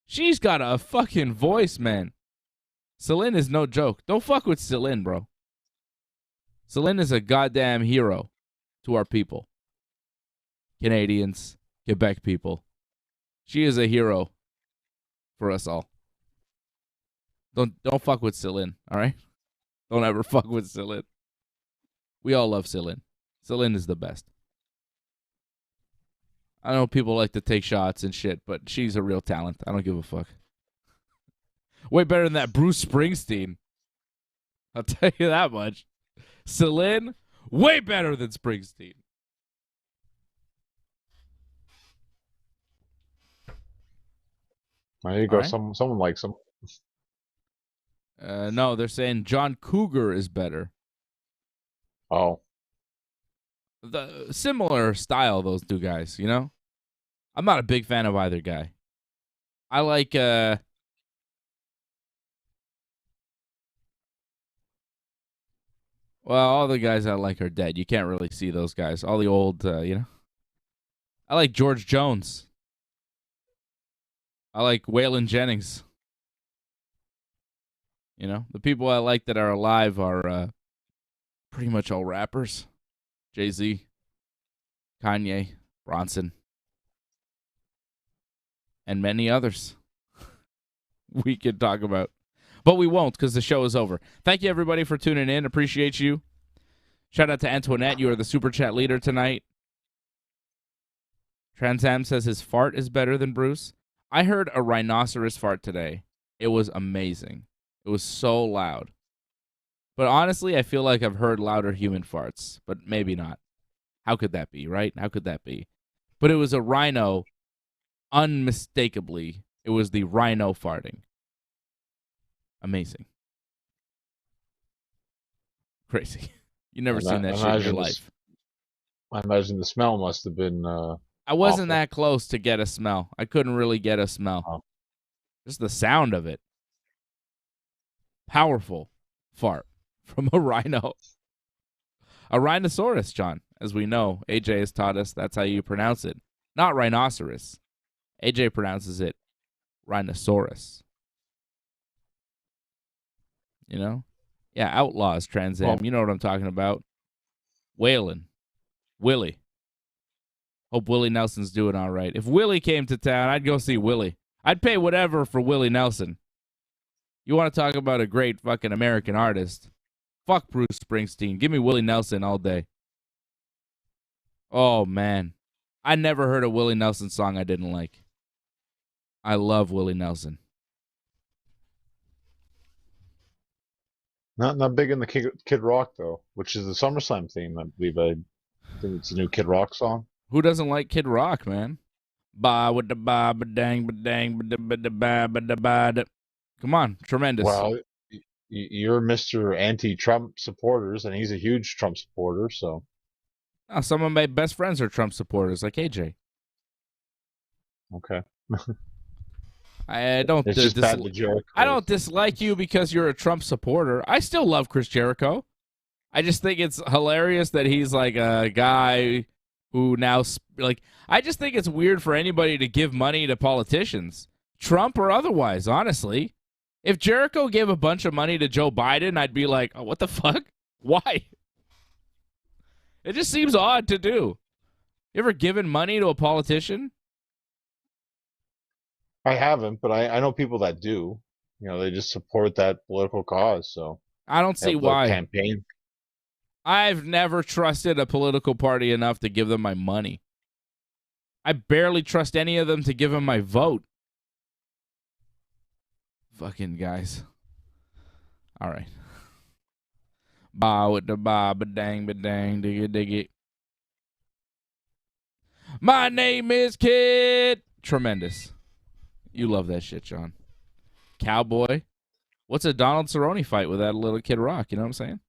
She's got a fucking voice, man. Celine is no joke. Don't fuck with Celine, bro. Celine is a goddamn hero to our people. Canadians, Quebec people. She is a hero for us all. Don't fuck with Celine, all right? Don't ever fuck with Celine. We all love Celine. Celine is the best. I know people like to take shots and shit, but she's a real talent. I don't give a fuck. Way better than that Bruce Springsteen. I'll tell you that much. Celine, way better than Springsteen. There you go. Right. Someone likes him. No, they're saying John Cougar is better. Oh. The similar style, those two guys, you know? I'm not a big fan of either guy. I like, well, all the guys I like are dead. You can't really see those guys. All the old, you know? I like George Jones. I like Waylon Jennings. You know? The people I like that are alive are pretty much all rappers. Jay-Z, Kanye, Bronson, and many others we could talk about. But we won't because the show is over. Thank you, everybody, for tuning in. Appreciate you. Shout out to Antoinette. You are the Super Chat leader tonight. Transam says his fart is better than Bruce. I heard a rhinoceros fart today. It was amazing. It was so loud. But honestly, I feel like I've heard louder human farts, but maybe not. How could that be, right? How could that be? But it was a rhino, unmistakably. It was the rhino farting. Amazing. Crazy. You never seen that shit in your life. I imagine the smell must have been I wasn't awful. that close to get a smell. I couldn't really get a smell. Oh. Just the sound of it. Powerful fart from a rhino. A rhinoceros, John. As we know, AJ has taught us that's how you pronounce it. Not rhinoceros. AJ pronounces it rhinoceros. You know? Yeah, Outlaws, Trans Am. Well, You know what I'm talking about. Waylon. Willie. Hope Willie Nelson's doing all right. If Willie came to town, I'd go see Willie. I'd pay whatever for Willie Nelson. You want to talk about a great fucking American artist? Fuck Bruce Springsteen. Give me Willie Nelson all day. Oh, man. I never heard a Willie Nelson song I didn't like. I love Willie Nelson. Not big in the Kid Rock though, which is the SummerSlam theme. I believe. I think it's a new Kid Rock song. Who doesn't like Kid Rock, man? Ba with the ba ba dang ba dang ba da ba da ba ba da ba da. Come on, tremendous. Well, you're Mr. Anti-Trump supporters, and he's a huge Trump supporter. So, Some of my best friends are Trump supporters, like AJ. okay. I don't. It's just bad to Jericho. I don't dislike you because you're a Trump supporter. I still love Chris Jericho. I just think it's hilarious that he's like a guy who now like. I just think it's weird for anybody to give money to politicians, Trump or otherwise. Honestly, if Jericho gave a bunch of money to Joe Biden, I'd be like, oh, what the fuck? Why? It just seems odd to do. You ever given money to a politician? I haven't, but I know people that do. You know, they just support that political cause. So I don't see have their why. campaign. I've never trusted a political party enough to give them my money. I barely trust any of them to give them my vote. Fucking guys. All right. Ba with the ba ba dang diggy diggy. My name is Kid. Tremendous. You love that shit, John. Cowboy. What's a Donald Cerrone fight without a little Kid Rock? You know what I'm saying?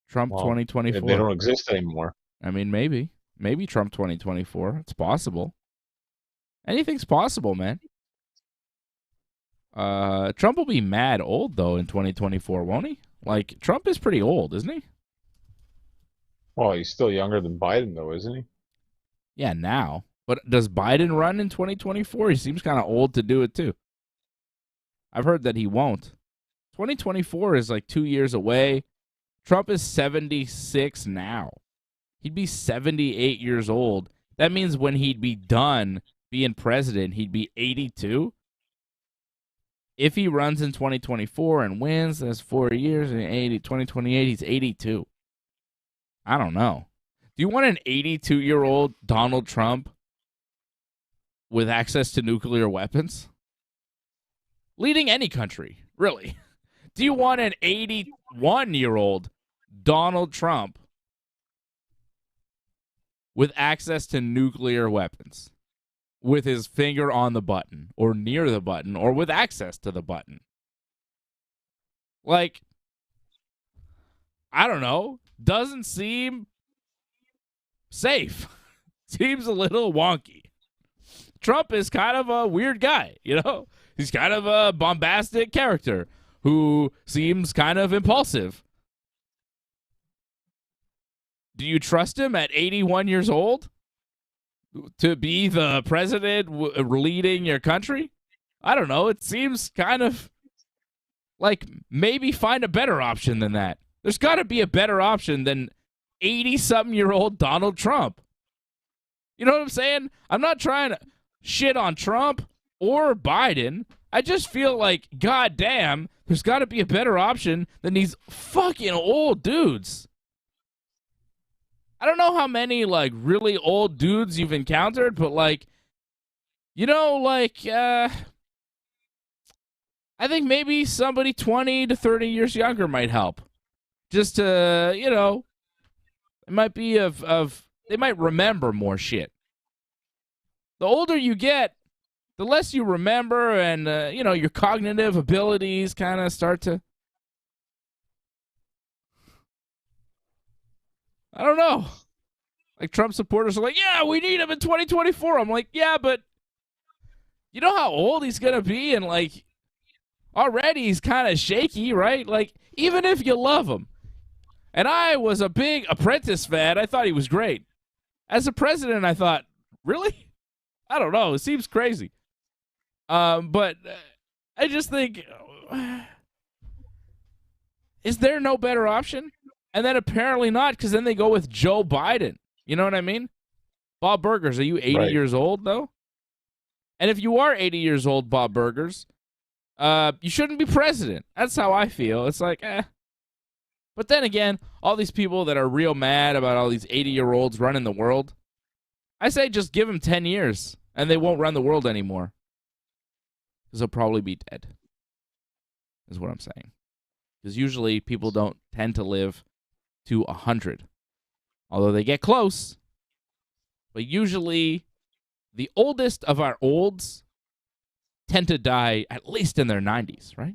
Trump 2024. They don't exist anymore. I mean, maybe. Maybe Trump 2024. It's possible. Anything's possible, man. Trump will be mad old, though, in 2024, won't he? Like, Trump is pretty old, isn't he? Well, he's still younger than Biden, though, isn't he? Yeah, now. But does Biden run in 2024? He seems kind of old to do it, too. I've heard that he won't. 2024 is like 2 years away. Trump is 76 now. He'd be 78 years old. That means when he'd be done being president, he'd be 82. If he runs in 2024 and wins, that's 4 years. And 2028, he's 82. I don't know. Do you want an 82-year-old Donald Trump with access to nuclear weapons? Leading any country, really. Do you want an 81-year-old Donald Trump with access to nuclear weapons, with his finger on the button or near the button or with access to the button? Like, I don't know. Doesn't seem safe. Seems a little wonky. Trump is kind of a weird guy, you know? He's kind of a bombastic character who seems kind of impulsive. Do you trust him at 81 years old to be the president leading your country? I don't know. It seems kind of like maybe find a better option than that. There's got to be a better option than 80-something-year-old Donald Trump. You know what I'm saying? I'm not trying to shit on Trump or Biden. I just feel like, goddamn, there's got to be a better option than these fucking old dudes. I don't know how many, like, really old dudes you've encountered, but, like, you know, like, I think maybe somebody 20 to 30 years younger might help. Just to, you know, it might be they might remember more shit. The older you get, the less you remember, and, you know, your cognitive abilities kind of start to, I don't know. Like, Trump supporters are like, yeah, we need him in 2024. I'm like, yeah, but you know how old he's going to be? And, like, already he's kind of shaky, right? Like, even if you love him. And I was a big Apprentice fan. I thought he was great. As a president, I thought, really? I don't know. It seems crazy. But I just think, is there no better option? And then apparently not, because then they go with Joe Biden. You know what I mean? Bob Burgers, are you 80 years old, though? And if you are 80 years old, Bob Burgers, you shouldn't be president. That's how I feel. It's like, eh. But then again, all these people that are real mad about all these 80-year-olds running the world, I say just give them 10 years, and they won't run the world anymore. Because they'll probably be dead, is what I'm saying. Because usually people don't tend to live to 100. Although they get close. But usually the oldest of our olds tend to die at least in their 90s, right?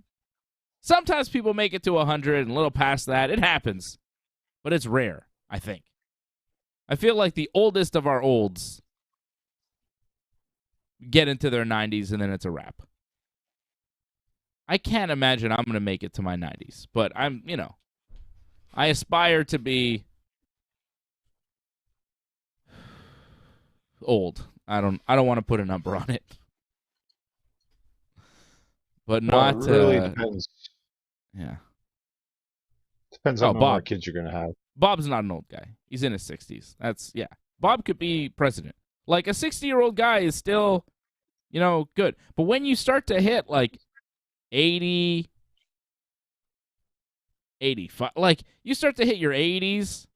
Sometimes people make it to 100 and a little past that. It happens. But it's rare, I think. I feel like the oldest of our olds get into their 90s and then it's a wrap. I can't imagine I'm going to make it to my 90s. But I'm, you know, I aspire to be old. I don't want to put a number on it. But not it really depends. Yeah. Depends on how many more kids you're going to have. Bob's not an old guy. He's in his 60s. That's, yeah. Bob could be president. Like, a 60-year-old guy is still, you know, good. But when you start to hit, like, 80, 85, like, you start to hit your 80s,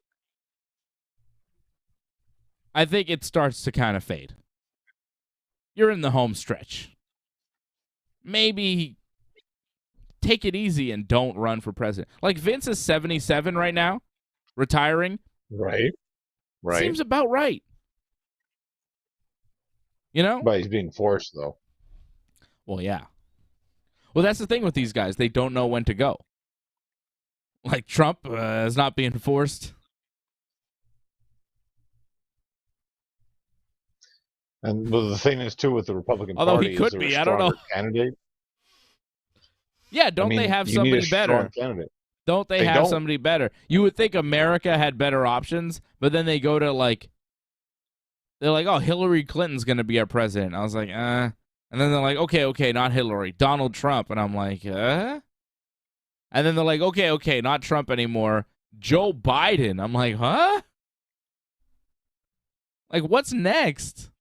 I think it starts to kind of fade. You're in the home stretch. Maybe take it easy and don't run for president. Like, Vince is 77 right now, retiring. Right. Seems about right. You know? But he's being forced, though. Well, yeah. Well, that's the thing with these guys. They don't know when to go. Like, Trump is not being forced. And the thing is, too, with the Republican Although Party, he could is be, there a I don't know. candidate? Yeah, don't they have somebody better? Candidate. Don't they have somebody better? You would think America had better options, but then they go to, like, they're like, oh, Hillary Clinton's going to be our president. I was like, And then they're like, okay, not Hillary, Donald Trump. And I'm like, And then they're like, okay, not Trump anymore. Joe Biden. I'm like, huh? Like, what's next?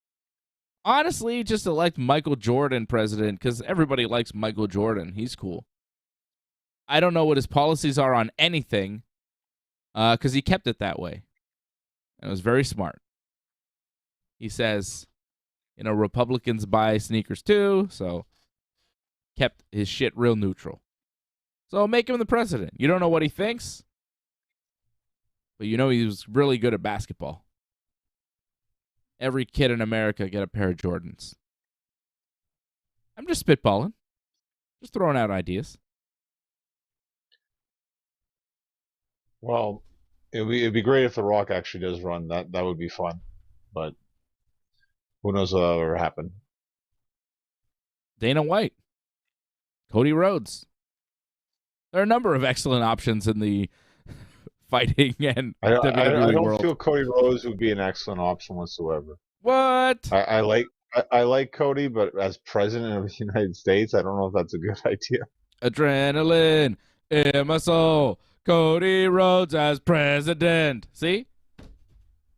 Honestly, just elect Michael Jordan president because everybody likes Michael Jordan. He's cool. I don't know what his policies are on anything because he kept it that way. And it was very smart. He says, Republicans buy sneakers too, so kept his shit real neutral. So make him the president. You don't know what he thinks, but he was really good at basketball. Every kid in America get a pair of Jordans. I'm just spitballing. Just throwing out ideas. Well, it'd be great if The Rock actually does run. That would be fun. But who knows what'll ever happen. Dana White. Cody Rhodes. There are a number of excellent options in the fighting and WWE I don't world. feel Cody Rhodes would be an excellent option whatsoever. What? I like Cody, but as president of the United States, I don't know if that's a good idea. Adrenaline in my soul. Cody Rhodes as president. See?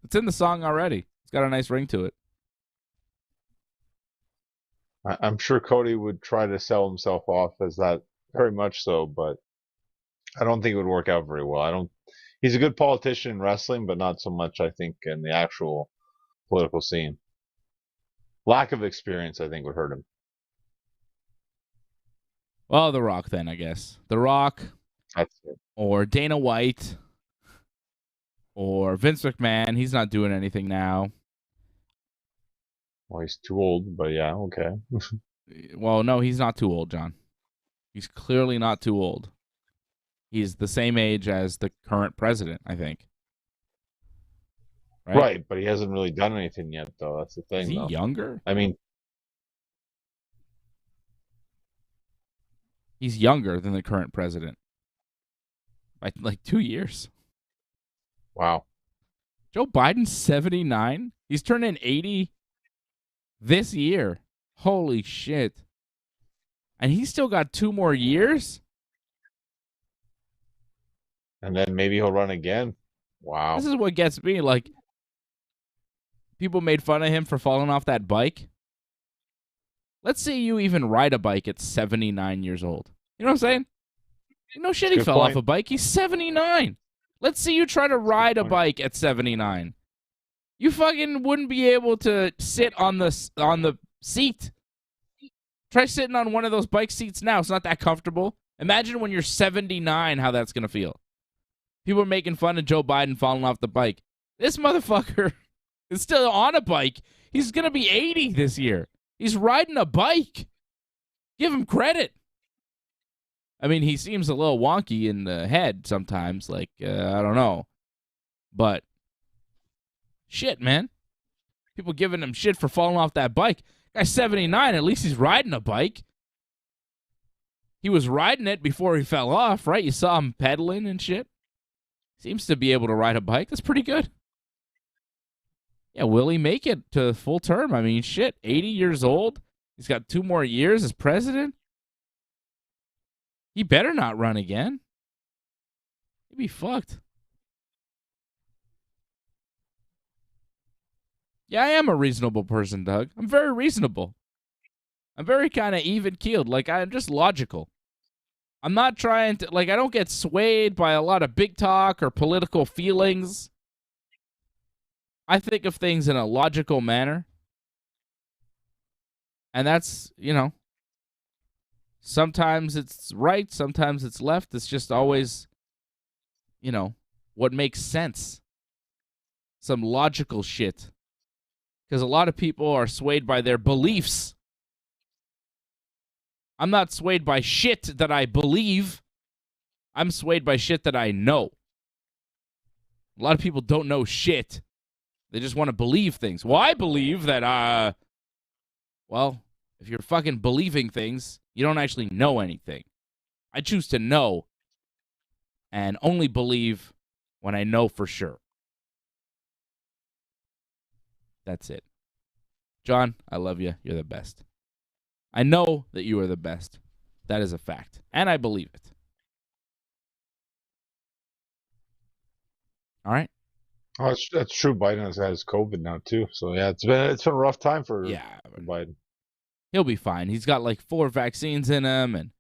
It's in the song already. It's got a nice ring to it. I'm sure Cody would try to sell himself off as that, very much so, but I don't think it would work out very well. He's a good politician in wrestling, but not so much, I think, in the actual political scene. Lack of experience, I think, would hurt him. Well, The Rock then, I guess. The Rock. That's it. Or Dana White. Or Vince McMahon. He's not doing anything now. Well, he's too old, but yeah, okay. Well, no, he's not too old, John. He's clearly not too old. He's the same age as the current president, I think. Right, but he hasn't really done anything yet, though. That's the thing. Is he younger? I mean, he's younger than the current president by like 2 years. Wow. Joe Biden's 79. He's turning 80 this year. Holy shit. And he's still got 2 more years? And then maybe he'll run again. Wow. This is what gets me. Like, people made fun of him for falling off that bike. Let's say you even ride a bike at 79 years old. You know what I'm saying? No shit, he fell off a bike. He's 79. Let's see you try to ride a bike at 79. You fucking wouldn't be able to sit on the seat. Try sitting on one of those bike seats now. It's not that comfortable. Imagine when you're 79 how that's going to feel. People are making fun of Joe Biden falling off the bike. This motherfucker is still on a bike. He's going to be 80 this year. He's riding a bike. Give him credit. I mean, he seems a little wonky in the head sometimes. Like, I don't know. But, shit, man. People giving him shit for falling off that bike. Guy's 79. At least he's riding a bike. He was riding it before he fell off, right? You saw him pedaling and shit. Seems to be able to ride a bike. That's pretty good. Yeah, will he make it to full term? I mean, shit, 80 years old. He's got 2 more years as president. He better not run again. He'd be fucked. Yeah, I am a reasonable person, Doug. I'm very reasonable. I'm very kind of even-keeled. Like, I'm just logical. I'm not trying to, like, I don't get swayed by a lot of big talk or political feelings. I think of things in a logical manner. And that's, sometimes it's right, sometimes it's left. It's just always, what makes sense. Some logical shit. Because a lot of people are swayed by their beliefs. I'm not swayed by shit that I believe. I'm swayed by shit that I know. A lot of people don't know shit. They just want to believe things. Well, I believe that, if you're fucking believing things, you don't actually know anything. I choose to know and only believe when I know for sure. That's it. John, I love you. You're the best. I know that you are the best. That is a fact. And I believe it. All right. Oh, that's true. Biden has COVID now too. So yeah, it's been a rough time for Biden. He'll be fine. He's got like 4 vaccines in him, and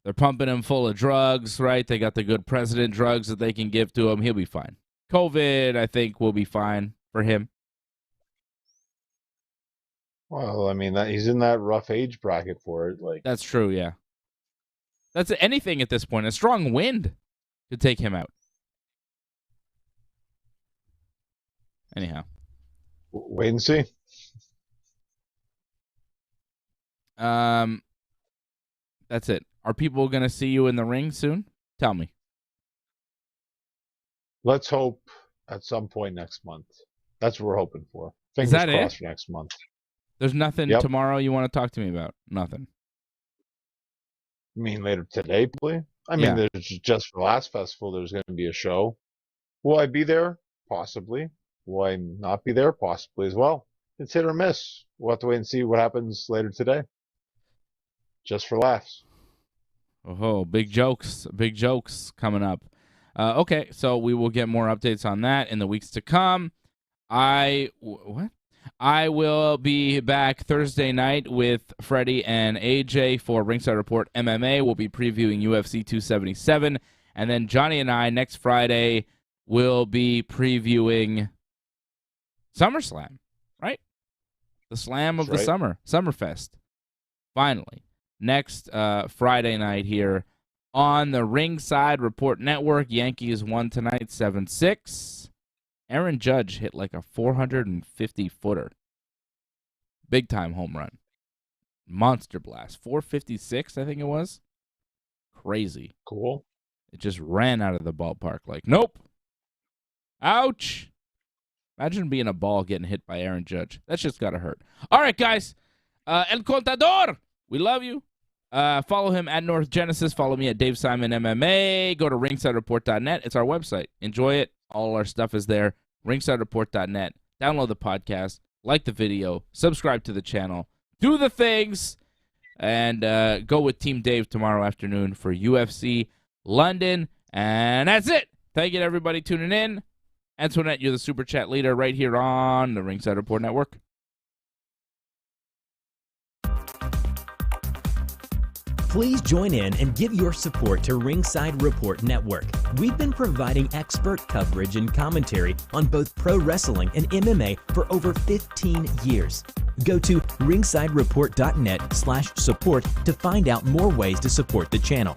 they're pumping him full of drugs, right? They got the good president drugs that they can give to him. He'll be fine. COVID, I think, will be fine for him. Well, I mean, he's in that rough age bracket for it. Like That's true, yeah. That's anything at this point. A strong wind could take him out. Anyhow. Wait and see. That's it. Are people going to see you in the ring soon? Tell me. Let's hope at some point next month. That's what we're hoping for. Is Fingers that crossed it? for next month. There's nothing tomorrow you want to talk to me about? Nothing. You mean later today, please? I mean, there's just for last festival, there's going to be a show. Will I be there? Possibly. Will I not be there? Possibly as well. It's hit or miss. We'll have to wait and see what happens later today. Just for laughs. Oh, big jokes coming up. Okay, so we will get more updates on that in the weeks to come. I will be back Thursday night with Freddie and AJ for Ringside Report MMA. We'll be previewing UFC 277. And then Johnny and I, next Friday, will be previewing SummerSlam, right? The slam of the summer, Summerfest. Finally. Next Friday night here on the Ringside Report Network. Yankees won tonight 7-6. Aaron Judge hit like a 450-footer. Big-time home run. Monster blast. 456, I think it was. Crazy. Cool. It just ran out of the ballpark like, nope. Ouch. Imagine being a ball getting hit by Aaron Judge. That's just got to hurt. All right, guys. El Contador, we love you. Follow him at North Genesis. Follow me at Dave Simon MMA. Go to ringsidereport.net. It's our website. Enjoy it. All our stuff is there. ringsidereport.net. Download the podcast. Like the video. Subscribe to the channel. Do the things. And go with Team Dave tomorrow afternoon for UFC London. And that's it. Thank you to everybody tuning in. Antoinette, you're the Super Chat leader right here on the Ringside Report Network. Please join in and give your support to Ringside Report Network. We've been providing expert coverage and commentary on both pro wrestling and MMA for over 15 years. Go to ringsidereport.net/support to find out more ways to support the channel.